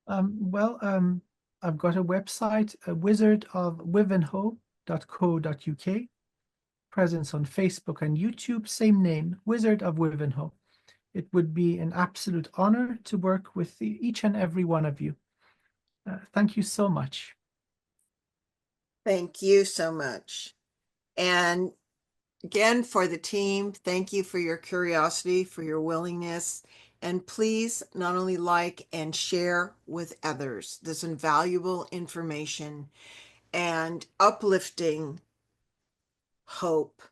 Well, I've got a website, wizardofwivenhoe.co.uk. Presence on Facebook and YouTube, same name, Wizard of Wivenhoe. It would be an absolute honor to work with each and every one of you. Thank you so much. Thank you so much. And again, for the team, thank you for your curiosity, for your willingness. And please not only like and share with others this invaluable information and uplifting hope.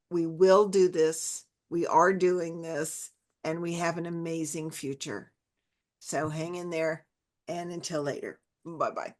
We will do this. We are doing this, and we have an amazing future. So hang in there, and until later. Bye-bye.